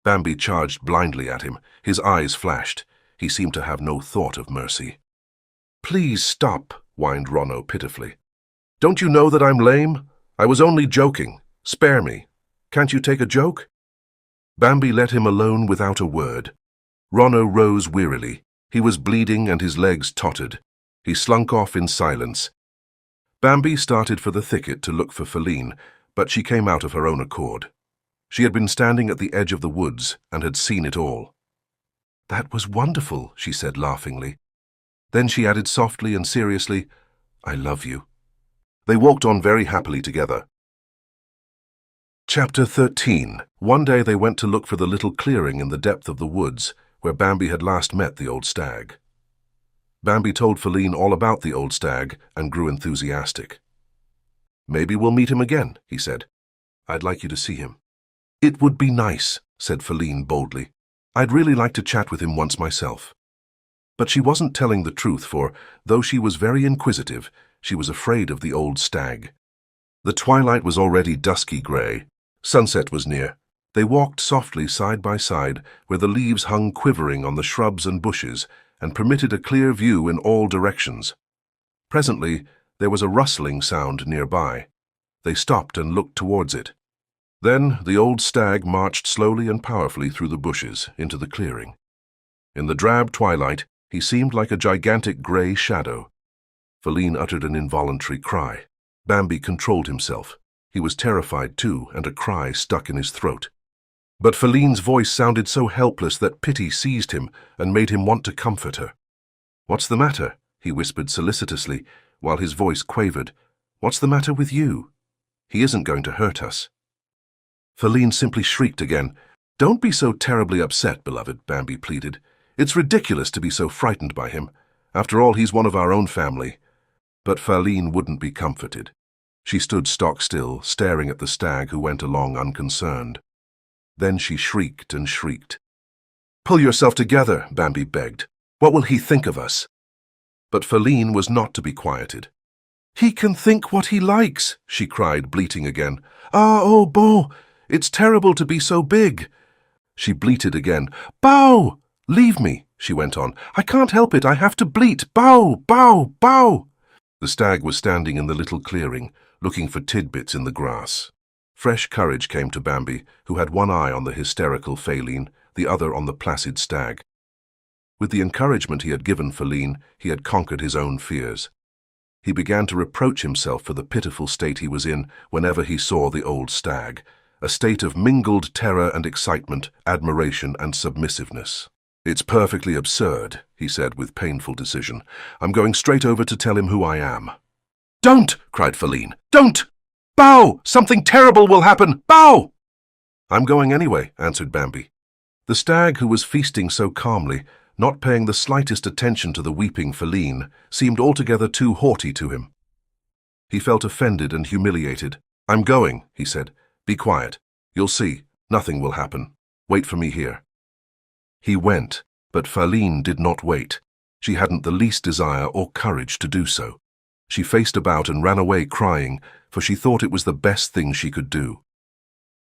Bambi charged blindly at him. His eyes flashed. He seemed to have no thought of mercy. "Please stop," whined Ronno pitifully. "Don't you know that I'm lame? I was only joking. Spare me. Can't you take a joke?" Bambi let him alone without a word. Ronno rose wearily. He was bleeding and his legs tottered. He slunk off in silence. Bambi started for the thicket to look for Feline, but she came out of her own accord. She had been standing at the edge of the woods and had seen it all. "That was wonderful," she said laughingly. Then she added softly and seriously, "I love you." They walked on very happily together. Chapter 13. One day they went to look for the little clearing in the depth of the woods where Bambi had last met the old stag. Bambi told Feline all about the old stag and grew enthusiastic. "Maybe we'll meet him again," he said. "I'd like you to see him." "It would be nice," said Feline boldly. "I'd really like to chat with him once myself." But she wasn't telling the truth, for, though she was very inquisitive, she was afraid of the old stag. The twilight was already dusky grey. Sunset was near. They walked softly side by side, where the leaves hung quivering on the shrubs and bushes and permitted a clear view in all directions. Presently, there was a rustling sound nearby. They stopped and looked towards it. Then the old stag marched slowly and powerfully through the bushes into the clearing. In the drab twilight, he seemed like a gigantic grey shadow. Feline uttered an involuntary cry. Bambi controlled himself. He was terrified too, and a cry stuck in his throat. But Feline's voice sounded so helpless that pity seized him and made him want to comfort her. "What's the matter?" he whispered solicitously, while his voice quavered. "What's the matter with you? He isn't going to hurt us." Feline simply shrieked again. "Don't be so terribly upset, beloved," Bambi pleaded. "It's ridiculous to be so frightened by him. After all, he's one of our own family." But Feline wouldn't be comforted. She stood stock still, staring at the stag who went along unconcerned. Then she shrieked and shrieked. "Pull yourself together," Bambi begged. "What will he think of us?" But Feline was not to be quieted. "He can think what he likes," she cried, bleating again. "Ah, oh, Bo, it's terrible to be so big." She bleated again. "Bow! Leave me," she went on. "I can't help it. I have to bleat. Bow, bow, bow." The stag was standing in the little clearing, looking for tidbits in the grass. Fresh courage came to Bambi, who had one eye on the hysterical Feline, the other on the placid stag. With the encouragement he had given Feline, he had conquered his own fears. He began to reproach himself for the pitiful state he was in whenever he saw the old stag, a state of mingled terror and excitement, admiration and submissiveness. "It's perfectly absurd," he said with painful decision. "I'm going straight over to tell him who I am." "Don't!" cried Feline. "Don't! Bow! Something terrible will happen! Bow!" "I'm going anyway," answered Bambi. The stag, who was feasting so calmly, not paying the slightest attention to the weeping Feline, seemed altogether too haughty to him. He felt offended and humiliated. "I'm going," he said. "Be quiet. You'll see. Nothing will happen. Wait for me here." He went, but Feline did not wait. She hadn't the least desire or courage to do so. She faced about and ran away crying, for she thought it was the best thing she could do.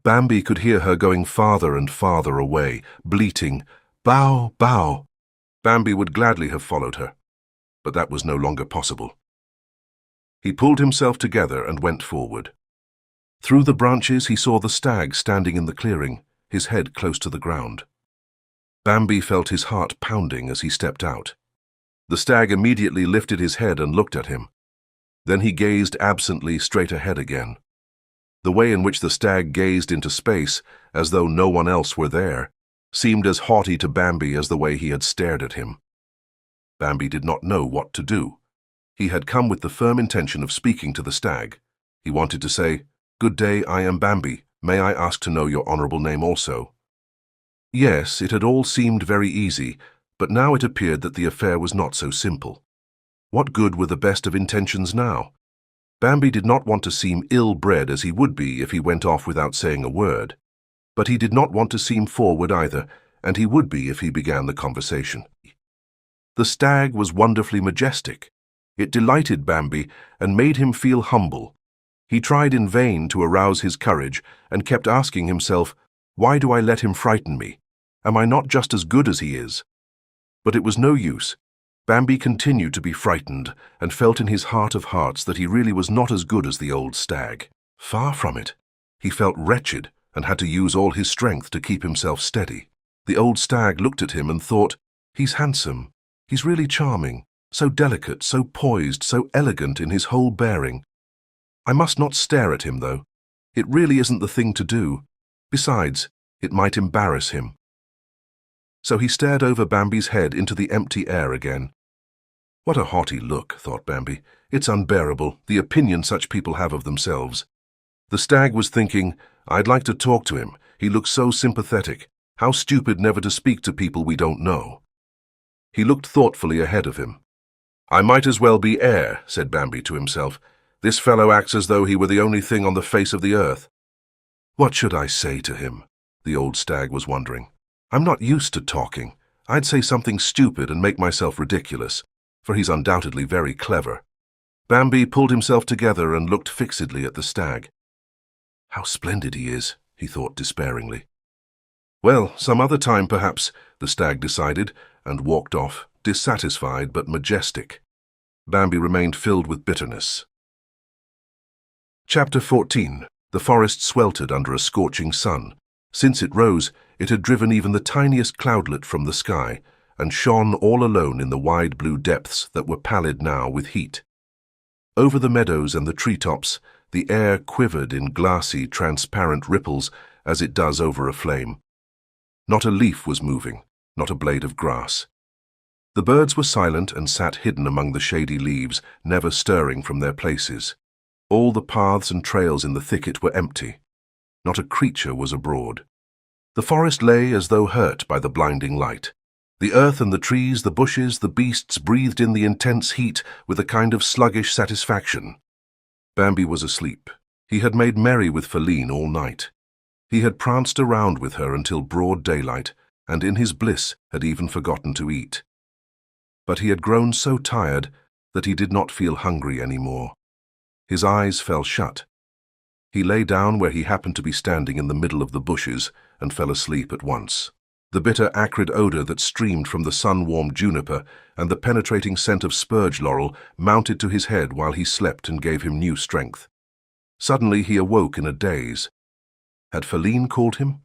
Bambi could hear her going farther and farther away, bleating, "Bow, bow." Bambi would gladly have followed her, but that was no longer possible. He pulled himself together and went forward. Through the branches he saw the stag standing in the clearing, his head close to the ground. Bambi felt his heart pounding as he stepped out. The stag immediately lifted his head and looked at him. Then he gazed absently straight ahead again. The way in which the stag gazed into space, as though no one else were there, seemed as haughty to Bambi as the way he had stared at him. Bambi did not know what to do. He had come with the firm intention of speaking to the stag. He wanted to say, "Good day, I am Bambi. May I ask to know your honorable name also?" Yes, it had all seemed very easy, but now it appeared that the affair was not so simple. What good were the best of intentions now? Bambi did not want to seem ill-bred as he would be if he went off without saying a word. But he did not want to seem forward either, and he would be if he began the conversation. The stag was wonderfully majestic. It delighted Bambi and made him feel humble. He tried in vain to arouse his courage and kept asking himself, "Why do I let him frighten me? Am I not just as good as he is?" But it was no use. Bambi continued to be frightened and felt in his heart of hearts that he really was not as good as the old stag. Far from it. He felt wretched and had to use all his strength to keep himself steady. The old stag looked at him and thought, "He's handsome. He's really charming, so delicate, so poised, so elegant in his whole bearing. I must not stare at him, though. It really isn't the thing to do. Besides, it might embarrass him." So he stared over Bambi's head into the empty air again. What a haughty look, thought Bambi. It's unbearable, the opinion such people have of themselves. The stag was thinking, I'd like to talk to him. He looks so sympathetic. How stupid never to speak to people we don't know. He looked thoughtfully ahead of him. I might as well be air, said Bambi to himself. This fellow acts as though he were the only thing on the face of the earth. What should I say to him? The old stag was wondering. I'm not used to talking. I'd say something stupid and make myself ridiculous, for he's undoubtedly very clever. Bambi pulled himself together and looked fixedly at the stag. How splendid he is, he thought despairingly. Well, some other time perhaps, the stag decided, and walked off, dissatisfied but majestic. Bambi remained filled with bitterness. Chapter 14. The forest sweltered under a scorching sun. Since it rose, it had driven even the tiniest cloudlet from the sky, and shone all alone in the wide blue depths that were pallid now with heat. Over the meadows and the treetops, the air quivered in glassy, transparent ripples as it does over a flame. Not a leaf was moving, not a blade of grass. The birds were silent and sat hidden among the shady leaves, never stirring from their places. All the paths and trails in the thicket were empty. Not a creature was abroad. The forest lay as though hurt by the blinding light. The earth and the trees, the bushes, the beasts breathed in the intense heat with a kind of sluggish satisfaction. Bambi was asleep. He had made merry with Feline all night. He had pranced around with her until broad daylight, and in his bliss had even forgotten to eat. But he had grown so tired that he did not feel hungry any more. His eyes fell shut. He lay down where he happened to be standing in the middle of the bushes and fell asleep at once. The bitter, acrid odor that streamed from the sun-warmed juniper and the penetrating scent of spurge laurel mounted to his head while he slept and gave him new strength. Suddenly he awoke in a daze. Had Feline called him?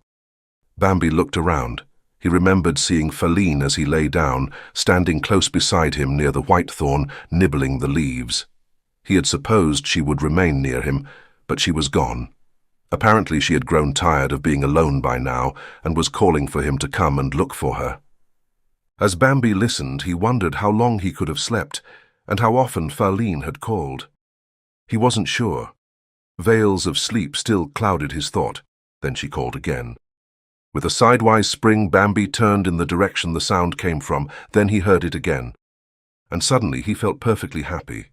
Bambi looked around. He remembered seeing Feline as he lay down, standing close beside him near the whitethorn, nibbling the leaves. He had supposed she would remain near him, but she was gone. Apparently she had grown tired of being alone by now and was calling for him to come and look for her. As Bambi listened, he wondered how long he could have slept and how often Feline had called. He wasn't sure. Veils of sleep still clouded his thought. Then she called again. With a sidewise spring, Bambi turned in the direction the sound came from. Then he heard it again. And suddenly he felt perfectly happy.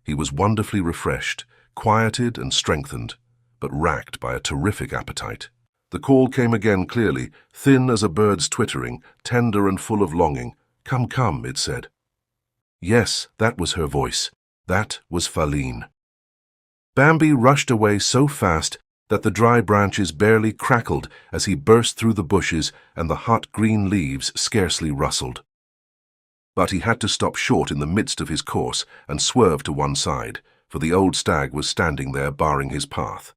He was wonderfully refreshed, quieted and strengthened, but racked by a terrific appetite. The call came again clearly, thin as a bird's twittering, tender and full of longing. Come, come, it said. Yes, that was her voice. That was Feline. Bambi rushed away so fast that the dry branches barely crackled as he burst through the bushes and the hot green leaves scarcely rustled. But he had to stop short in the midst of his course and swerve to one side, for the old stag was standing there barring his path.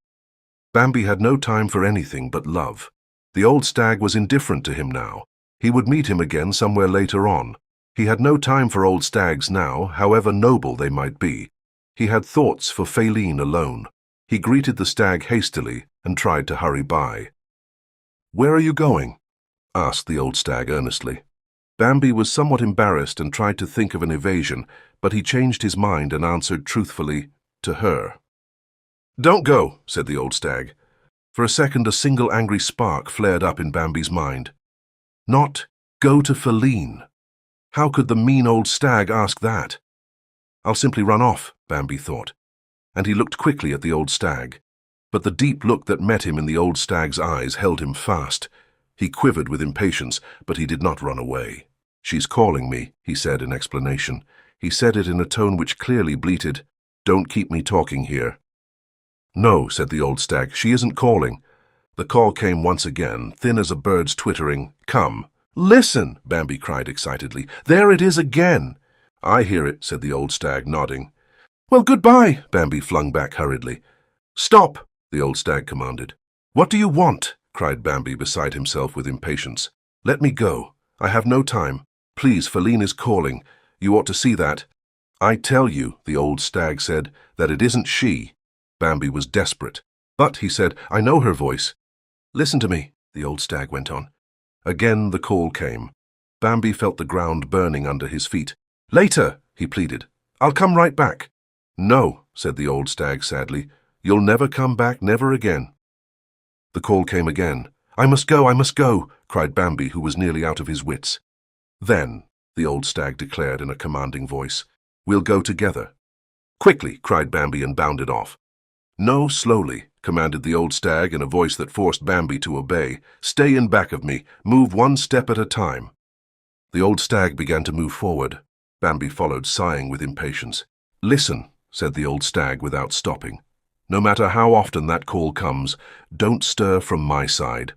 Bambi had no time for anything but love. The old stag was indifferent to him now. He would meet him again somewhere later on. He had no time for old stags now, however noble they might be. He had thoughts for Feline alone. He greeted the stag hastily and tried to hurry by. "Where are you going?" asked the old stag earnestly. Bambi was somewhat embarrassed and tried to think of an evasion, but he changed his mind and answered truthfully, "To her." "Don't go," said the old stag. For a second a single angry spark flared up in Bambi's mind. Not go to Feline. How could the mean old stag ask that? "I'll simply run off," Bambi thought, and he looked quickly at the old stag. But the deep look that met him in the old stag's eyes held him fast. He quivered with impatience, but he did not run away. "She's calling me," he said in explanation. He said it in a tone which clearly bleated, "Don't keep me talking here." "No," said the old stag, "she isn't calling." The call came once again, thin as a bird's twittering. "Come." "Listen," Bambi cried excitedly. "There it is again." "I hear it," said the old stag, nodding. "Well, goodbye," Bambi flung back hurriedly. "Stop," the old stag commanded. "What do you want?" cried Bambi beside himself with impatience. "Let me go. I have no time. Please, Feline is calling. You ought to see that." "I tell you," the old stag said, "that it isn't she." Bambi was desperate. "But," he said, "I know her voice." "Listen to me," the old stag went on. Again the call came, Bambi felt the ground burning under his feet. "Later," he pleaded. "I'll come right back." "No," said the old stag sadly. "You'll never come back, never again." The call came again. I must go," cried Bambi, who was nearly out of his wits. "Then," the old stag declared in a commanding voice, "we'll go together." "Quickly," cried Bambi and bounded off. "No, slowly," commanded the old stag in a voice that forced Bambi to obey. "Stay in back of me. Move one step at a time." The old stag began to move forward. Bambi followed, sighing with impatience. "Listen," said the old stag without stopping. "No matter how often that call comes, don't stir from my side.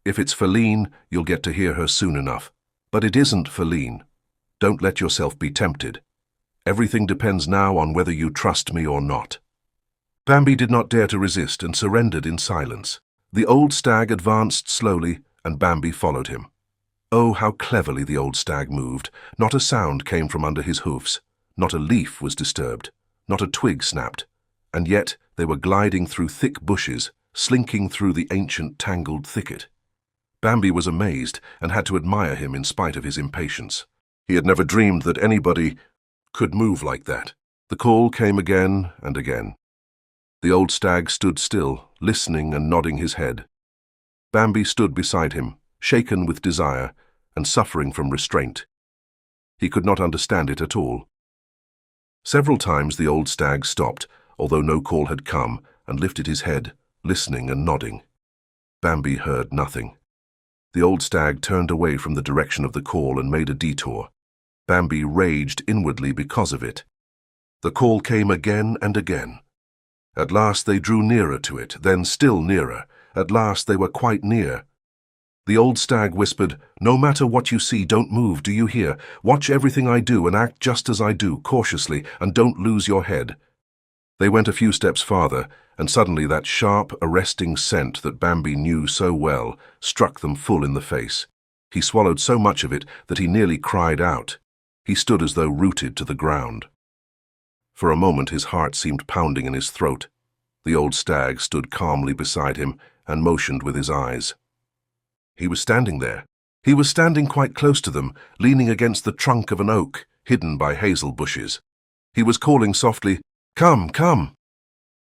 If it's Feline, you'll get to hear her soon enough. But it isn't Feline. Don't let yourself be tempted. Everything depends now on whether you trust me or not." Bambi did not dare to resist and surrendered in silence. The old stag advanced slowly, and Bambi followed him. Oh, how cleverly the old stag moved. Not a sound came from under his hoofs. Not a leaf was disturbed. Not a twig snapped. And yet they were gliding through thick bushes, slinking through the ancient tangled thicket. Bambi was amazed and had to admire him in spite of his impatience. He had never dreamed that anybody could move like that. The call came again and again. The old stag stood still, listening and nodding his head. Bambi stood beside him, shaken with desire and suffering from restraint. He could not understand it at all. Several times the old stag stopped, although no call had come, and lifted his head, listening and nodding. Bambi heard nothing. The old stag turned away from the direction of the call and made a detour. Bambi raged inwardly because of it. The call came again and again. At last they drew nearer to it, then still nearer. At last they were quite near. The old stag whispered, "No matter what you see, don't move, do you hear? Watch everything I do and act just as I do, cautiously, and don't lose your head." They went a few steps farther, and suddenly that sharp, arresting scent that Bambi knew so well struck them full in the face. He swallowed so much of it that he nearly cried out. He stood as though rooted to the ground. For a moment his heart seemed pounding in his throat. The old stag stood calmly beside him and motioned with his eyes. He was standing there. He was standing quite close to them, leaning against the trunk of an oak, hidden by hazel bushes. He was calling softly, "Come, come!"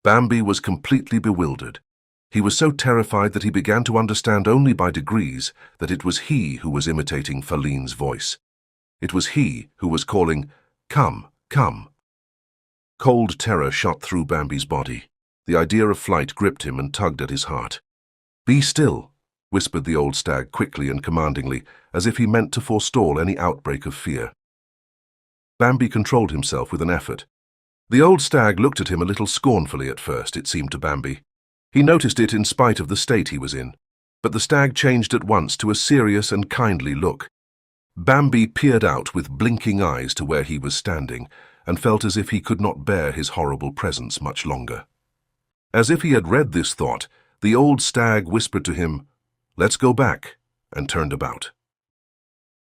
Bambi was completely bewildered. He was so terrified that he began to understand only by degrees that it was he who was imitating Feline's voice. It was he who was calling, "Come, come!" Cold terror shot through Bambi's body. The idea of flight gripped him and tugged at his heart. "Be still," whispered the old stag quickly and commandingly, as if he meant to forestall any outbreak of fear. Bambi controlled himself with an effort. The old stag looked at him a little scornfully at first, it seemed to Bambi. He noticed it in spite of the state he was in, but the stag changed at once to a serious and kindly look. Bambi peered out with blinking eyes to where he was standing, and felt as if he could not bear his horrible presence much longer. As if he had read this thought, the old stag whispered to him, "Let's go back," and turned about.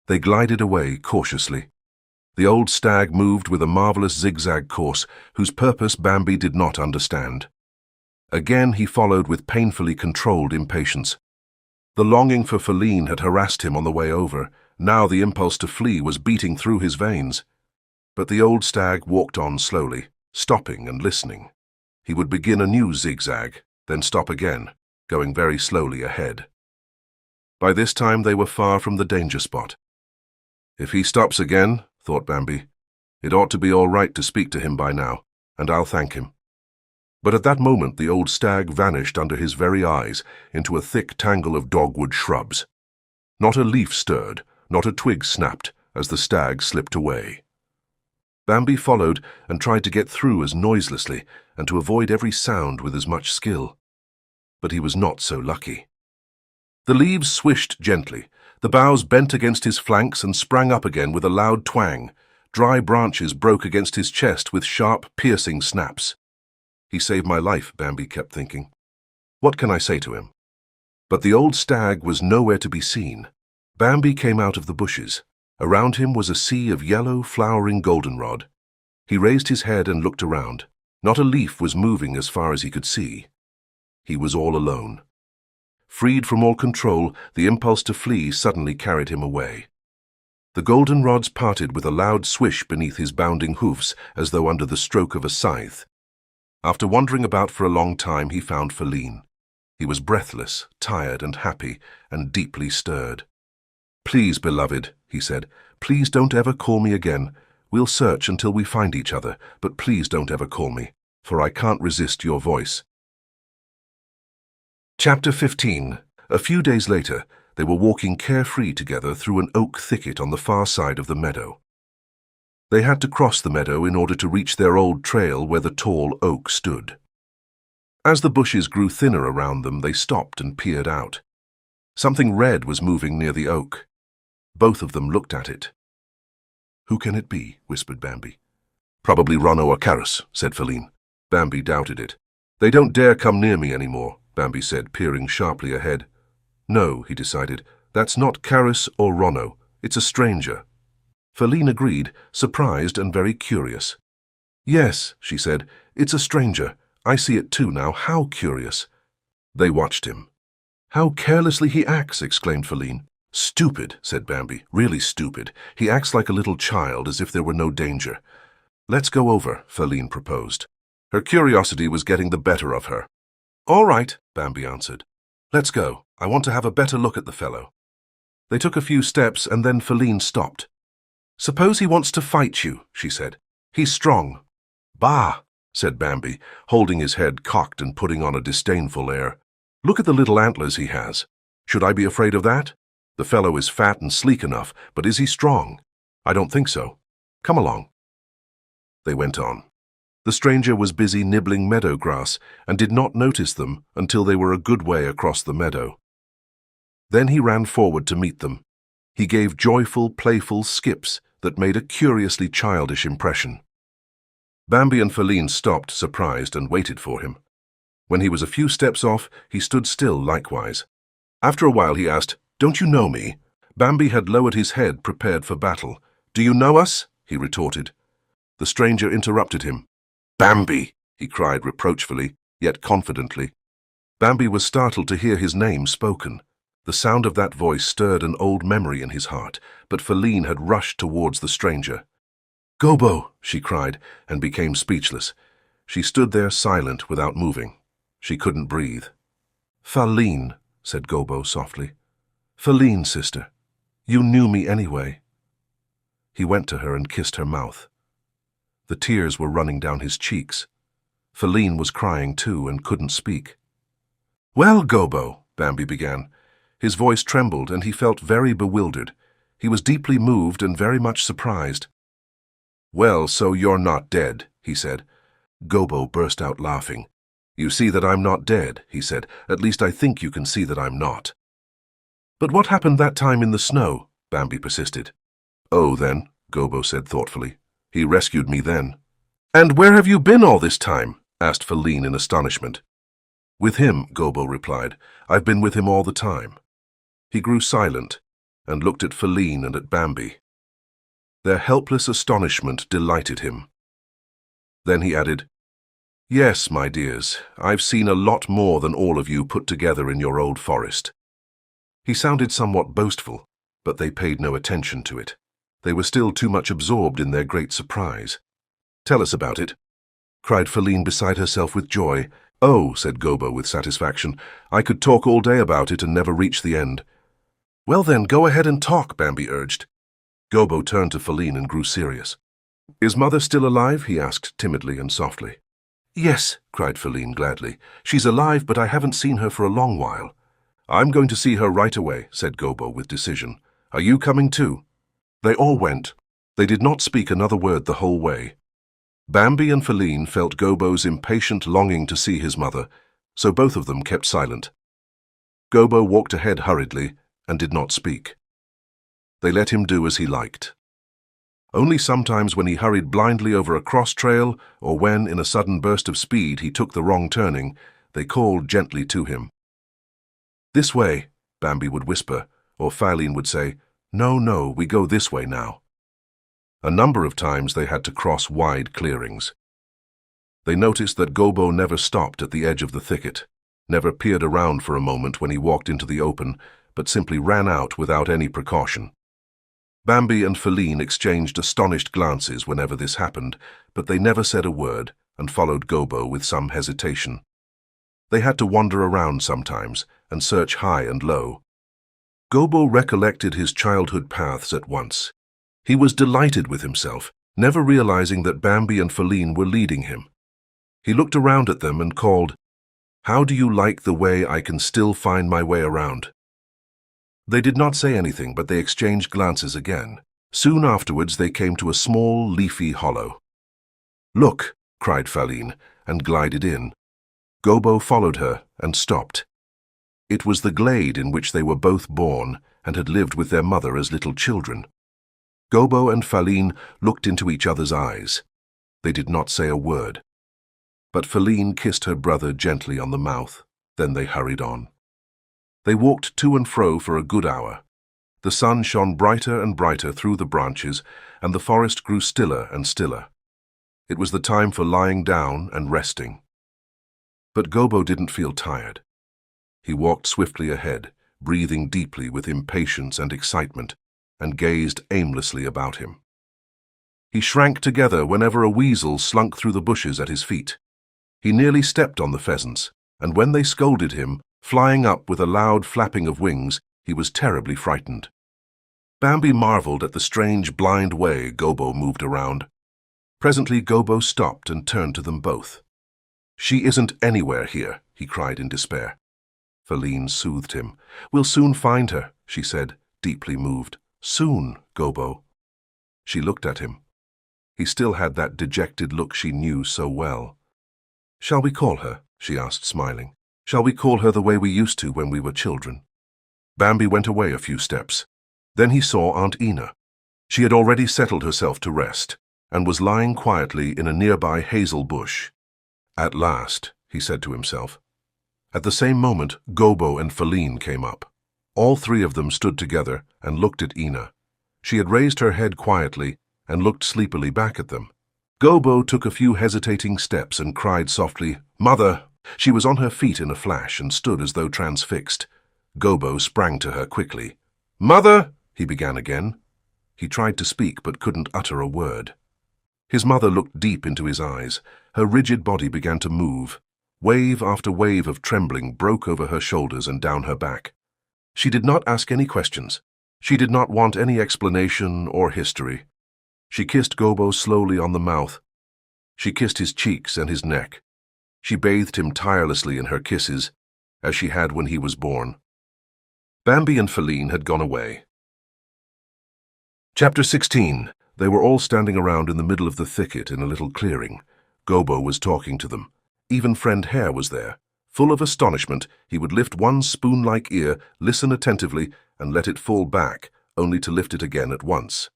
They glided away cautiously. The old stag moved with a marvelous zigzag course whose purpose Bambi did not understand. Again he followed with painfully controlled impatience. The longing for Feline had harassed him on the way over. Now the impulse to flee was beating through his veins. But the old stag walked on slowly, stopping and listening. He would begin a new zigzag, then stop again, going very slowly ahead. By this time they were far from the danger spot. "If he stops again," thought Bambi, "it ought to be all right to speak to him by now, and I'll thank him." But at that moment the old stag vanished under his very eyes into a thick tangle of dogwood shrubs. Not a leaf stirred, not a twig snapped as the stag slipped away. Bambi followed and tried to get through as noiselessly and to avoid every sound with as much skill. But he was not so lucky. The leaves swished gently. The boughs bent against his flanks and sprang up again with a loud twang. Dry branches broke against his chest with sharp, piercing snaps. "He saved my life," Bambi kept thinking. "What can I say to him?" But the old stag was nowhere to be seen. Bambi came out of the bushes. Around him was a sea of yellow, flowering goldenrod. He raised his head and looked around. Not a leaf was moving as far as he could see. He was all alone. Freed from all control, the impulse to flee suddenly carried him away. The goldenrods parted with a loud swish beneath his bounding hoofs, as though under the stroke of a scythe. After wandering about for a long time, he found Feline. He was breathless, tired and happy, and deeply stirred. "Please, beloved," he said, "please don't ever call me again. We'll search until we find each other, but please don't ever call me, for I can't resist your voice." Chapter 15. A few days later, they were walking carefree together through an oak thicket on the far side of the meadow. They had to cross the meadow in order to reach their old trail where the tall oak stood. As the bushes grew thinner around them, they stopped and peered out. Something red was moving near the oak. Both of them looked at it. "Who can it be?" whispered Bambi. "Probably Ronno or Carus," said Feline. Bambi doubted it. "They don't dare come near me anymore," Bambi said, peering sharply ahead. "No," he decided, "that's not Carus or Ronno. It's a stranger." Feline agreed, surprised and very curious. "Yes," she said, "it's a stranger. I see it too now. How curious." They watched him. "How carelessly he acts," exclaimed Feline. "Stupid," said Bambi, "really stupid. He acts like a little child, as if there were no danger." "Let's go over," Feline proposed. Her curiosity was getting the better of her. "All right," Bambi answered. "Let's go. I want to have a better look at the fellow." They took a few steps, and then Feline stopped. "Suppose he wants to fight you," she said. "He's strong." "Bah!" said Bambi, holding his head cocked and putting on a disdainful air. "Look at the little antlers he has. Should I be afraid of that? The fellow is fat and sleek enough, but is he strong? I don't think so. Come along." They went on. The stranger was busy nibbling meadow grass and did not notice them until they were a good way across the meadow. Then he ran forward to meet them. He gave joyful, playful skips that made a curiously childish impression. Bambi and Feline stopped, surprised, and waited for him. When he was a few steps off, he stood still likewise. After a while he asked, "Don't you know me?" Bambi had lowered his head, prepared for battle. "Do you know us?" he retorted. The stranger interrupted him. "Bambi!" he cried reproachfully, yet confidently. Bambi was startled to hear his name spoken. The sound of that voice stirred an old memory in his heart, but Feline had rushed towards the stranger. "Gobo!" she cried, and became speechless. She stood there silent, without moving. She couldn't breathe. "Feline," said Gobo softly. "Feline, sister. You knew me anyway." He went to her and kissed her mouth. The tears were running down his cheeks. Feline was crying too and couldn't speak. "Well, Gobo," Bambi began. His voice trembled and he felt very bewildered. He was deeply moved and very much surprised. "Well, so you're not dead," he said. Gobo burst out laughing. "You see that I'm not dead," he said. "At least I think you can see that I'm not." "But what happened that time in the snow?" Bambi persisted. "Oh, then," Gobo said thoughtfully. "He rescued me then." "And where have you been all this time?" asked Feline in astonishment. "With him," Gobo replied. "I've been with him all the time." He grew silent and looked at Feline and at Bambi. Their helpless astonishment delighted him. Then he added, "Yes, my dears, I've seen a lot more than all of you put together in your old forest." He sounded somewhat boastful, but they paid no attention to it. They were still too much absorbed in their great surprise. "Tell us about it," cried Feline beside herself with joy. "Oh," said Gobo with satisfaction, "I could talk all day about it and never reach the end." "Well then, go ahead and talk," Bambi urged. Gobo turned to Feline and grew serious. "Is Mother still alive?" he asked timidly and softly. "Yes," cried Feline gladly. "She's alive, but I haven't seen her for a long while." "I'm going to see her right away," said Gobo with decision. "Are you coming too?" They all went. They did not speak another word the whole way. Bambi and Feline felt Gobo's impatient longing to see his mother, so both of them kept silent. Gobo walked ahead hurriedly and did not speak. They let him do as he liked. Only sometimes when he hurried blindly over a cross trail, or when, in a sudden burst of speed, he took the wrong turning, they called gently to him. "This way," Bambi would whisper, or Feline would say, "No, no, we go this way now." A number of times they had to cross wide clearings. They noticed that Gobo never stopped at the edge of the thicket, never peered around for a moment when he walked into the open, but simply ran out without any precaution. Bambi and Feline exchanged astonished glances whenever this happened, but they never said a word and followed Gobo with some hesitation. They had to wander around sometimes and search high and low. Gobo recollected his childhood paths at once. He was delighted with himself, never realizing that Bambi and Feline were leading him. He looked around at them and called, "How do you like the way I can still find my way around?" They did not say anything, but they exchanged glances again. Soon afterwards they came to a small, leafy hollow. "Look!" cried Feline, and glided in. Gobo followed her and stopped. It was the glade in which they were both born and had lived with their mother as little children. Gobo and Feline looked into each other's eyes. They did not say a word. But Feline kissed her brother gently on the mouth. Then they hurried on. They walked to and fro for a good hour. The sun shone brighter and brighter through the branches, and the forest grew stiller and stiller. It was the time for lying down and resting. But Gobo didn't feel tired. He walked swiftly ahead, breathing deeply with impatience and excitement, and gazed aimlessly about him. He shrank together whenever a weasel slunk through the bushes at his feet. He nearly stepped on the pheasants, and when they scolded him, flying up with a loud flapping of wings, he was terribly frightened. Bambi marveled at the strange, blind way Gobo moved around. Presently Gobo stopped and turned to them both. "She isn't anywhere here," he cried in despair. Feline soothed him. "We'll soon find her," she said, deeply moved. "Soon, Gobo." She looked at him. He still had that dejected look she knew so well. "Shall we call her?" she asked, smiling. "Shall we call her the way we used to when we were children?" Bambi went away a few steps. Then he saw Aunt Ina. She had already settled herself to rest, and was lying quietly in a nearby hazel bush. "At last," he said to himself. At the same moment, Gobo and Feline came up. All three of them stood together and looked at Ina. She had raised her head quietly and looked sleepily back at them. Gobo took a few hesitating steps and cried softly, "Mother!" She was on her feet in a flash and stood as though transfixed. Gobo sprang to her quickly. "Mother!" he began again. He tried to speak but couldn't utter a word. His mother looked deep into his eyes. Her rigid body began to move. Wave after wave of trembling broke over her shoulders and down her back. She did not ask any questions. She did not want any explanation or history. She kissed Gobo slowly on the mouth. She kissed his cheeks and his neck. She bathed him tirelessly in her kisses, as she had when he was born. Bambi and Feline had gone away. Chapter 16. They were all standing around in the middle of the thicket in a little clearing. Gobo was talking to them. Even friend Hare was there. Full of astonishment, he would lift one spoon-like ear, listen attentively, and let it fall back, only to lift it again at once.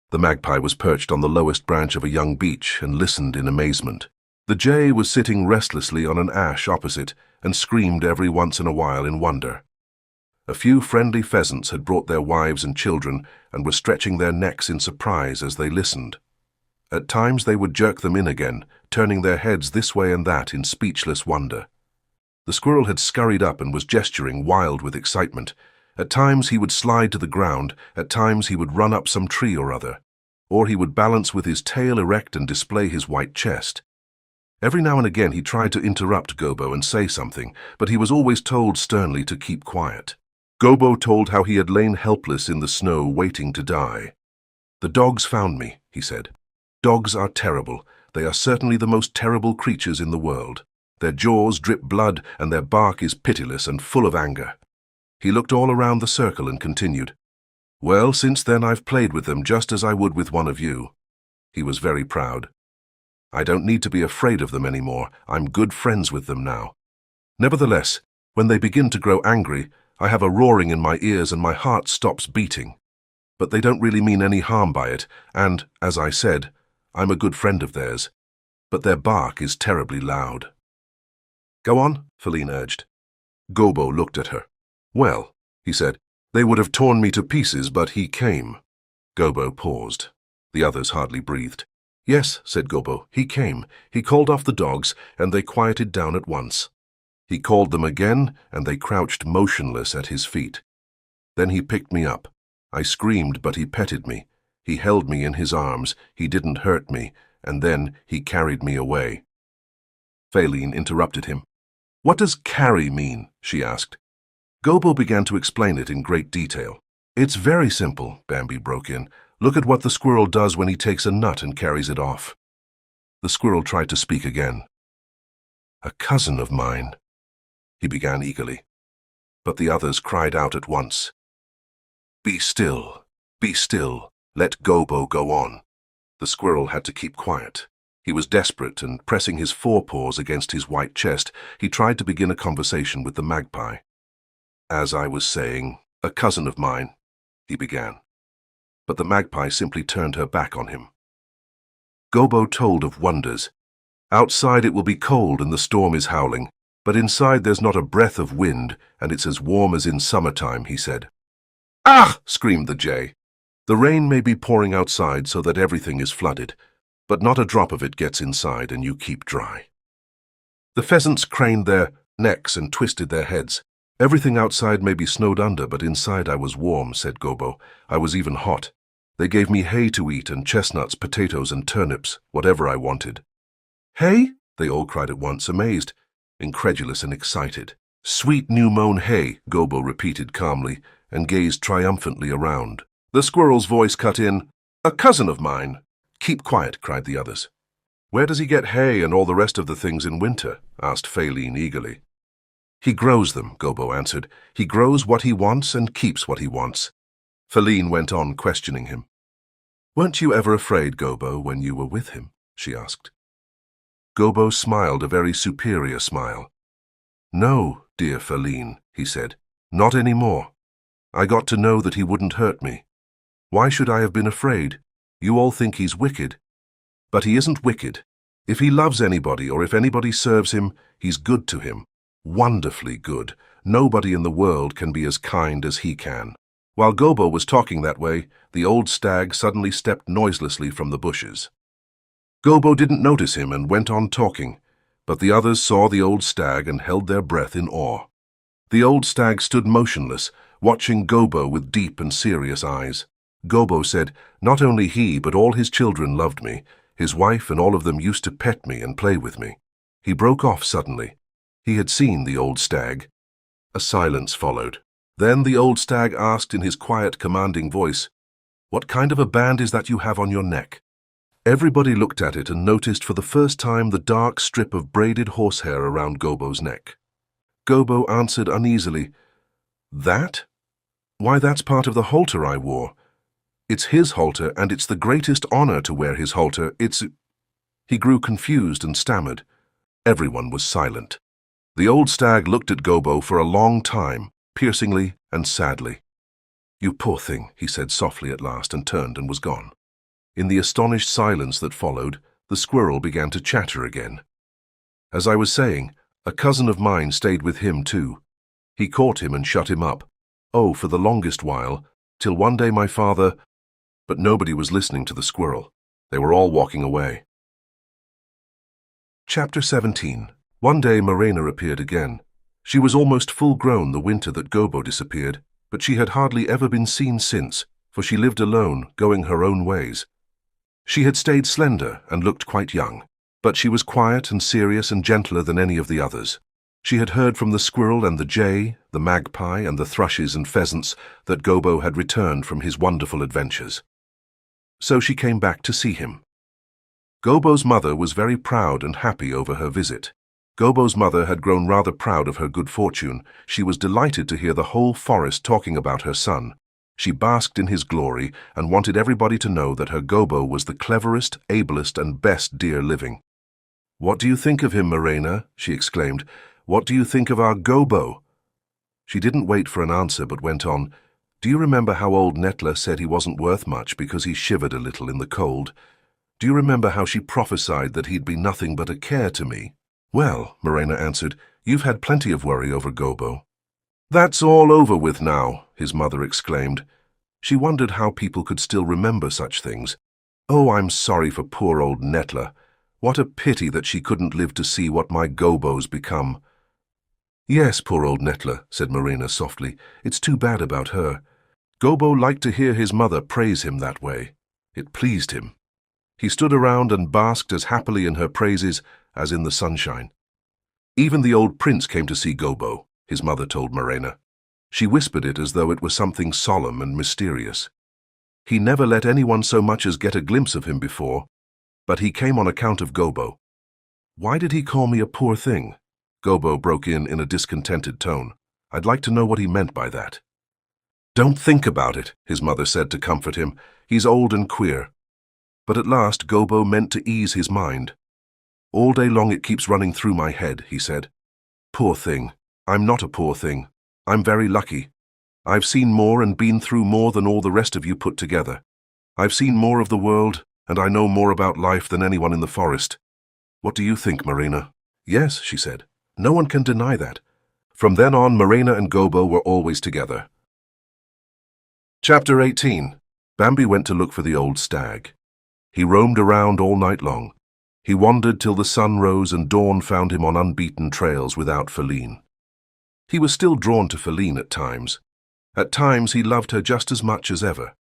The magpie was perched on the lowest branch of a young beech and listened in amazement. The jay was sitting restlessly on an ash opposite and screamed every once in a while in wonder. A few friendly pheasants had brought their wives and children and were stretching their necks in surprise as they listened. At times they would jerk them in again, turning their heads this way and that in speechless wonder. The squirrel had scurried up and was gesturing, wild with excitement. At times he would slide to the ground, at times he would run up some tree or other, or he would balance with his tail erect and display his white chest. Every now and again he tried to interrupt Gobo and say something, but he was always told sternly to keep quiet. Gobo told how he had lain helpless in the snow waiting to die. "The dogs found me," he said. "Dogs are terrible. They are certainly the most terrible creatures in the world. Their jaws drip blood and their bark is pitiless and full of anger." He looked all around the circle and continued, "Well, since then I've played with them just as I would with one of you." He was very proud. "I don't need to be afraid of them anymore. I'm good friends with them now. Nevertheless, when they begin to grow angry, I have a roaring in my ears and my heart stops beating. But they don't really mean any harm by it, and, as I said, I'm a good friend of theirs. But their bark is terribly loud." "Go on," Feline urged. Gobo looked at her. "Well," he said, "they would have torn me to pieces, but he came." Gobo paused. The others hardly breathed. "Yes," said Gobo, "he came. He called off the dogs, and they quieted down at once. He called them again, and they crouched motionless at his feet. Then he picked me up. I screamed, but he petted me. He held me in his arms, he didn't hurt me, and then he carried me away. Feline interrupted him. What does carry mean? She asked. Gobo began to explain it in great detail. It's very simple, Bambi broke in. Look at what the squirrel does when he takes a nut and carries it off. The squirrel tried to speak again. A cousin of mine, he began eagerly. But the others cried out at once. Be still, let Gobo go on. The squirrel had to keep quiet. He was desperate, and pressing his forepaws against his white chest, he tried to begin a conversation with the magpie. As I was saying, a cousin of mine, he began. But the magpie simply turned her back on him. Gobo told of wonders. Outside it will be cold and the storm is howling, but inside there's not a breath of wind, and it's as warm as in summertime, he said. Ah! Screamed the jay. The rain may be pouring outside so that everything is flooded, but not a drop of it gets inside and you keep dry. The pheasants craned their necks and twisted their heads. Everything outside may be snowed under, but inside I was warm, said Gobo. I was even hot. They gave me hay to eat and chestnuts, potatoes and turnips, whatever I wanted. Hay? They all cried at once, amazed, incredulous and excited. Sweet new-mown hay, Gobo repeated calmly, and gazed triumphantly around. The squirrel's voice cut in. A cousin of mine. Keep quiet, cried the others. Where does he get hay and all the rest of the things in winter? Asked Feline eagerly. He grows them, Gobo answered. He grows what he wants and keeps what he wants. Feline went on questioning him. Weren't you ever afraid, Gobo, when you were with him? She asked. Gobo smiled a very superior smile. No, dear Feline, he said. Not any more. I got to know that he wouldn't hurt me. Why should I have been afraid? You all think he's wicked. But he isn't wicked. If he loves anybody or if anybody serves him, he's good to him. Wonderfully good. Nobody in the world can be as kind as he can. While Gobo was talking that way, the old stag suddenly stepped noiselessly from the bushes. Gobo didn't notice him and went on talking, but the others saw the old stag and held their breath in awe. The old stag stood motionless, watching Gobo with deep and serious eyes. Gobo said, not only he but all his children loved me. His wife and all of them used to pet me and play with me. He broke off suddenly. He had seen the old stag. A silence followed. Then the old stag asked in his quiet, commanding voice, What kind of a band is that you have on your neck? Everybody looked at it and noticed for the first time the dark strip of braided horsehair around Gobo's neck. Gobo answered uneasily, That? Why, that's part of the halter I wore. It's his halter, and it's the greatest honor to wear his halter. He grew confused and stammered. Everyone was silent. The old stag looked at Gobo for a long time, piercingly and sadly. You poor thing, he said softly at last, and turned and was gone. In the astonished silence that followed, the squirrel began to chatter again. As I was saying, a cousin of mine stayed with him too. He caught him and shut him up. Oh, for the longest while, till one day my father... But nobody was listening to the squirrel. They were all walking away. Chapter 17. One day Morena appeared again. She was almost full-grown the winter that Gobo disappeared, but she had hardly ever been seen since, for she lived alone, going her own ways. She had stayed slender and looked quite young, but she was quiet and serious and gentler than any of the others. She had heard from the squirrel and the jay, the magpie and the thrushes and pheasants that Gobo had returned from his wonderful adventures. So she came back to see him. Gobo's mother was very proud and happy over her visit. Gobo's mother had grown rather proud of her good fortune. She was delighted to hear the whole forest talking about her son. She basked in his glory and wanted everybody to know that her Gobo was the cleverest, ablest, and best deer living. What do you think of him, Morena? She exclaimed. What do you think of our Gobo? She didn't wait for an answer but went on. Do you remember how old Netla said he wasn't worth much because he shivered a little in the cold? Do you remember how she prophesied that he'd be nothing but a care to me? Well, Morena answered, you've had plenty of worry over Gobo. That's all over with now, his mother exclaimed. She wondered how people could still remember such things. Oh, I'm sorry for poor old Netla. What a pity that she couldn't live to see what my Gobo's become. Yes, poor old Netla, said Morena softly. It's too bad about her. Gobo liked to hear his mother praise him that way. It pleased him. He stood around and basked as happily in her praises as in the sunshine. Even the old prince came to see Gobo, his mother told Morena. She whispered it as though it were something solemn and mysterious. He never let anyone so much as get a glimpse of him before, but he came on account of Gobo. Why did he call me a poor thing? Gobo broke in a discontented tone. I'd like to know what he meant by that. Don't think about it, his mother said to comfort him. He's old and queer. But at last Gobo meant to ease his mind. All day long it keeps running through my head, he said. Poor thing. I'm not a poor thing. I'm very lucky. I've seen more and been through more than all the rest of you put together. I've seen more of the world, and I know more about life than anyone in the forest. What do you think, Morena? Yes, she said. No one can deny that. From then on, Morena and Gobo were always together. Chapter 18. Bambi went to look for the old stag. He roamed around all night long. He wandered till the sun rose and dawn found him on unbeaten trails without Feline. He was still drawn to Feline at times. At times he loved her just as much as ever.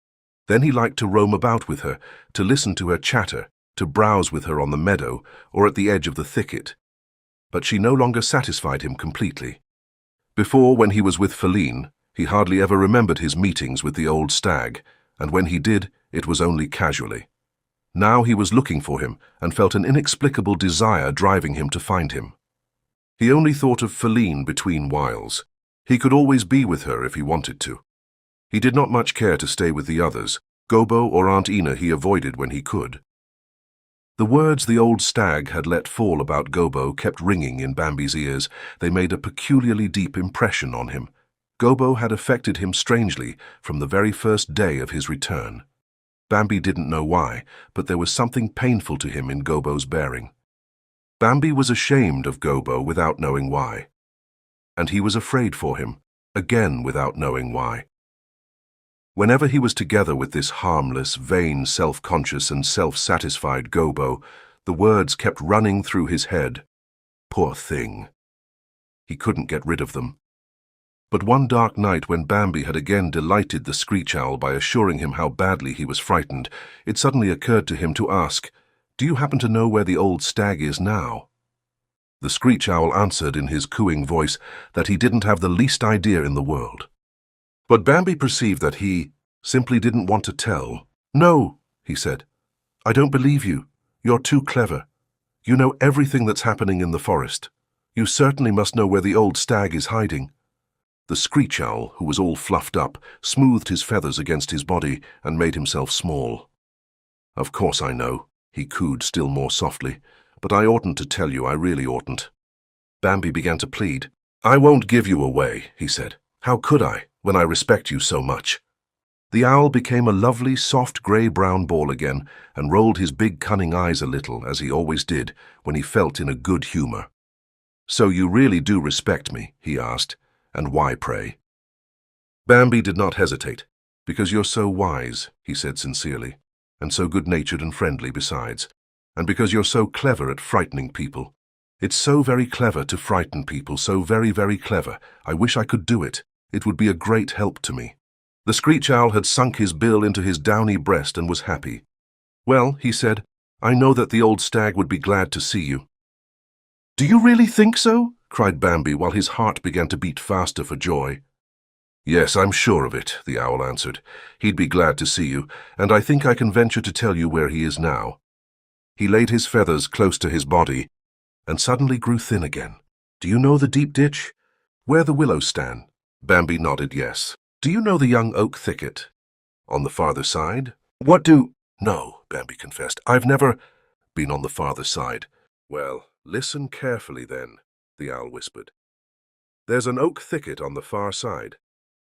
Then he liked to roam about with her, to listen to her chatter, to browse with her on the meadow or at the edge of the thicket. But she no longer satisfied him completely. Before, when he was with Feline, he hardly ever remembered his meetings with the old stag, and when he did, it was only casually. Now he was looking for him and felt an inexplicable desire driving him to find him. He only thought of Feline between whiles. He could always be with her if he wanted to. He did not much care to stay with the others. Gobo or Aunt Ina he avoided when he could. The words the old stag had let fall about Gobo kept ringing in Bambi's ears. They made a peculiarly deep impression on him. Gobo had affected him strangely from the very first day of his return. Bambi didn't know why, but there was something painful to him in Gobo's bearing. Bambi was ashamed of Gobo without knowing why. And he was afraid for him, again without knowing why. Whenever he was together with this harmless, vain, self-conscious and self-satisfied Gobo, the words kept running through his head. Poor thing. He couldn't get rid of them. But one dark night when Bambi had again delighted the screech owl by assuring him how badly he was frightened, it suddenly occurred to him to ask, "Do you happen to know where the old stag is now?" The screech owl answered in his cooing voice that he didn't have the least idea in the world. But Bambi perceived that he simply didn't want to tell. "No," he said. "I don't believe you. You're too clever. You know everything that's happening in the forest. You certainly must know where the old stag is hiding." The screech owl, who was all fluffed up, smoothed his feathers against his body and made himself small. "Of course I know," he cooed still more softly, "but I oughtn't to tell you, I really oughtn't." Bambi began to plead. "I won't give you away," he said. "How could I, when I respect you so much?" The owl became a lovely, soft grey-brown ball again and rolled his big cunning eyes a little, as he always did, when he felt in a good humour. "So you really do respect me?" he asked. "And why, pray?" Bambi did not hesitate. "Because you're so wise," he said sincerely, "and so good-natured and friendly besides, and because you're so clever at frightening people. It's so very clever to frighten people, so very, very clever. I wish I could do it. It would be a great help to me." The screech owl had sunk his bill into his downy breast and was happy. "Well," he said, "I know that the old stag would be glad to see you." "Do you really think so?" cried Bambi, while his heart began to beat faster for joy. "Yes, I'm sure of it," the owl answered. "He'd be glad to see you, and I think I can venture to tell you where he is now." He laid his feathers close to his body, and suddenly grew thin again. "Do you know the deep ditch? Where the willows stand?" Bambi nodded yes. "Do you know the young oak thicket? On the farther side?" "What do—" "No," Bambi confessed. "I've never been on the farther side." "Well, listen carefully then," the owl whispered. "There's an oak thicket on the far side.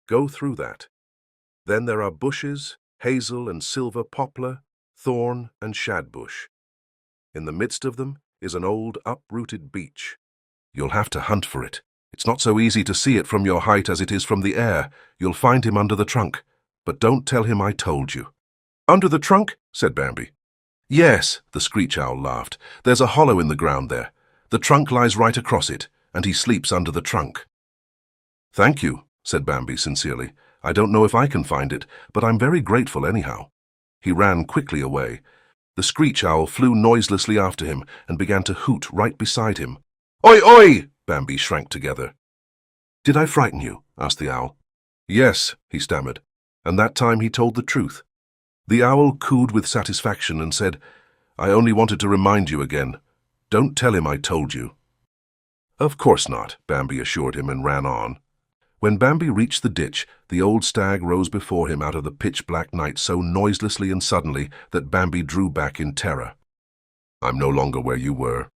Go through that. Then there are bushes, hazel and silver poplar, thorn and shadbush. In the midst of them is an old uprooted beech. You'll have to hunt for it. It's not so easy to see it from your height as it is from the air. You'll find him under the trunk, but don't tell him I told you." "Under the trunk?" said Bambi. "Yes," the screech owl laughed. "There's a hollow in the ground there. The trunk lies right across it, and he sleeps under the trunk." "Thank you," said Bambi sincerely. I don't know if I can find it, but I'm very grateful anyhow." He ran quickly away. The screech owl flew noiselessly after him and began to hoot right beside him. "Oi, oi!" Bambi shrank together. "Did I frighten you?" asked the owl. "Yes," he stammered, and that time he told the truth. The owl cooed with satisfaction and said, "I only wanted to remind you again. Don't tell him I told you." "Of course not," Bambi assured him and ran on. When Bambi reached the ditch, the old stag rose before him out of the pitch-black night so noiselessly and suddenly that Bambi drew back in terror. "I'm no longer where you were."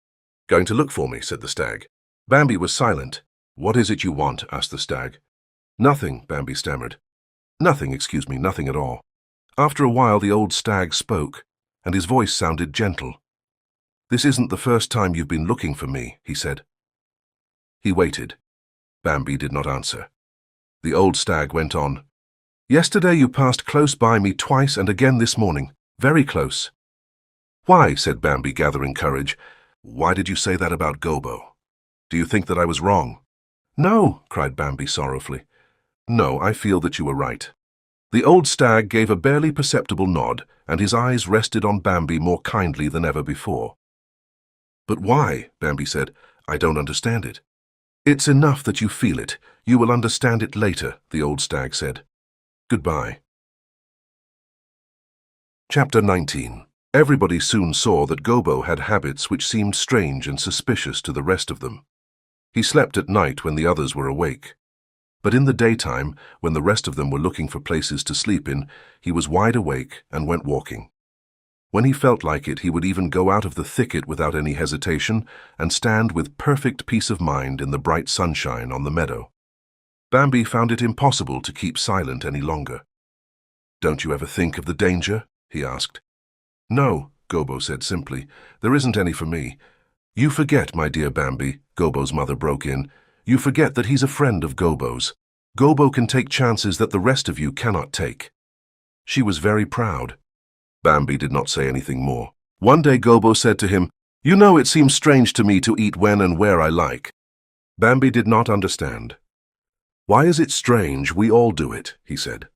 "Going to look for me," said the stag. Bambi was silent. "What is it you want?" asked the stag. "Nothing," Bambi stammered. "Nothing, excuse me, nothing at all." After a while the old stag spoke, and his voice sounded gentle. "This isn't the first time you've been looking for me," he said. He waited. Bambi did not answer. The old stag went on. "Yesterday you passed close by me twice and again this morning. Very close." "Why?" said Bambi, gathering courage. "Why did you say that about Gobo? Do you think that I was wrong?" "No," cried Bambi sorrowfully. "No, I feel that you were right." The old stag gave a barely perceptible nod, and his eyes rested on Bambi more kindly than ever before. "But why?" Bambi said. "I don't understand it." "It's enough that you feel it. You will understand it later," the old stag said. "Goodbye." Chapter 19. Everybody soon saw that Gobo had habits which seemed strange and suspicious to the rest of them. He slept at night when the others were awake. But in the daytime, when the rest of them were looking for places to sleep in, he was wide awake and went walking. When he felt like it, he would even go out of the thicket without any hesitation and stand with perfect peace of mind in the bright sunshine on the meadow. Bambi found it impossible to keep silent any longer. "Don't you ever think of the danger?" he asked. "No," Gobo said simply. "There isn't any for me." "You forget, my dear Bambi," Gobo's mother broke in. "You forget that he's a friend of Gobo's. Gobo can take chances that the rest of you cannot take." She was very proud. Bambi did not say anything more. One day Gobo said to him, "You know, it seems strange to me to eat when and where I like." Bambi did not understand. "Why is it strange? We all do it," he said.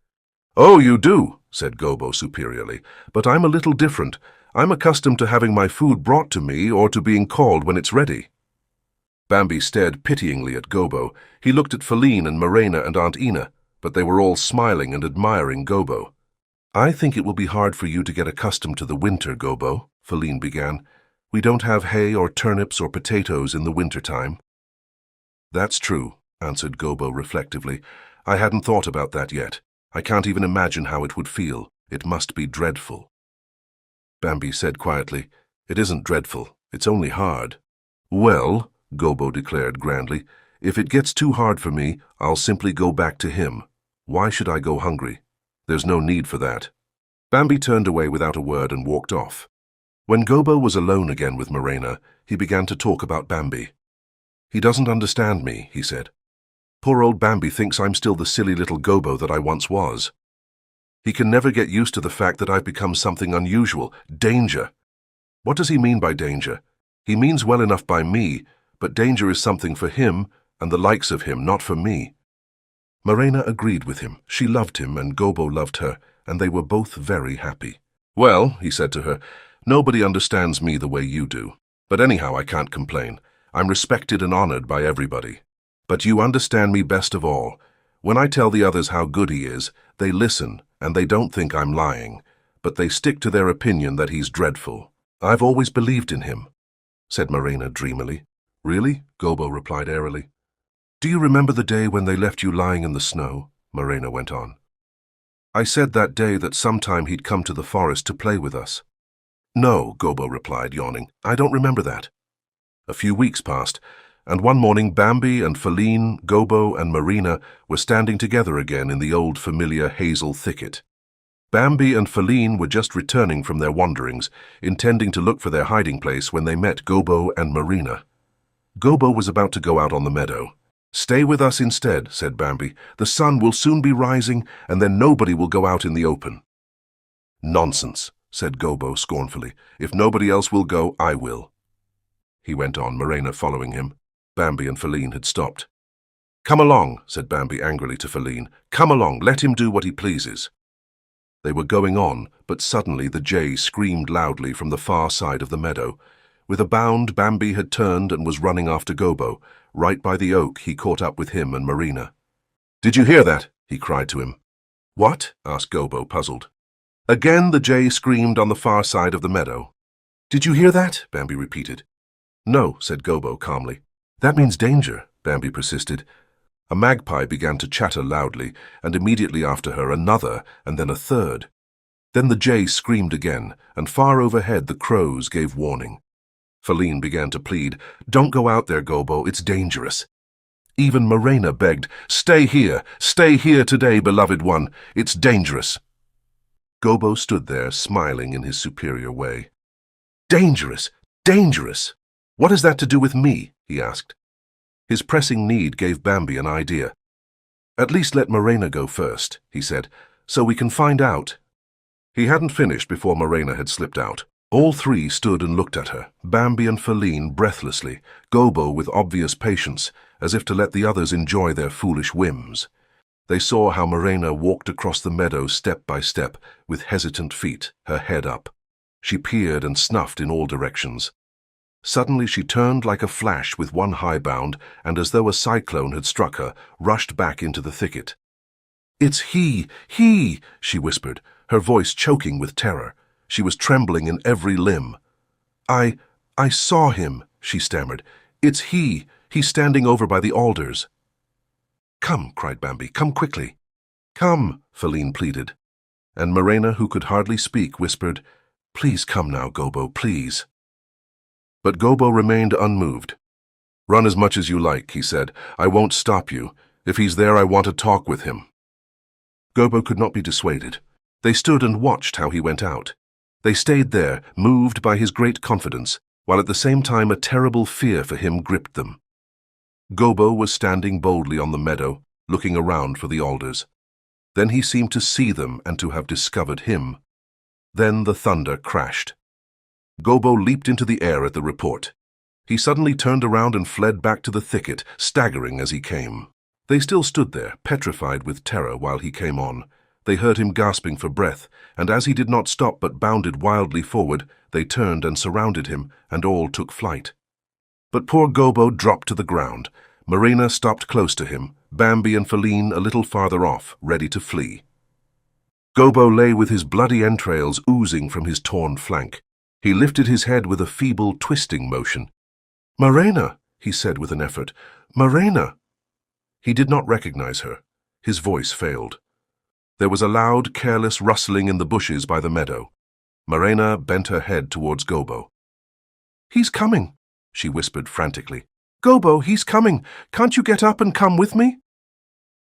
"Oh, you do," said Gobo superiorly, "but I'm a little different. I'm accustomed to having my food brought to me or to being called when it's ready." Bambi stared pityingly at Gobo. He looked at Feline and Morena and Aunt Ina, but they were all smiling and admiring Gobo. "I think it will be hard for you to get accustomed to the winter, Gobo," Feline began. "We don't have hay or turnips or potatoes in the winter time." "That's true," answered Gobo reflectively. "I hadn't thought about that yet. I can't even imagine how it would feel. It must be dreadful." Bambi said quietly, "It isn't dreadful. It's only hard." "Well," Gobo declared grandly, "if it gets too hard for me, I'll simply go back to him. Why should I go hungry? There's no need for that." Bambi turned away without a word and walked off. When Gobo was alone again with Morena, he began to talk about Bambi. "He doesn't understand me," he said. "Poor old Bambi thinks I'm still the silly little Gobo that I once was. He can never get used to the fact that I've become something unusual, danger. What does he mean by danger? He means well enough by me, but danger is something for him and the likes of him, not for me." Morena agreed with him. She loved him and Gobo loved her, and they were both very happy. "Well," he said to her, "nobody understands me the way you do. But anyhow, I can't complain. I'm respected and honored by everybody. But you understand me best of all. When I tell the others how good he is, they listen, and they don't think I'm lying, but they stick to their opinion that he's dreadful. I've always believed in him," said Morena dreamily. "Really?" Gobo replied airily. "Do you remember the day when they left you lying in the snow?" Morena went on. "I said that day that sometime he'd come to the forest to play with us." "No," Gobo replied, yawning. "I don't remember that." A few weeks passed, and one morning Bambi and Feline, Gobo and Morena were standing together again in the old familiar hazel thicket. Bambi and Feline were just returning from their wanderings, intending to look for their hiding place when they met Gobo and Morena. Gobo was about to go out on the meadow. "Stay with us instead," said Bambi. "The sun will soon be rising, and then nobody will go out in the open." "Nonsense," said Gobo scornfully. "If nobody else will go, I will." He went on, Morena following him. Bambi and Feline had stopped. "Come along," said Bambi angrily to Feline. "Come along, let him do what he pleases." They were going on, but suddenly the jay screamed loudly from the far side of the meadow. With a bound, Bambi had turned and was running after Gobbo. Right by the oak, he caught up with him and Marina. "Did you hear that?" he cried to him. "What?" asked Gobbo, puzzled. Again the jay screamed on the far side of the meadow. "Did you hear that?" Bambi repeated. "No," said Gobbo calmly. "That means danger," Bambi persisted. A magpie began to chatter loudly, and immediately after her another, and then a third. Then the jay screamed again, and far overhead the crows gave warning. Feline began to plead, "Don't go out there, Gobbo, it's dangerous." Even Marina begged, stay here today, beloved one, it's dangerous." Gobbo stood there, smiling in his superior way. "Dangerous, dangerous! What has that to do with me?" he asked. His pressing need gave Bambi an idea. "At least let Marina go first," he said, "so we can find out." He hadn't finished before Marina had slipped out. All three stood and looked at her, Bambi and Feline breathlessly, Gobbo with obvious patience, as if to let the others enjoy their foolish whims. They saw how Marina walked across the meadow step by step, with hesitant feet, her head up. She peered and snuffed in all directions. Suddenly she turned like a flash with one high bound, and as though a cyclone had struck her, rushed back into the thicket. "It's he! She whispered, her voice choking with terror. She was trembling in every limb. I saw him," she stammered. "It's he! He's standing over by the alders." "Come," cried Bambi, "come quickly." "Come," Feline pleaded. And Marina, who could hardly speak, whispered, "Please come now, Gobbo, please." But Gobbo remained unmoved. "Run as much as you like," he said. "I won't stop you. If he's there, I want to talk with him." Gobbo could not be dissuaded. They stood and watched how he went out. They stayed there, moved by his great confidence, while at the same time a terrible fear for him gripped them. Gobbo was standing boldly on the meadow, looking around for the alders. Then he seemed to see them and to have discovered him. Then the thunder crashed. Gobbo leaped into the air at the report. He suddenly turned around and fled back to the thicket, staggering as he came. They still stood there, petrified with terror, while he came on. They heard him gasping for breath, and as he did not stop but bounded wildly forward, they turned and surrounded him, and all took flight. But poor Gobbo dropped to the ground. Marina stopped close to him, Bambi and Feline a little farther off, ready to flee. Gobbo lay with his bloody entrails oozing from his torn flank. He lifted his head with a feeble, twisting motion. "Marina," he said with an effort. "Marina." He did not recognize her. His voice failed. There was a loud, careless rustling in the bushes by the meadow. Marina bent her head towards Gobbo. "He's coming," she whispered frantically. "Gobbo, he's coming. Can't you get up and come with me?"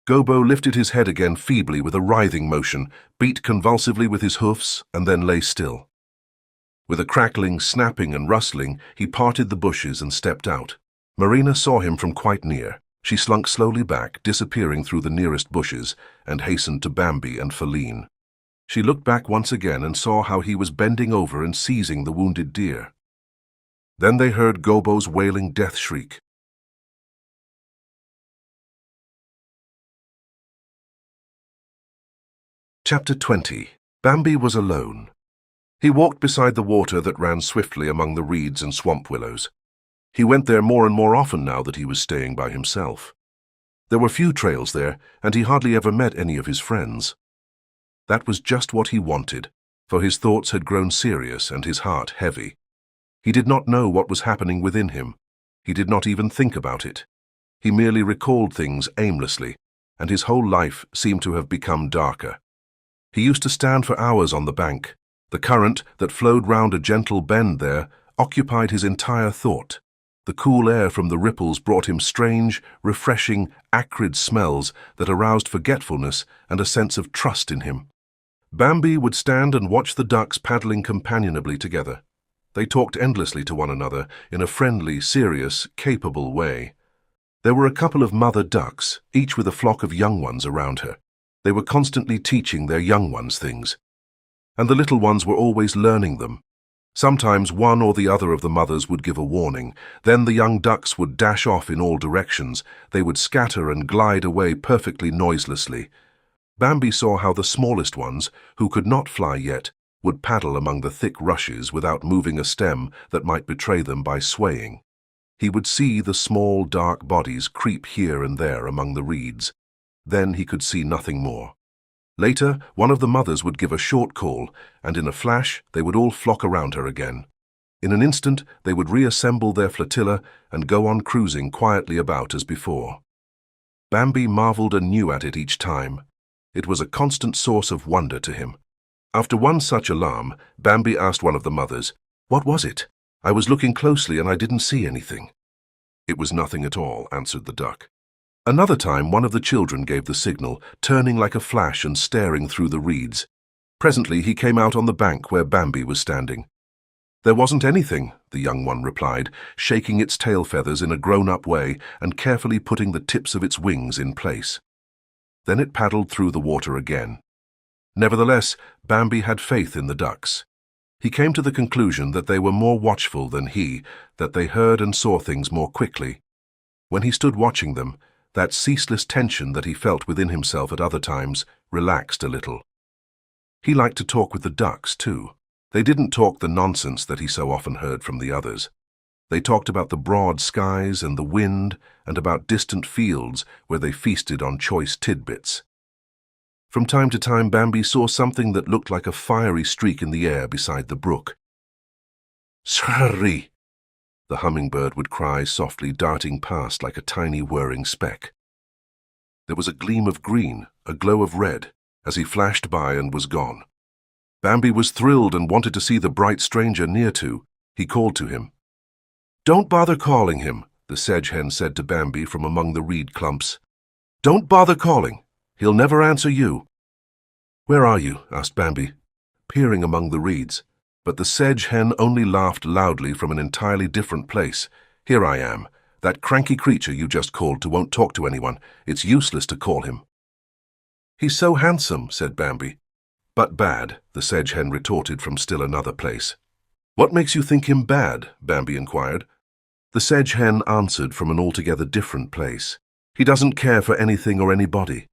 Gobbo lifted his head again feebly with a writhing motion, beat convulsively with his hoofs, and then lay still. With a crackling, snapping, and rustling, he parted the bushes and stepped out. Marina saw him from quite near. She slunk slowly back, disappearing through the nearest bushes, and hastened to Bambi and Feline. She looked back once again and saw how he was bending over and seizing the wounded deer. Then they heard Gobbo's wailing death shriek. Chapter 20. Bambi was alone. He walked beside the water that ran swiftly among the reeds and swamp willows. He went there more and more often now that he was staying by himself. There were few trails there, and he hardly ever met any of his friends. That was just what he wanted, for his thoughts had grown serious and his heart heavy. He did not know what was happening within him. He did not even think about it. He merely recalled things aimlessly, and his whole life seemed to have become darker. He used to stand for hours on the bank. The current that flowed round a gentle bend there occupied his entire thought. The cool air from the ripples brought him strange, refreshing, acrid smells that aroused forgetfulness and a sense of trust in him. Bambi would stand and watch the ducks paddling companionably together. They talked endlessly to one another in a friendly, serious, capable way. There were a couple of mother ducks, each with a flock of young ones around her. They were constantly teaching their young ones things. And the little ones were always learning them. Sometimes one or the other of the mothers would give a warning. Then the young ducks would dash off in all directions. They would scatter and glide away perfectly noiselessly. Bambi saw how the smallest ones, who could not fly yet, would paddle among the thick rushes without moving a stem that might betray them by swaying. He would see the small, dark bodies creep here and there among the reeds. Then he could see nothing more. Later, one of the mothers would give a short call, and in a flash they would all flock around her again. In an instant, they would reassemble their flotilla and go on cruising quietly about as before. Bambi marveled anew at it each time. It was a constant source of wonder to him. After one such alarm, Bambi asked one of the mothers, "What was it? I was looking closely and I didn't see anything." "It was nothing at all," answered the duck. Another time, one of the children gave the signal, turning like a flash and staring through the reeds. Presently, he came out on the bank where Bambi was standing. "There wasn't anything," the young one replied, shaking its tail feathers in a grown-up way and carefully putting the tips of its wings in place. Then it paddled through the water again. Nevertheless, Bambi had faith in the ducks. He came to the conclusion that they were more watchful than he, that they heard and saw things more quickly. When he stood watching them, that ceaseless tension that he felt within himself at other times relaxed a little. He liked to talk with the ducks, too. They didn't talk the nonsense that he so often heard from the others. They talked about the broad skies and the wind, and about distant fields where they feasted on choice tidbits. From time to time, Bambi saw something that looked like a fiery streak in the air beside the brook. "Srrrri!" the hummingbird would cry softly, darting past like a tiny whirring speck. There was a gleam of green, a glow of red, as he flashed by and was gone. Bambi was thrilled and wanted to see the bright stranger near to. He called to him. "Don't bother calling him," the sedge hen said to Bambi from among the reed clumps. "Don't bother calling. He'll never answer you." "Where are you?" asked Bambi, peering among the reeds. But the sedge hen only laughed loudly from an entirely different place. "Here I am. That cranky creature you just called to won't talk to anyone. It's useless to call him." "He's so handsome," said Bambi. "But bad," the sedge hen retorted from still another place. "What makes you think him bad?" Bambi inquired. The sedge hen answered from an altogether different place. "He doesn't care for anything or anybody.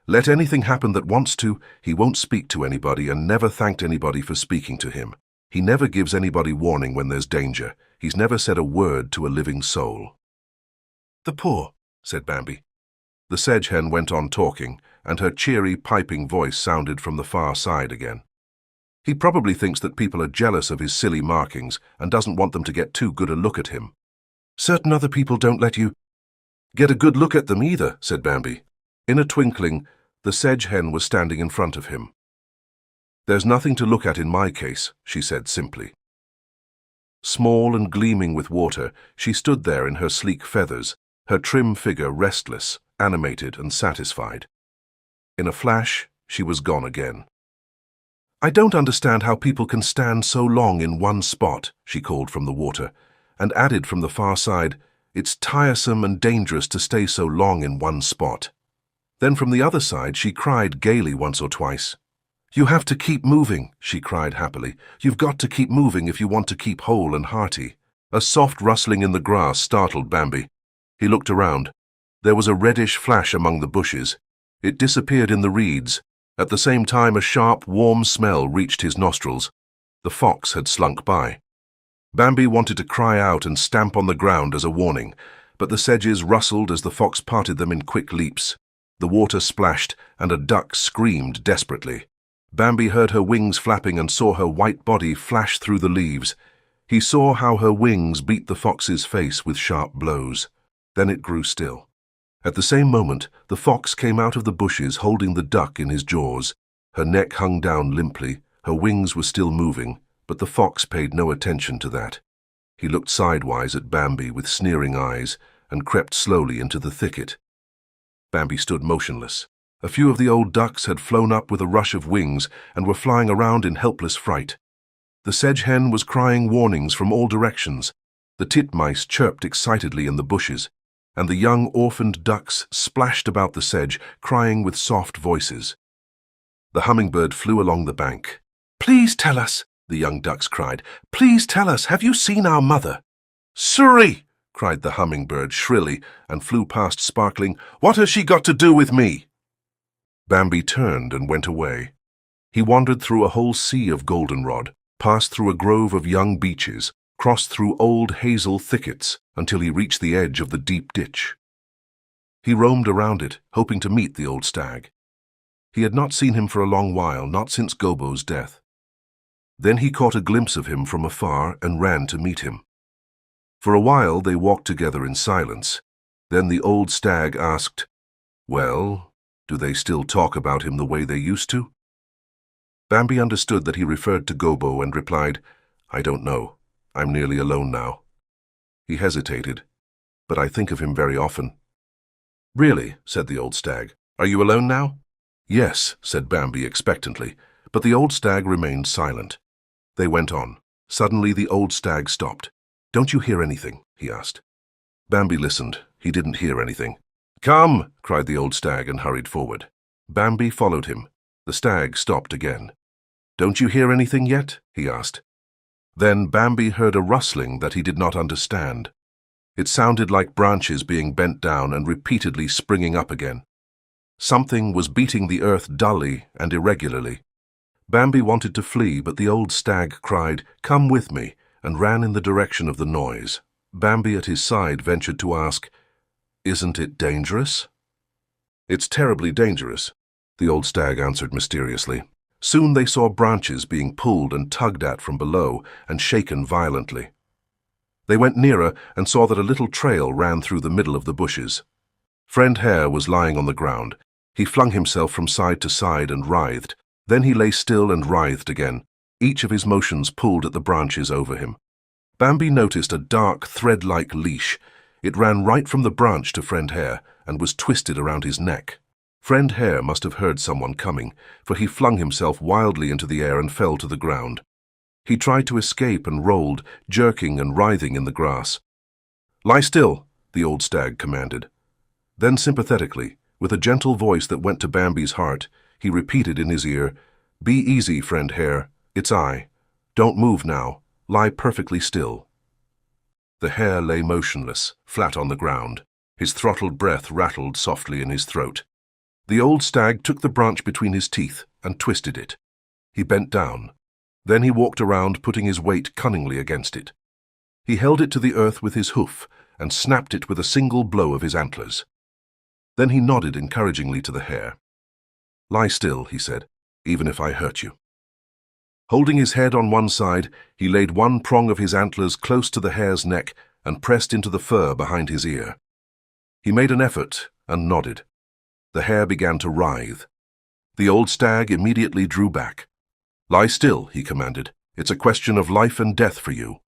Let anything happen that wants to, he won't speak to anybody and never thanked anybody for speaking to him. He never gives anybody warning when there's danger. He's never said a word to a living soul." "The poor," said Bambi. The sedge hen went on talking, and her cheery, piping voice sounded from the far side again. "He probably thinks that people are jealous of his silly markings and doesn't want them to get too good a look at him." "Certain other people don't let you get a good look at them either," said Bambi. In a twinkling, the sedge hen was standing in front of him. "There's nothing to look at in my case," she said simply. Small and gleaming with water, she stood there in her sleek feathers, her trim figure restless, animated and satisfied. In a flash, she was gone again. "I don't understand how people can stand so long in one spot," she called from the water, and added from the far side, "It's tiresome and dangerous to stay so long in one spot." Then from the other side she cried gaily once or twice. "You have to keep moving," she cried happily. "You've got to keep moving if you want to keep whole and hearty." A soft rustling in the grass startled Bambi. He looked around. There was a reddish flash among the bushes. It disappeared in the reeds. At the same time, a sharp, warm smell reached his nostrils. The fox had slunk by. Bambi wanted to cry out and stamp on the ground as a warning, but the sedges rustled as the fox parted them in quick leaps. The water splashed, and a duck screamed desperately. Bambi heard her wings flapping and saw her white body flash through the leaves. He saw how her wings beat the fox's face with sharp blows. Then it grew still. At the same moment, the fox came out of the bushes holding the duck in his jaws. Her neck hung down limply, her wings were still moving, but the fox paid no attention to that. He looked sidewise at Bambi with sneering eyes and crept slowly into the thicket. Bambi stood motionless. A few of the old ducks had flown up with a rush of wings and were flying around in helpless fright. The sedge hen was crying warnings from all directions. The titmice chirped excitedly in the bushes, and the young orphaned ducks splashed about the sedge, crying with soft voices. The hummingbird flew along the bank. "Please tell us," the young ducks cried. "Please tell us, have you seen our mother?" "Surrey!" cried the hummingbird shrilly, and flew past, sparkling. "What has she got to do with me?" Bambi turned and went away. He wandered through a whole sea of goldenrod, passed through a grove of young beeches, crossed through old hazel thickets until he reached the edge of the deep ditch. He roamed around it, hoping to meet the old stag. He had not seen him for a long while, not since Gobbo's death. Then he caught a glimpse of him from afar and ran to meet him. For a while they walked together in silence. Then the old stag asked, "Well, do they still talk about him the way they used to?" Bambi understood that he referred to Gobbo and replied, "I don't know. I'm nearly alone now." He hesitated, "But I think of him very often." "Really?" said the old stag. "Are you alone now?" "Yes," said Bambi expectantly, but the old stag remained silent. They went on. Suddenly the old stag stopped. "Don't you hear anything?" he asked. Bambi listened. He didn't hear anything. "Come!" cried the old stag and hurried forward. Bambi followed him. The stag stopped again. "Don't you hear anything yet?" he asked. Then Bambi heard a rustling that he did not understand. It sounded like branches being bent down and repeatedly springing up again. Something was beating the earth dully and irregularly. Bambi wanted to flee, but the old stag cried, "Come with me," and ran in the direction of the noise. Bambi at his side ventured to ask, "Isn't it dangerous?" "It's terribly dangerous," the old stag answered mysteriously. Soon they saw branches being pulled and tugged at from below and shaken violently. They went nearer and saw that a little trail ran through the middle of the bushes. Friend Hare was lying on the ground. He flung himself from side to side and writhed. Then he lay still and writhed again. Each of his motions pulled at the branches over him. Bambi noticed a dark, thread-like leash. It ran right from the branch to Friend Hare and was twisted around his neck. Friend Hare must have heard someone coming, for he flung himself wildly into the air and fell to the ground. He tried to escape and rolled, jerking and writhing in the grass. "Lie still," the old stag commanded. Then sympathetically, with a gentle voice that went to Bambi's heart, he repeated in his ear, "Be easy, Friend Hare. It's I. Don't move now. Lie perfectly still." The hare lay motionless, flat on the ground. His throttled breath rattled softly in his throat. The old stag took the branch between his teeth and twisted it. He bent down. Then he walked around, putting his weight cunningly against it. He held it to the earth with his hoof and snapped it with a single blow of his antlers. Then he nodded encouragingly to the hare. "Lie still," he said, "even if I hurt you." Holding his head on one side, he laid one prong of his antlers close to the hare's neck and pressed into the fur behind his ear. He made an effort and nodded. The hare began to writhe. The old stag immediately drew back. "Lie still," he commanded. "It's a question of life and death for you."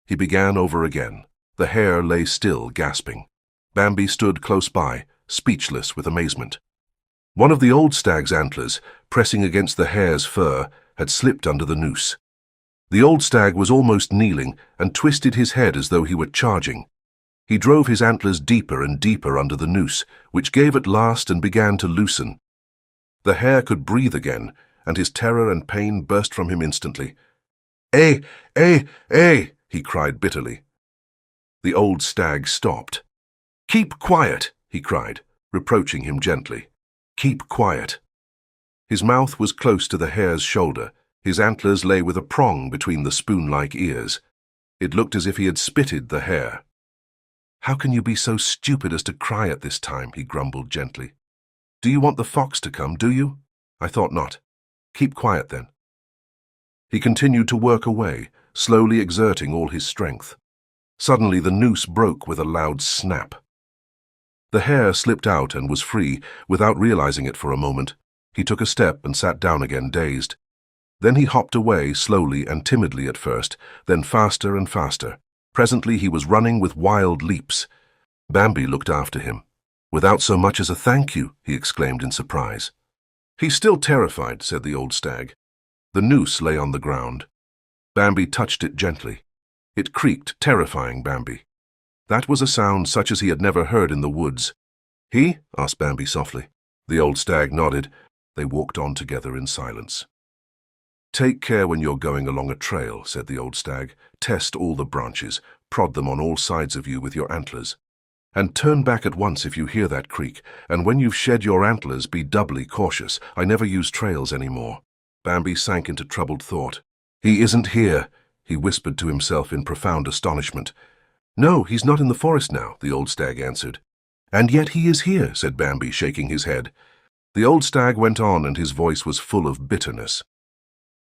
He began over again. The hare lay still, gasping. Bambi stood close by, speechless with amazement. One of the old stag's antlers, pressing against the hare's fur, had slipped under the noose. The old stag was almost kneeling and twisted his head as though he were charging. He drove his antlers deeper and deeper under the noose, which gave at last and began to loosen. The hare could breathe again, and his terror and pain burst from him instantly. "Eh, eh, eh!" he cried bitterly. The old stag stopped. "Keep quiet!" he cried, reproaching him gently. "Keep quiet!" His mouth was close to the hare's shoulder. His antlers lay with a prong between the spoon-like ears. It looked as if he had spitted the hare. "How can you be so stupid as to cry at this time?" he grumbled gently. "Do you want the fox to come, do you? I thought not. Keep quiet then." He continued to work away, slowly exerting all his strength. Suddenly the noose broke with a loud snap. The hare slipped out and was free, without realizing it for a moment. He took a step and sat down again, dazed. Then he hopped away, slowly and timidly at first, then faster and faster. Presently he was running with wild leaps. Bambi looked after him. "Without so much as a thank you," he exclaimed in surprise. "He's still terrified," said the old stag. The noose lay on the ground. Bambi touched it gently. It creaked, terrifying Bambi. That was a sound such as he had never heard in the woods. "He?" asked Bambi softly. The old stag nodded. They walked on together in silence. "Take care when you're going along a trail," said the old stag. "Test all the branches, prod them on all sides of you with your antlers. And turn back at once if you hear that creak, and when you've shed your antlers, be doubly cautious. I never use trails anymore." Bambi sank into troubled thought. "He isn't here," he whispered to himself in profound astonishment. "No, he's not in the forest now," the old stag answered. "And yet he is here," said Bambi, shaking his head. The old stag went on, and his voice was full of bitterness.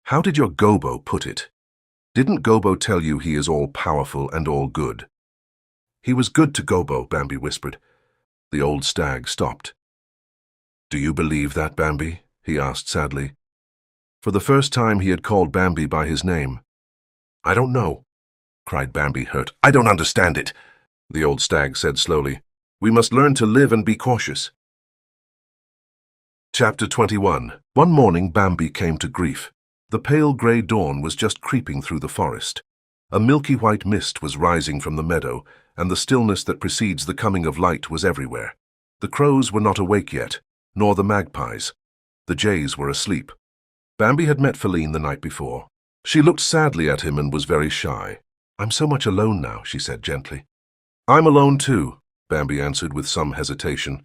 "How did your Gobo put it? Didn't Gobo tell you he is all-powerful and all-good?" "He was good to Gobo," Bambi whispered. The old stag stopped. "Do you believe that, Bambi?" he asked sadly. For the first time he had called Bambi by his name. "I don't know," cried Bambi, hurt. "I don't understand it." The old stag said slowly, "We must learn to live and be cautious." Chapter 21. One morning Bambi came to grief. The pale grey dawn was just creeping through the forest. A milky white mist was rising from the meadow, and the stillness that precedes the coming of light was everywhere. The crows were not awake yet, nor the magpies. The jays were asleep. Bambi had met Feline the night before. She looked sadly at him and was very shy. "I'm so much alone now," she said gently. "I'm alone too," Bambi answered with some hesitation.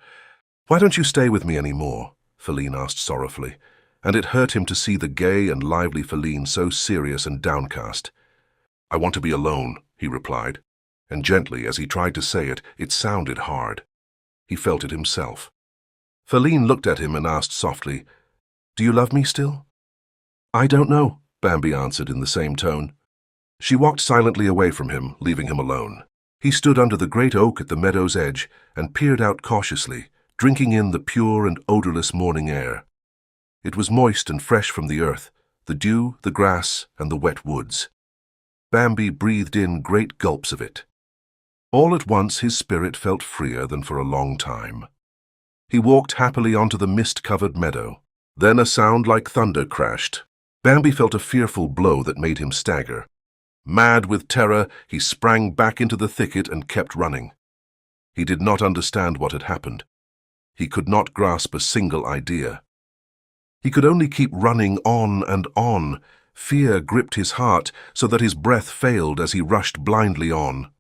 "Why don't you stay with me any more?" Feline asked sorrowfully, and it hurt him to see the gay and lively Feline so serious and downcast. "I want to be alone," he replied, and gently, as he tried to say it, it sounded hard. He felt it himself. Feline looked at him and asked softly, "Do you love me still?" "I don't know," Bambi answered in the same tone. She walked silently away from him, leaving him alone. He stood under the great oak at the meadow's edge and peered out cautiously, drinking in the pure and odorless morning air. It was moist and fresh from the earth, the dew, the grass, and the wet woods. Bambi breathed in great gulps of it. All at once his spirit felt freer than for a long time. He walked happily onto the mist-covered meadow. Then a sound like thunder crashed. Bambi felt a fearful blow that made him stagger. Mad with terror, he sprang back into the thicket and kept running. He did not understand what had happened. He could not grasp a single idea. He could only keep running on and on. Fear gripped his heart so that his breath failed as he rushed blindly on.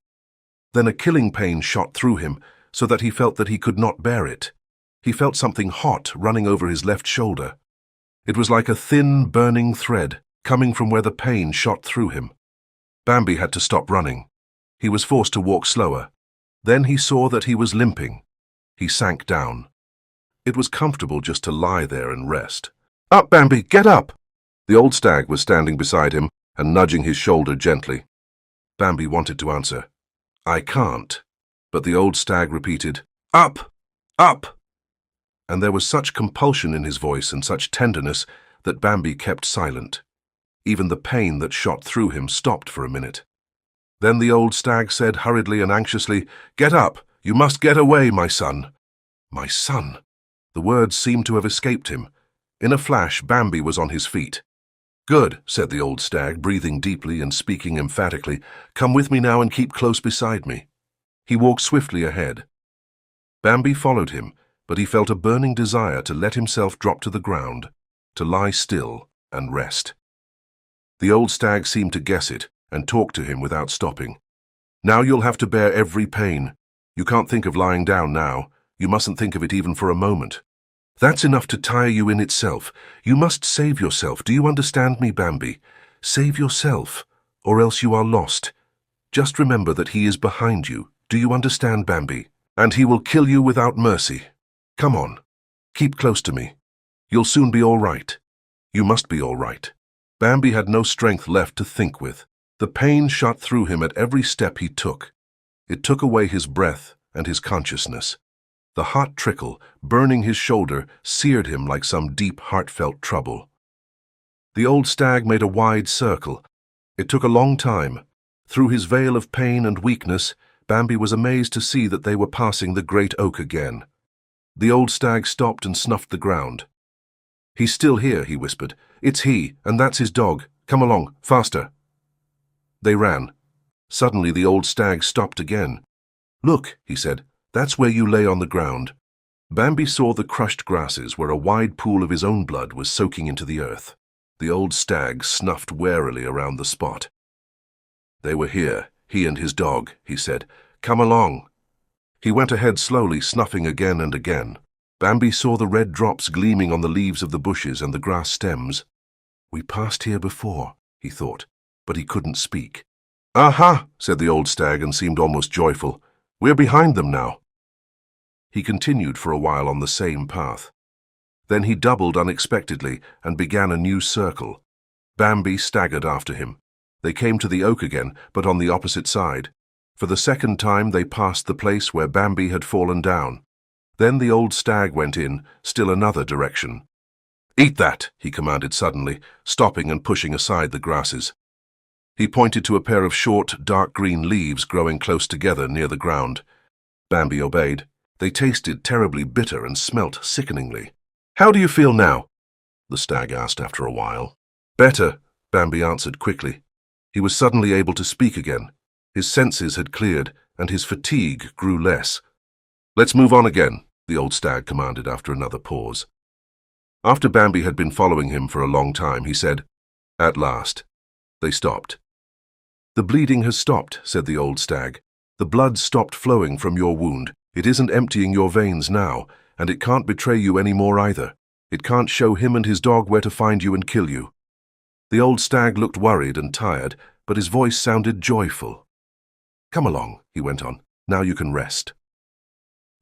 Then a killing pain shot through him so that he felt that he could not bear it. He felt something hot running over his left shoulder. It was like a thin, burning thread coming from where the pain shot through him. Bambi had to stop running. He was forced to walk slower. Then he saw that he was limping. He sank down. It was comfortable just to lie there and rest. "Up, Bambi, get up!" The old stag was standing beside him and nudging his shoulder gently. Bambi wanted to answer, "I can't," but the old stag repeated, "Up! Up!" And there was such compulsion in his voice and such tenderness that Bambi kept silent. Even the pain that shot through him stopped for a minute. Then the old stag said hurriedly and anxiously, "Get up! You must get away, my son." My son! The words seemed to have escaped him. In a flash, Bambi was on his feet. "Good," said the old stag, breathing deeply and speaking emphatically. "Come with me now and keep close beside me." He walked swiftly ahead. Bambi followed him, but he felt a burning desire to let himself drop to the ground, to lie still and rest. The old stag seemed to guess it and talked to him without stopping. "Now you'll have to bear every pain. You can't think of lying down now. You mustn't think of it even for a moment. That's enough to tire you in itself. You must save yourself. Do you understand me, Bambi? Save yourself, or else you are lost. Just remember that he is behind you. Do you understand, Bambi? And he will kill you without mercy. Come on. Keep close to me. You'll soon be all right. You must be all right." Bambi had no strength left to think with. The pain shot through him at every step he took. It took away his breath and his consciousness. The hot trickle, burning his shoulder, seared him like some deep, heartfelt trouble. The old stag made a wide circle. It took a long time. Through his veil of pain and weakness, Bambi was amazed to see that they were passing the great oak again. The old stag stopped and snuffed the ground. "He's still here," he whispered. "It's he, and that's his dog. Come along, faster." They ran. Suddenly the old stag stopped again. "Look," he said, "that's where you lay on the ground." Bambi saw the crushed grasses where a wide pool of his own blood was soaking into the earth. The old stag snuffed warily around the spot. "They were here, he and his dog," he said. "Come along." He went ahead slowly, snuffing again and again. Bambi saw the red drops gleaming on the leaves of the bushes and the grass stems. "We passed here before," he thought, but he couldn't speak. "Aha!" said the old stag and seemed almost joyful. "We're behind them now." He continued for a while on the same path. Then he doubled unexpectedly and began a new circle. Bambi staggered after him. They came to the oak again, but on the opposite side. For the second time they passed the place where Bambi had fallen down. Then the old stag went in, still another direction. "Eat that," he commanded suddenly, stopping and pushing aside the grasses. He pointed to a pair of short, dark green leaves growing close together near the ground. Bambi obeyed. They tasted terribly bitter and smelt sickeningly. "How do you feel now?" the stag asked after a while. "Better," Bambi answered quickly. He was suddenly able to speak again. His senses had cleared, and his fatigue grew less. "Let's move on again," the old stag commanded after another pause. After Bambi had been following him for a long time, he said, "At last." They stopped. "The bleeding has stopped," said the old stag. "The blood stopped flowing from your wound. It isn't emptying your veins now, and it can't betray you any more either. It can't show him and his dog where to find you and kill you." The old stag looked worried and tired, but his voice sounded joyful. "Come along," he went on. "Now you can rest."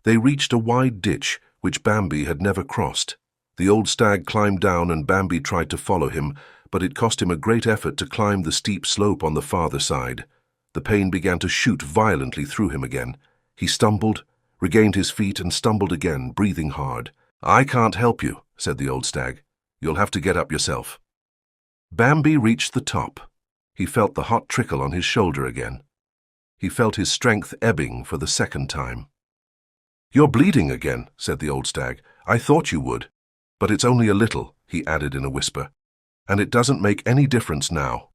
They reached a wide ditch, which Bambi had never crossed. The old stag climbed down and Bambi tried to follow him, but it cost him a great effort to climb the steep slope on the farther side. The pain began to shoot violently through him again. He stumbled, regained his feet and stumbled again, breathing hard. "I can't help you," said the old stag. "You'll have to get up yourself." Bambi reached the top. He felt the hot trickle on his shoulder again. He felt his strength ebbing for the second time. "You're bleeding again," said the old stag. "I thought you would. But it's only a little," he added in a whisper. "And it doesn't make any difference now."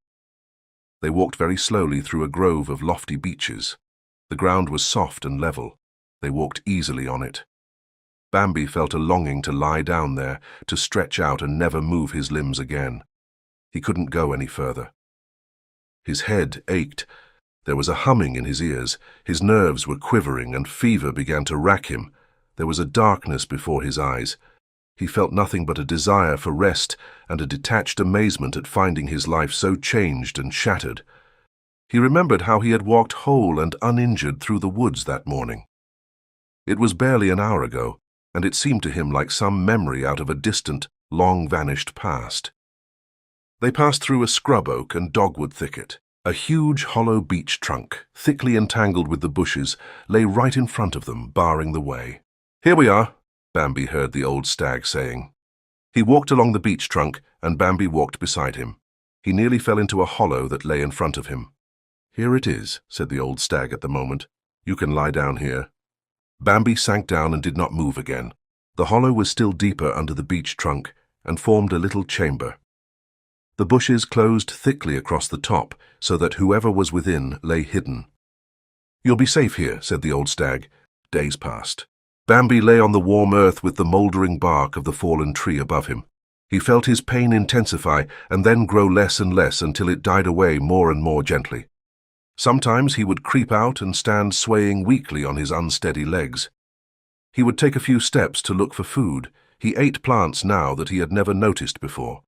They walked very slowly through a grove of lofty beeches. The ground was soft and level. They walked easily on it. Bambi felt a longing to lie down there, to stretch out and never move his limbs again. He couldn't go any further. His head ached. There was a humming in his ears. His nerves were quivering and fever began to rack him. There was a darkness before his eyes. He felt nothing but a desire for rest and a detached amazement at finding his life so changed and shattered. He remembered how he had walked whole and uninjured through the woods that morning. It was barely an hour ago, and it seemed to him like some memory out of a distant, long-vanished past. They passed through a scrub oak and dogwood thicket. A huge hollow beech trunk, thickly entangled with the bushes, lay right in front of them, barring the way. "Here we are," Bambi heard the old stag saying. He walked along the beech trunk, and Bambi walked beside him. He nearly fell into a hollow that lay in front of him. "Here it is," said the old stag at the moment. "You can lie down here." Bambi sank down and did not move again. The hollow was still deeper under the beech trunk and formed a little chamber. The bushes closed thickly across the top so that whoever was within lay hidden. "You'll be safe here," said the old stag. Days passed. Bambi lay on the warm earth with the mouldering bark of the fallen tree above him. He felt his pain intensify and then grow less and less until it died away more and more gently. Sometimes he would creep out and stand swaying weakly on his unsteady legs. He would take a few steps to look for food. He ate plants now that he had never noticed before.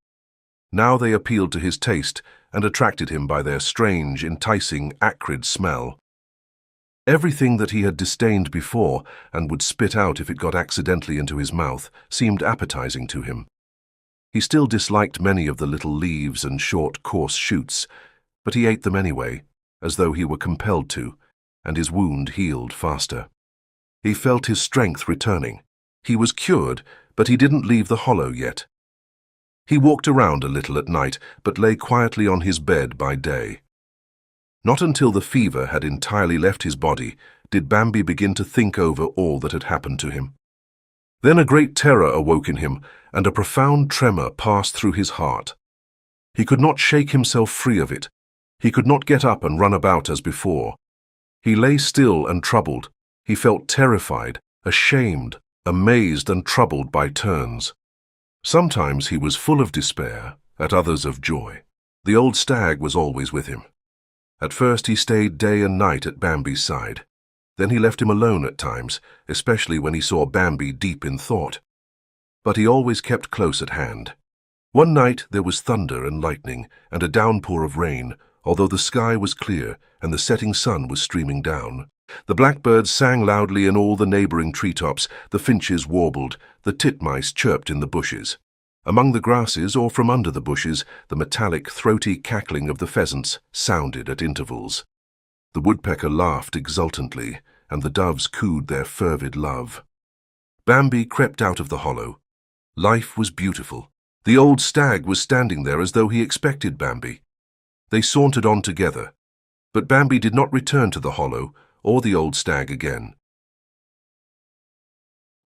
Now they appealed to his taste and attracted him by their strange, enticing, acrid smell. Everything that he had disdained before and would spit out if it got accidentally into his mouth seemed appetizing to him. He still disliked many of the little leaves and short, coarse shoots, but he ate them anyway, as though he were compelled to, and his wound healed faster. He felt his strength returning. He was cured, but he didn't leave the hollow yet. He walked around a little at night, but lay quietly on his bed by day. Not until the fever had entirely left his body did Bambi begin to think over all that had happened to him. Then a great terror awoke in him, and a profound tremor passed through his heart. He could not shake himself free of it. He could not get up and run about as before. He lay still and troubled. He felt terrified, ashamed, amazed and troubled by turns. Sometimes he was full of despair, at others of joy. The old stag was always with him. At first he stayed day and night at Bambi's side. Then he left him alone at times, especially when he saw Bambi deep in thought. But he always kept close at hand. One night there was thunder and lightning and a downpour of rain, although the sky was clear and the setting sun was streaming down. The blackbirds sang loudly in all the neighboring treetops, the finches warbled, the titmice chirped in the bushes. Among the grasses or from under the bushes, the metallic, throaty cackling of the pheasants sounded at intervals. The woodpecker laughed exultantly, and the doves cooed their fervid love. Bambi crept out of the hollow. Life was beautiful. The old stag was standing there as though he expected Bambi. They sauntered on together, but Bambi did not return to the hollow or the old stag again.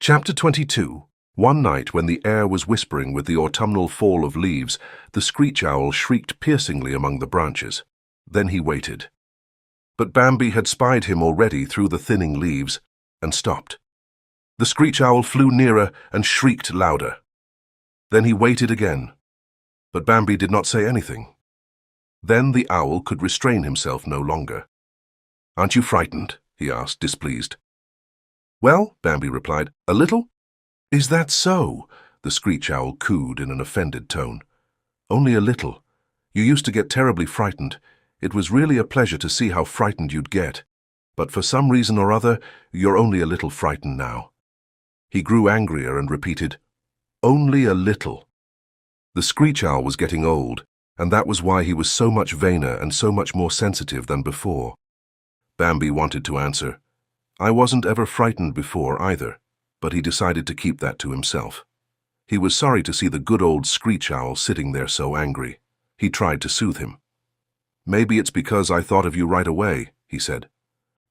Chapter 22. One night when the air was whispering with the autumnal fall of leaves, the screech owl shrieked piercingly among the branches. Then he waited. But Bambi had spied him already through the thinning leaves and stopped. The screech owl flew nearer and shrieked louder. Then he waited again, but Bambi did not say anything. Then the owl could restrain himself no longer. "Aren't you frightened?" he asked, displeased. "Well," Bambi replied, "a little." "Is that so?" the screech owl cooed in an offended tone. "Only a little. You used to get terribly frightened. It was really a pleasure to see how frightened you'd get. But for some reason or other, you're only a little frightened now." He grew angrier and repeated, "Only a little." The screech owl was getting old, and that was why he was so much vainer and so much more sensitive than before. Bambi wanted to answer, "I wasn't ever frightened before either," but he decided to keep that to himself. He was sorry to see the good old screech owl sitting there so angry. He tried to soothe him. "Maybe it's because I thought of you right away," he said.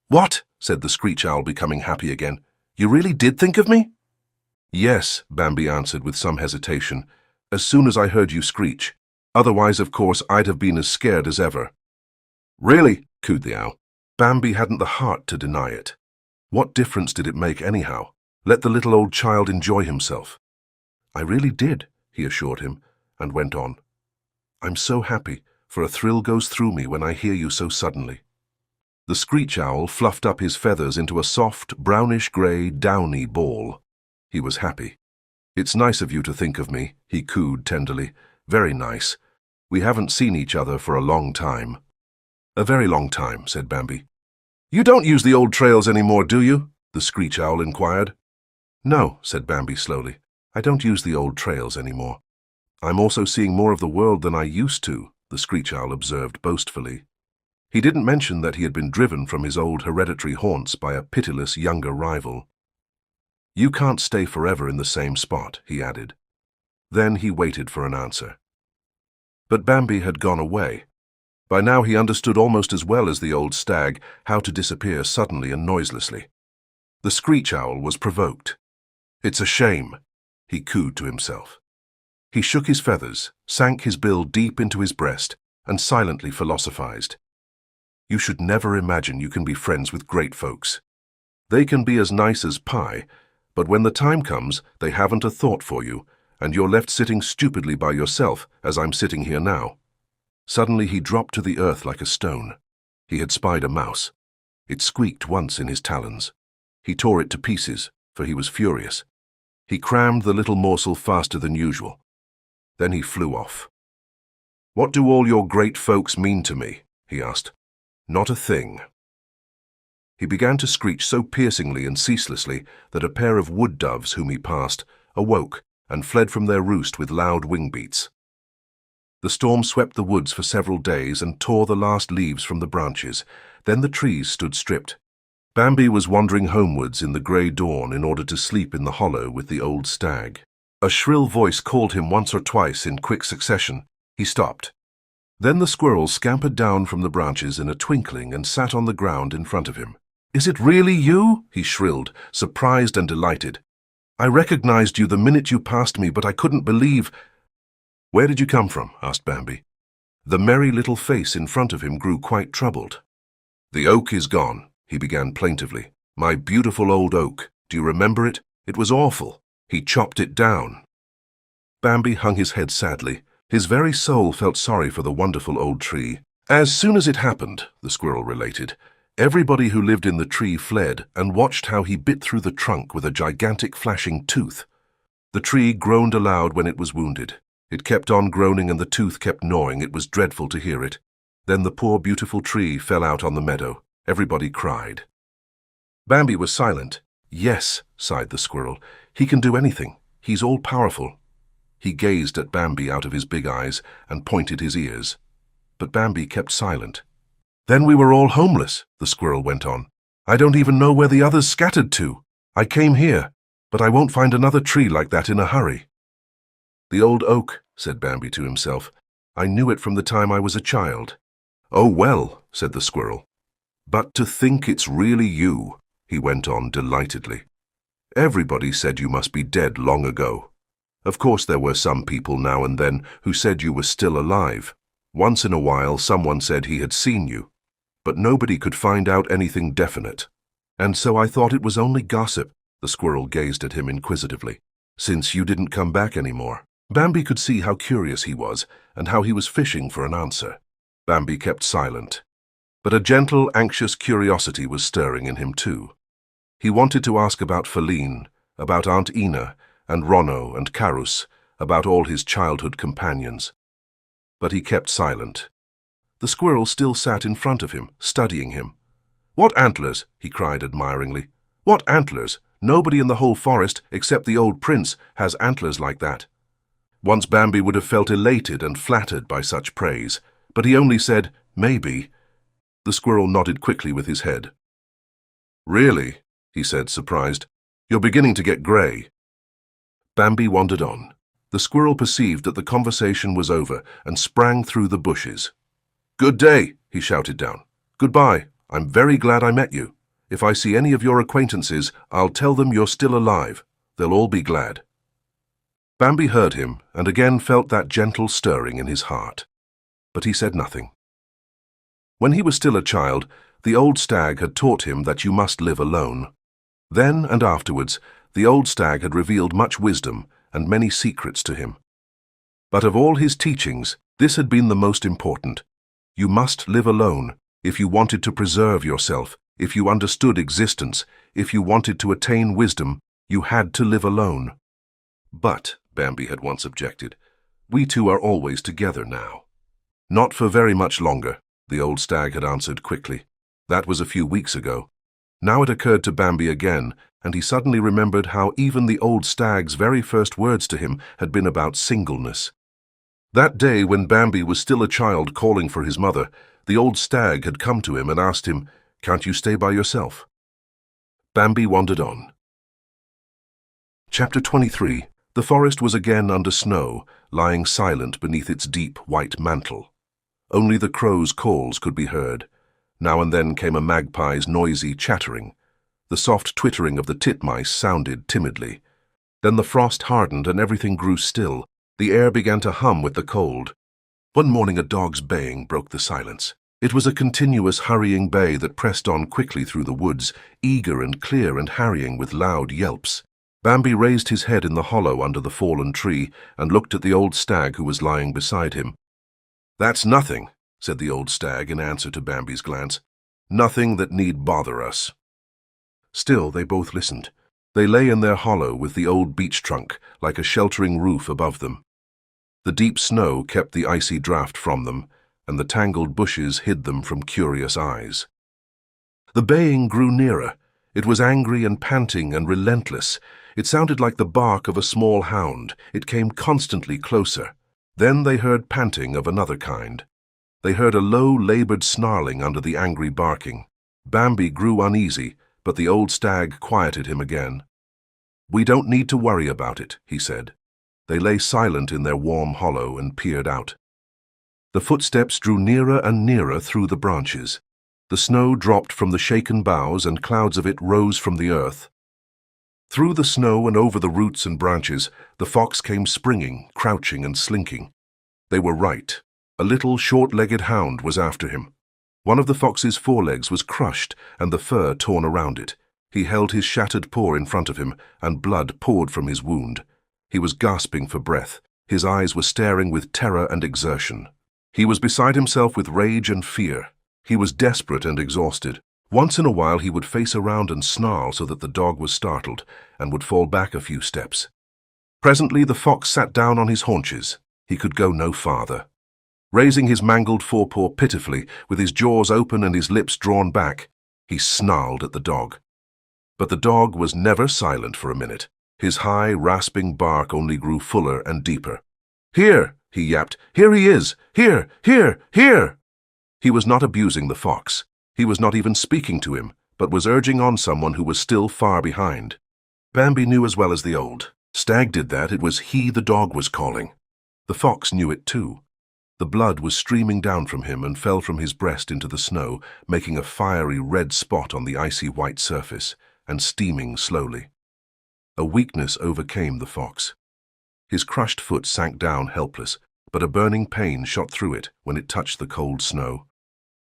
"What?" said the screech owl, becoming happy again. "You really did think of me?" "Yes," Bambi answered with some hesitation, "as soon as I heard you screech. Otherwise, of course, I'd have been as scared as ever." "Really?" cooed the owl. Bambi hadn't the heart to deny it. What difference did it make anyhow? Let the little old child enjoy himself. "I really did," he assured him, and went on. "I'm so happy, for a thrill goes through me when I hear you so suddenly." The screech owl fluffed up his feathers into a soft, brownish-grey, downy ball. He was happy. "It's nice of you to think of me," he cooed tenderly. "Very nice. We haven't seen each other for a long time." "A very long time," said Bambi. "You don't use the old trails anymore, do you?" the screech owl inquired. "No," said Bambi slowly. "I don't use the old trails anymore." "I'm also seeing more of the world than I used to," the screech owl observed boastfully. He didn't mention that he had been driven from his old hereditary haunts by a pitiless younger rival. "You can't stay forever in the same spot," he added. Then he waited for an answer. But Bambi had gone away. By now he understood almost as well as the old stag how to disappear suddenly and noiselessly. The screech owl was provoked. "It's a shame," he cooed to himself. He shook his feathers, sank his bill deep into his breast, and silently philosophized. "You should never imagine you can be friends with great folks. They can be as nice as pie, but when the time comes, they haven't a thought for you, and you're left sitting stupidly by yourself, as I'm sitting here now." Suddenly he dropped to the earth like a stone. He had spied a mouse. It squeaked once in his talons. He tore it to pieces, for he was furious. He crammed the little morsel faster than usual. Then he flew off. "What do all your great folks mean to me?" he asked. "Not a thing." He began to screech so piercingly and ceaselessly that a pair of wood doves whom he passed awoke and fled from their roost with loud wing beats. The storm swept the woods for several days and tore the last leaves from the branches. Then the trees stood stripped. Bambi was wandering homewards in the grey dawn in order to sleep in the hollow with the old stag. A shrill voice called him once or twice in quick succession. He stopped. Then the squirrel scampered down from the branches in a twinkling and sat on the ground in front of him. "Is it really you?" he shrilled, surprised and delighted. "I recognized you the minute you passed me, but I couldn't believe—" "Where did you come from?" asked Bambi. The merry little face in front of him grew quite troubled. "The oak is gone," he began plaintively. "My beautiful old oak. Do you remember it? It was awful. He chopped it down." Bambi hung his head sadly. His very soul felt sorry for the wonderful old tree. As soon as it happened, the squirrel related, everybody who lived in the tree fled and watched how he bit through the trunk with a gigantic flashing tooth. The tree groaned aloud when it was wounded. It kept on groaning and the tooth kept gnawing. It was dreadful to hear it. Then the poor beautiful tree fell out on the meadow. Everybody cried. Bambi was silent. "Yes," sighed the squirrel, "he can do anything. He's all-powerful." He gazed at Bambi out of his big eyes and pointed his ears. But Bambi kept silent. "Then we were all homeless," the squirrel went on. "I don't even know where the others scattered to. I came here, but I won't find another tree like that in a hurry." "The old oak," said Bambi to himself. "I knew it from the time I was a child." "Oh well," said the squirrel. "But to think it's really you," he went on delightedly. "Everybody said you must be dead long ago. Of course there were some people now and then who said you were still alive. Once in a while someone said he had seen you, but nobody could find out anything definite. And so I thought it was only gossip." The squirrel gazed at him inquisitively. "Since you didn't come back anymore." Bambi could see how curious he was and how he was fishing for an answer. Bambi kept silent. But a gentle, anxious curiosity was stirring in him too. He wanted to ask about Feline, about Aunt Ina, and Ronno and Carus, about all his childhood companions. But he kept silent. The squirrel still sat in front of him, studying him. "What antlers!" he cried admiringly. "What antlers! Nobody in the whole forest, except the old prince, has antlers like that." Once Bambi would have felt elated and flattered by such praise, but he only said, "Maybe." The squirrel nodded quickly with his head. "Really?" he said, surprised. "You're beginning to get grey." Bambi wandered on. The squirrel perceived that the conversation was over and sprang through the bushes. "Good day," he shouted down. "Goodbye. I'm very glad I met you. If I see any of your acquaintances, I'll tell them you're still alive. They'll all be glad." Bambi heard him and again felt that gentle stirring in his heart. But he said nothing. When he was still a child, the old stag had taught him that you must live alone. Then and afterwards, the old stag had revealed much wisdom and many secrets to him. But of all his teachings, this had been the most important. You must live alone if you wanted to preserve yourself, if you understood existence, if you wanted to attain wisdom, you had to live alone. "But," Bambi had once objected, "we two are always together now." "Not for very much longer," the old stag had answered quickly. "That was a few weeks ago." Now it occurred to Bambi again, and he suddenly remembered how even the old stag's very first words to him had been about singleness. That day when Bambi was still a child calling for his mother, the old stag had come to him and asked him, "Can't you stay by yourself?" Bambi wandered on. Chapter 23. The forest was again under snow, lying silent beneath its deep white mantle. Only the crow's calls could be heard. Now and then came a magpie's noisy chattering. The soft twittering of the titmice sounded timidly. Then the frost hardened and everything grew still. The air began to hum with the cold. One morning a dog's baying broke the silence. It was a continuous hurrying bay that pressed on quickly through the woods, eager and clear and harrying with loud yelps. Bambi raised his head in the hollow under the fallen tree and looked at the old stag who was lying beside him. "That's nothing," said the old stag in answer to Bambi's glance. "Nothing that need bother us." Still they both listened. They lay in their hollow with the old beech trunk like a sheltering roof above them. The deep snow kept the icy draught from them, and the tangled bushes hid them from curious eyes. The baying grew nearer. It was angry and panting and relentless. It sounded like the bark of a small hound. It came constantly closer. Then they heard panting of another kind. They heard a low, labored snarling under the angry barking. Bambi grew uneasy, but the old stag quieted him again. "We don't need to worry about it," he said. They lay silent in their warm hollow and peered out. The footsteps drew nearer and nearer through the branches. The snow dropped from the shaken boughs and clouds of it rose from the earth. Through the snow and over the roots and branches, the fox came springing, crouching and slinking. They were right. A little short-legged hound was after him. One of the fox's forelegs was crushed and the fur torn around it. He held his shattered paw in front of him, and blood poured from his wound. He was gasping for breath. His eyes were staring with terror and exertion. He was beside himself with rage and fear. He was desperate and exhausted. Once in a while he would face around and snarl so that the dog was startled and would fall back a few steps. Presently the fox sat down on his haunches. He could go no farther. Raising his mangled forepaw pitifully, with his jaws open and his lips drawn back, he snarled at the dog. But the dog was never silent for a minute. His high, rasping bark only grew fuller and deeper. "Here!" he yapped. "Here he is! Here! Here! Here!" He was not abusing the fox. He was not even speaking to him, but was urging on someone who was still far behind. Bambi knew as well as the old. Stag did that. It was he the dog was calling. The fox knew it too. The blood was streaming down from him and fell from his breast into the snow, making a fiery red spot on the icy white surface, and steaming slowly. A weakness overcame the fox. His crushed foot sank down helpless, but a burning pain shot through it when it touched the cold snow.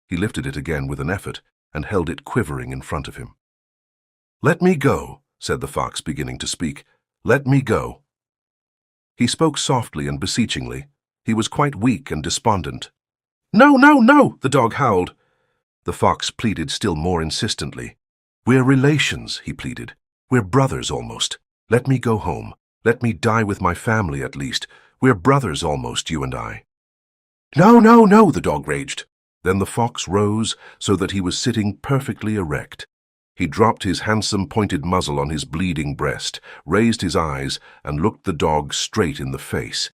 He lifted it again with an effort and held it quivering in front of him. "Let me go," said the fox, beginning to speak. "Let me go." He spoke softly and beseechingly. He was quite weak and despondent. "No, no, no!" the dog howled. The fox pleaded still more insistently. "We're relations," he pleaded. "We're brothers almost. Let me go home. Let me die with my family at least. We're brothers almost, you and I." "No, no, no!" the dog raged. Then the fox rose so that he was sitting perfectly erect. He dropped his handsome pointed muzzle on his bleeding breast, raised his eyes, and looked the dog straight in the face.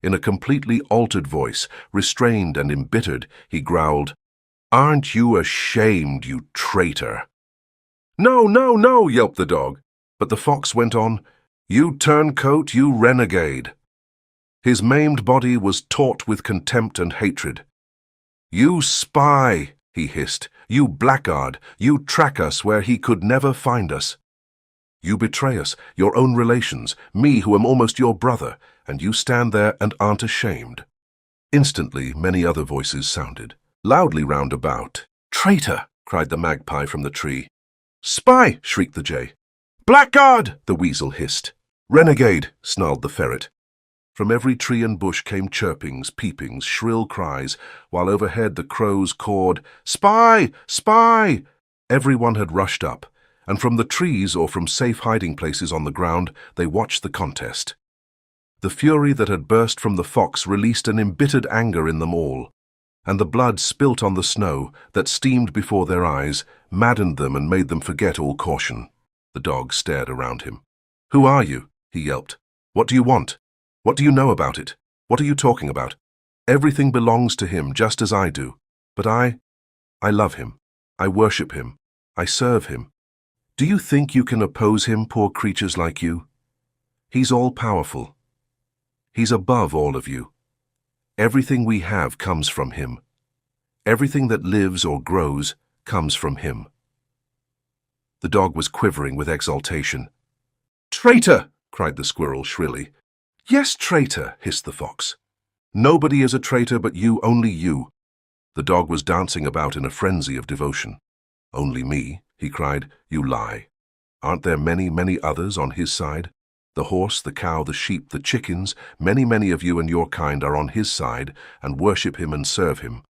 In a completely altered voice, restrained and embittered, he growled, "Aren't you ashamed, you traitor?" "No, no, no!" yelped the dog. But the fox went on, "You turncoat, you renegade." His maimed body was taut with contempt and hatred. "You spy," he hissed. "You blackguard. You track us where he could never find us. You betray us, your own relations, me who am almost your brother, and you stand there and aren't ashamed." Instantly, many other voices sounded, loudly round about. "Traitor!" cried the magpie from the tree. "Spy!" shrieked the jay. "Blackguard!" the weasel hissed. "Renegade!" snarled the ferret. From every tree and bush came chirpings, peepings, shrill cries, while overhead the crows cawed, "Spy! Spy!" Everyone had rushed up, and from the trees or from safe hiding places on the ground they watched the contest. The fury that had burst from the fox released an embittered anger in them all, and the blood spilt on the snow that steamed before their eyes maddened them and made them forget all caution. The dog stared around him. "Who are you?" he yelped. "What do you want? What do you know about it? What are you talking about? Everything belongs to him, just as I do. But I love him. I worship him. I serve him. Do you think you can oppose him, poor creatures like you? He's all-powerful. He's above all of you. Everything we have comes from him. Everything that lives or grows comes from him." The dog was quivering with exultation. "Traitor!" cried the squirrel shrilly. "Yes, traitor," hissed the fox. "Nobody is a traitor but you, only you." The dog was dancing about in a frenzy of devotion. "Only me," he cried. "You lie. Aren't there many, many others on his side? The horse, the cow, the sheep, the chickens, many, many of you and your kind are on his side and worship him and serve him."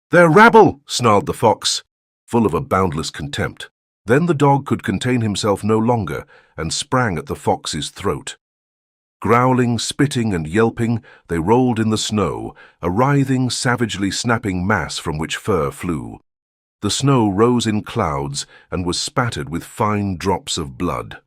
"They're rabble!" snarled the fox, full of a boundless contempt. Then the dog could contain himself no longer and sprang at the fox's throat. Growling, spitting, and yelping, they rolled in the snow, a writhing, savagely snapping mass from which fur flew. The snow rose in clouds and was spattered with fine drops of blood.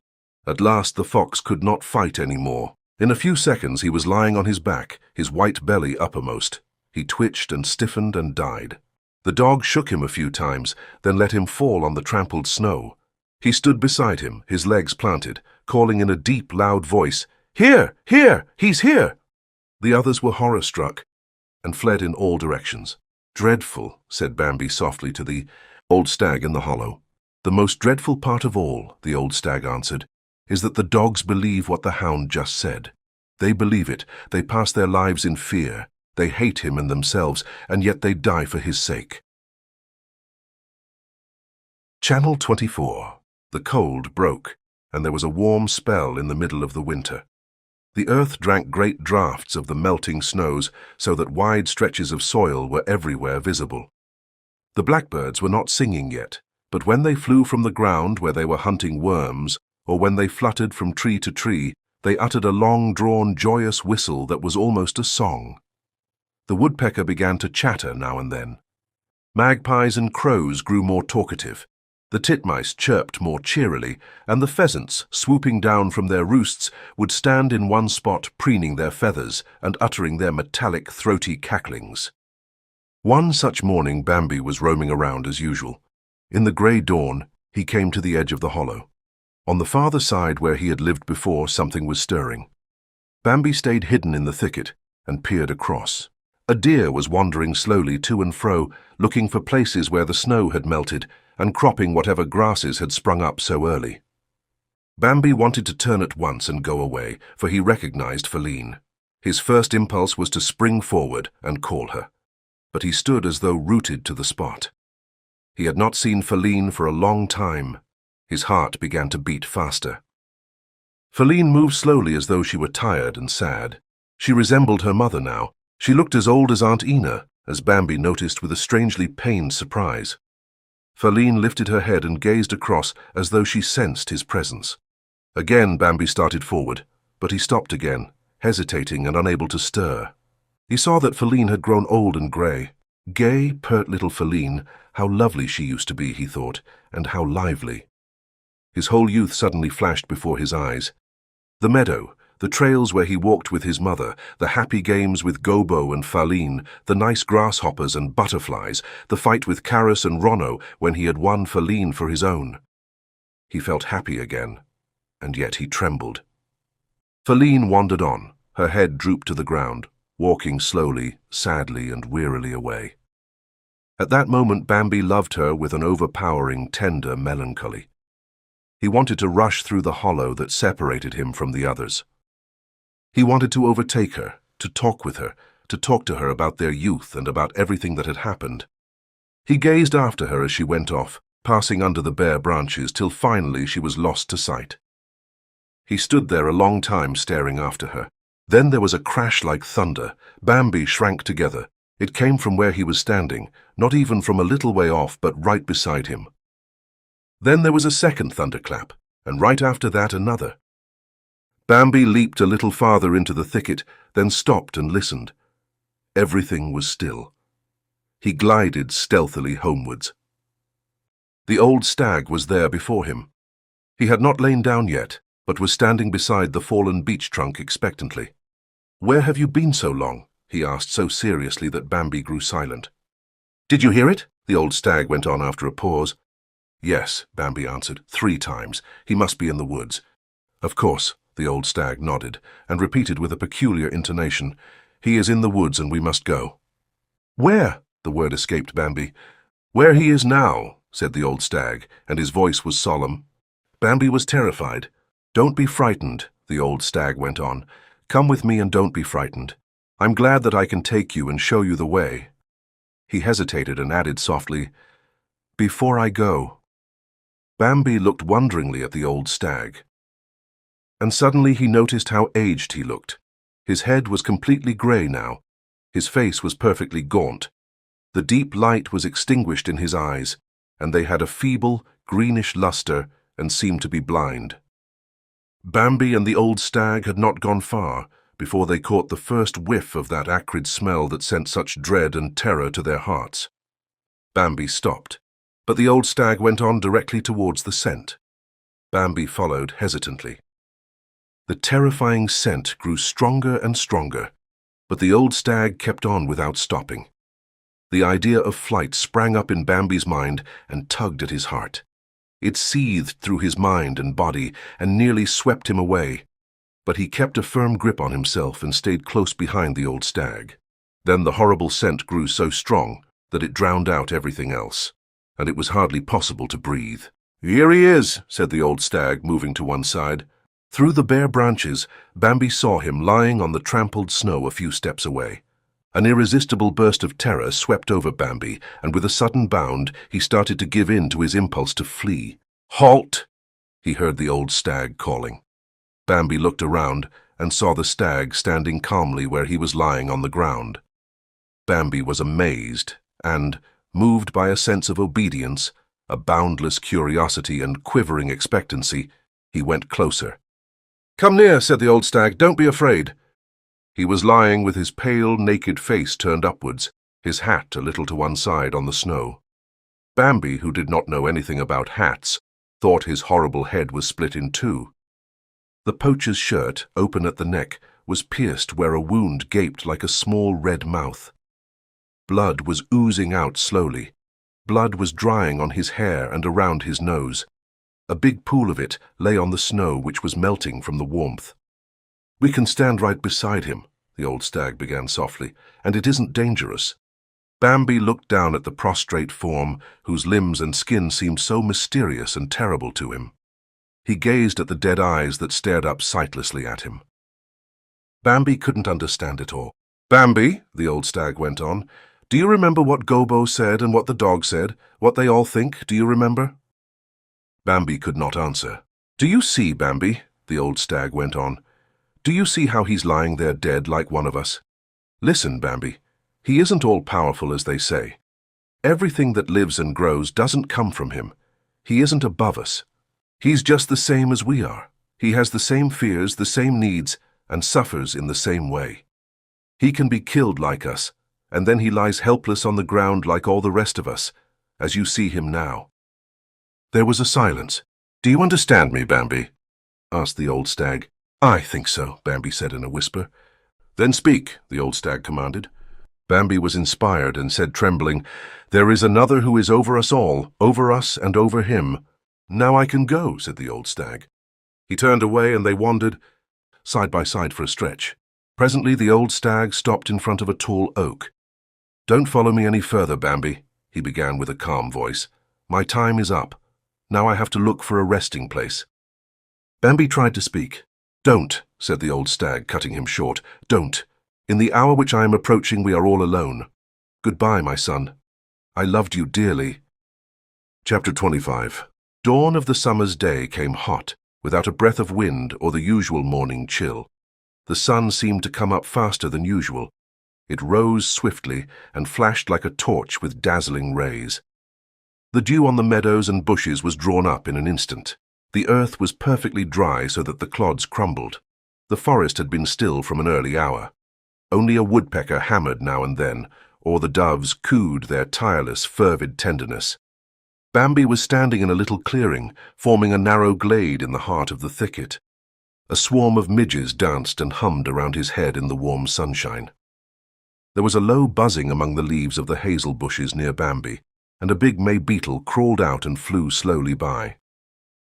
At last the fox could not fight any more. In a few seconds he was lying on his back, his white belly uppermost. He twitched and stiffened and died. The dog shook him a few times, then let him fall on the trampled snow. He stood beside him, his legs planted, calling in a deep, loud voice, "Here! Here! He's here!" The others were horror-struck and fled in all directions. "Dreadful," said Bambi softly to the old stag in the hollow. "The most dreadful part of all," the old stag answered, "is that the dogs believe what the hound just said. They believe it, they pass their lives in fear, they hate him and themselves, and yet they die for his sake." Channel 24. The cold broke, and there was a warm spell in the middle of the winter. The earth drank great draughts of the melting snows so that wide stretches of soil were everywhere visible. The blackbirds were not singing yet, but when they flew from the ground where they were hunting worms, or when they fluttered from tree to tree, they uttered a long-drawn, joyous whistle that was almost a song. The woodpecker began to chatter now and then. Magpies and crows grew more talkative. The titmice chirped more cheerily, and the pheasants, swooping down from their roosts, would stand in one spot preening their feathers and uttering their metallic, throaty cacklings. One such morning Bambi was roaming around as usual. In the grey dawn, he came to the edge of the hollow. On the farther side where he had lived before, something was stirring. Bambi stayed hidden in the thicket and peered across. A deer was wandering slowly to and fro, looking for places where the snow had melted and cropping whatever grasses had sprung up so early. Bambi wanted to turn at once and go away, for he recognized Feline. His first impulse was to spring forward and call her, but he stood as though rooted to the spot. He had not seen Feline for a long time. His heart began to beat faster. Feline moved slowly as though she were tired and sad. She resembled her mother now. She looked as old as Aunt Ina, as Bambi noticed with a strangely pained surprise. Feline lifted her head and gazed across as though she sensed his presence. Again Bambi started forward, but he stopped again, hesitating and unable to stir. He saw that Feline had grown old and grey. Gay, pert little Feline, how lovely she used to be, he thought, and how lively. His whole youth suddenly flashed before his eyes. The meadow, the trails where he walked with his mother, the happy games with Gobo and Faline, the nice grasshoppers and butterflies, the fight with Carus and Ronno when he had won Feline for his own. He felt happy again, and yet he trembled. Feline wandered on, her head drooped to the ground, walking slowly, sadly and wearily away. At that moment Bambi loved her with an overpowering, tender melancholy. He wanted to rush through the hollow that separated him from the others. He wanted to overtake her, to talk with her, to talk to her about their youth and about everything that had happened. He gazed after her as she went off, passing under the bare branches till finally she was lost to sight. He stood there a long time staring after her. Then there was a crash like thunder. Bambi shrank together. It came from where he was standing, not even from a little way off, but right beside him. Then there was a second thunderclap, and right after that another. Bambi leaped a little farther into the thicket, then stopped and listened. Everything was still. He glided stealthily homewards. The old stag was there before him. He had not lain down yet, but was standing beside the fallen beech trunk expectantly. "Where have you been so long?" he asked so seriously that Bambi grew silent. "Did you hear it?" the old stag went on after a pause. "Yes," Bambi answered, 3 times. "He must be in the woods." "Of course," the old stag nodded, and repeated with a peculiar intonation, "He is in the woods and we must go." "Where?" the word escaped Bambi. "Where he is now," said the old stag, and his voice was solemn. Bambi was terrified. "Don't be frightened," the old stag went on. "Come with me and don't be frightened. I'm glad that I can take you and show you the way." He hesitated and added softly, "Before I go." Bambi looked wonderingly at the old stag. And suddenly he noticed how aged he looked. His head was completely grey now. His face was perfectly gaunt. The deep light was extinguished in his eyes, and they had a feeble, greenish luster and seemed to be blind. Bambi and the old stag had not gone far before they caught the first whiff of that acrid smell that sent such dread and terror to their hearts. Bambi stopped, but the old stag went on directly towards the scent. Bambi followed hesitantly. The terrifying scent grew stronger and stronger, but the old stag kept on without stopping. The idea of flight sprang up in Bambi's mind and tugged at his heart. It seethed through his mind and body and nearly swept him away, but he kept a firm grip on himself and stayed close behind the old stag. Then the horrible scent grew so strong that it drowned out everything else, and it was hardly possible to breathe. "Here he is," said the old stag, moving to one side. Through the bare branches, Bambi saw him lying on the trampled snow a few steps away. An irresistible burst of terror swept over Bambi, and with a sudden bound, he started to give in to his impulse to flee. "Halt!" he heard the old stag calling. Bambi looked around and saw the stag standing calmly where he was lying on the ground. Bambi was amazed and, moved by a sense of obedience, a boundless curiosity and quivering expectancy, he went closer. "Come near," said the old stag. "Don't be afraid." He was lying with his pale, naked face turned upwards, his hat a little to one side on the snow. Bambi, who did not know anything about hats, thought his horrible head was split in two. The poacher's shirt, open at the neck, was pierced where a wound gaped like a small red mouth. Blood was oozing out slowly. Blood was drying on his hair and around his nose. A big pool of it lay on the snow which was melting from the warmth. "We can stand right beside him," the old stag began softly, "and it isn't dangerous." Bambi looked down at the prostrate form, whose limbs and skin seemed so mysterious and terrible to him. He gazed at the dead eyes that stared up sightlessly at him. Bambi couldn't understand it all. "Bambi," the old stag went on, "do you remember what Gobo said and what the dog said? What they all think, do you remember?" Bambi could not answer. "Do you see, Bambi?" the old stag went on. "Do you see how he's lying there dead like one of us? Listen, Bambi. He isn't all powerful as they say. Everything that lives and grows doesn't come from him. He isn't above us. He's just the same as we are. He has the same fears, the same needs, and suffers in the same way. He can be killed like us, and then he lies helpless on the ground like all the rest of us, as you see him now." There was a silence. "Do you understand me, Bambi?" asked the old stag. "I think so," Bambi said in a whisper. "Then speak," the old stag commanded. Bambi was inspired and said, trembling, "There is another who is over us all, over us and over him." "Now I can go," said the old stag. He turned away and they wandered side by side for a stretch. Presently the old stag stopped in front of a tall oak. "Don't follow me any further, Bambi," he began with a calm voice. "My time is up. Now I have to look for a resting place." Bambi tried to speak. "Don't," said the old stag, cutting him short. "Don't. In the hour which I am approaching, we are all alone. Goodbye, my son. I loved you dearly." Chapter 25. Dawn of the summer's day came hot, without a breath of wind or the usual morning chill. The sun seemed to come up faster than usual. It rose swiftly and flashed like a torch with dazzling rays. The dew on the meadows and bushes was drawn up in an instant. The earth was perfectly dry so that the clods crumbled. The forest had been still from an early hour. Only a woodpecker hammered now and then, or the doves cooed their tireless, fervid tenderness. Bambi was standing in a little clearing, forming a narrow glade in the heart of the thicket. A swarm of midges danced and hummed around his head in the warm sunshine. There was a low buzzing among the leaves of the hazel bushes near Bambi, and a big May beetle crawled out and flew slowly by.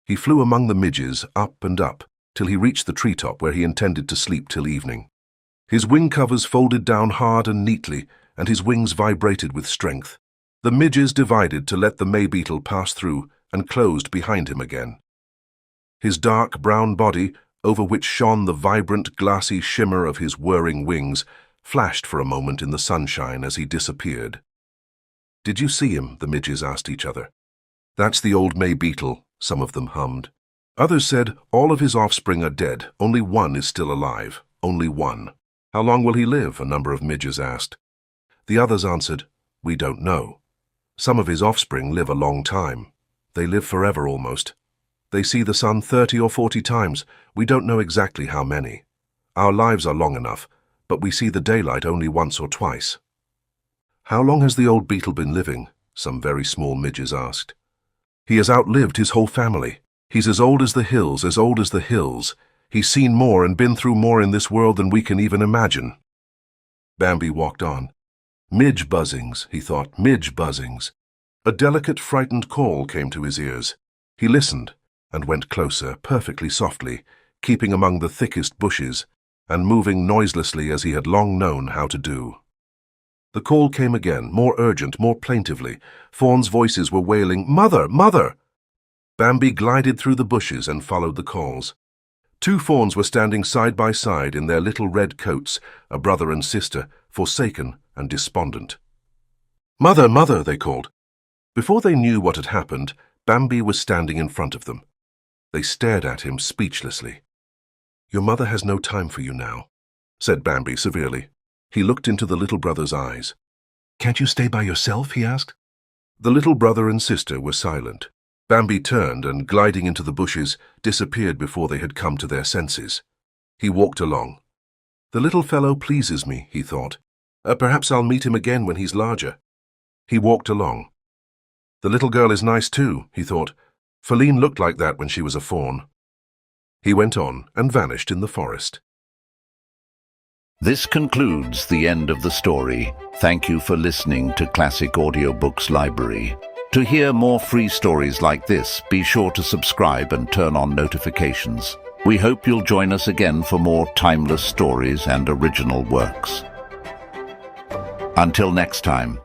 He flew among the midges, up and up, till he reached the treetop where he intended to sleep till evening. His wing covers folded down hard and neatly, and his wings vibrated with strength. The midges divided to let the May beetle pass through and closed behind him again. His dark brown body, over which shone the vibrant, glassy shimmer of his whirring wings, flashed for a moment in the sunshine as he disappeared. "Did you see him?" the midges asked each other. "That's the old May beetle," some of them hummed. Others said, "All of his offspring are dead. Only one is still alive. Only one." "How long will he live?" a number of midges asked. The others answered, "We don't know. Some of his offspring live a long time. They live forever almost. They see the sun 30 or 40 times. We don't know exactly how many. Our lives are long enough, but we see the daylight only once or twice." "How long has the old beetle been living?" some very small midges asked. "He has outlived his whole family. He's as old as the hills, as old as the hills. He's seen more and been through more in this world than we can even imagine." Bambi walked on. Midge buzzings, he thought, midge buzzings. A delicate, frightened call came to his ears. He listened and went closer, perfectly softly, keeping among the thickest bushes, and moving noiselessly as he had long known how to do. The call came again, more urgent, more plaintively. Fawns' voices were wailing, "Mother! Mother!" Bambi glided through the bushes and followed the calls. Two fawns were standing side by side in their little red coats, a brother and sister, forsaken and despondent. "Mother! Mother!" they called. Before they knew what had happened, Bambi was standing in front of them. They stared at him speechlessly. "Your mother has no time for you now," said Bambi severely. He looked into the little brother's eyes. "Can't you stay by yourself?" he asked. The little brother and sister were silent. Bambi turned and, gliding into the bushes, disappeared before they had come to their senses. He walked along. "The little fellow pleases me," he thought. Perhaps I'll meet him again when he's larger." He walked along. "The little girl is nice too," he thought. "Feline looked like that when she was a fawn." He went on and vanished in the forest. This concludes the end of the story. Thank you for listening to Classic Audiobooks Library. To hear more free stories like this, be sure to subscribe and turn on notifications. We hope you'll join us again for more timeless stories and original works. Until next time.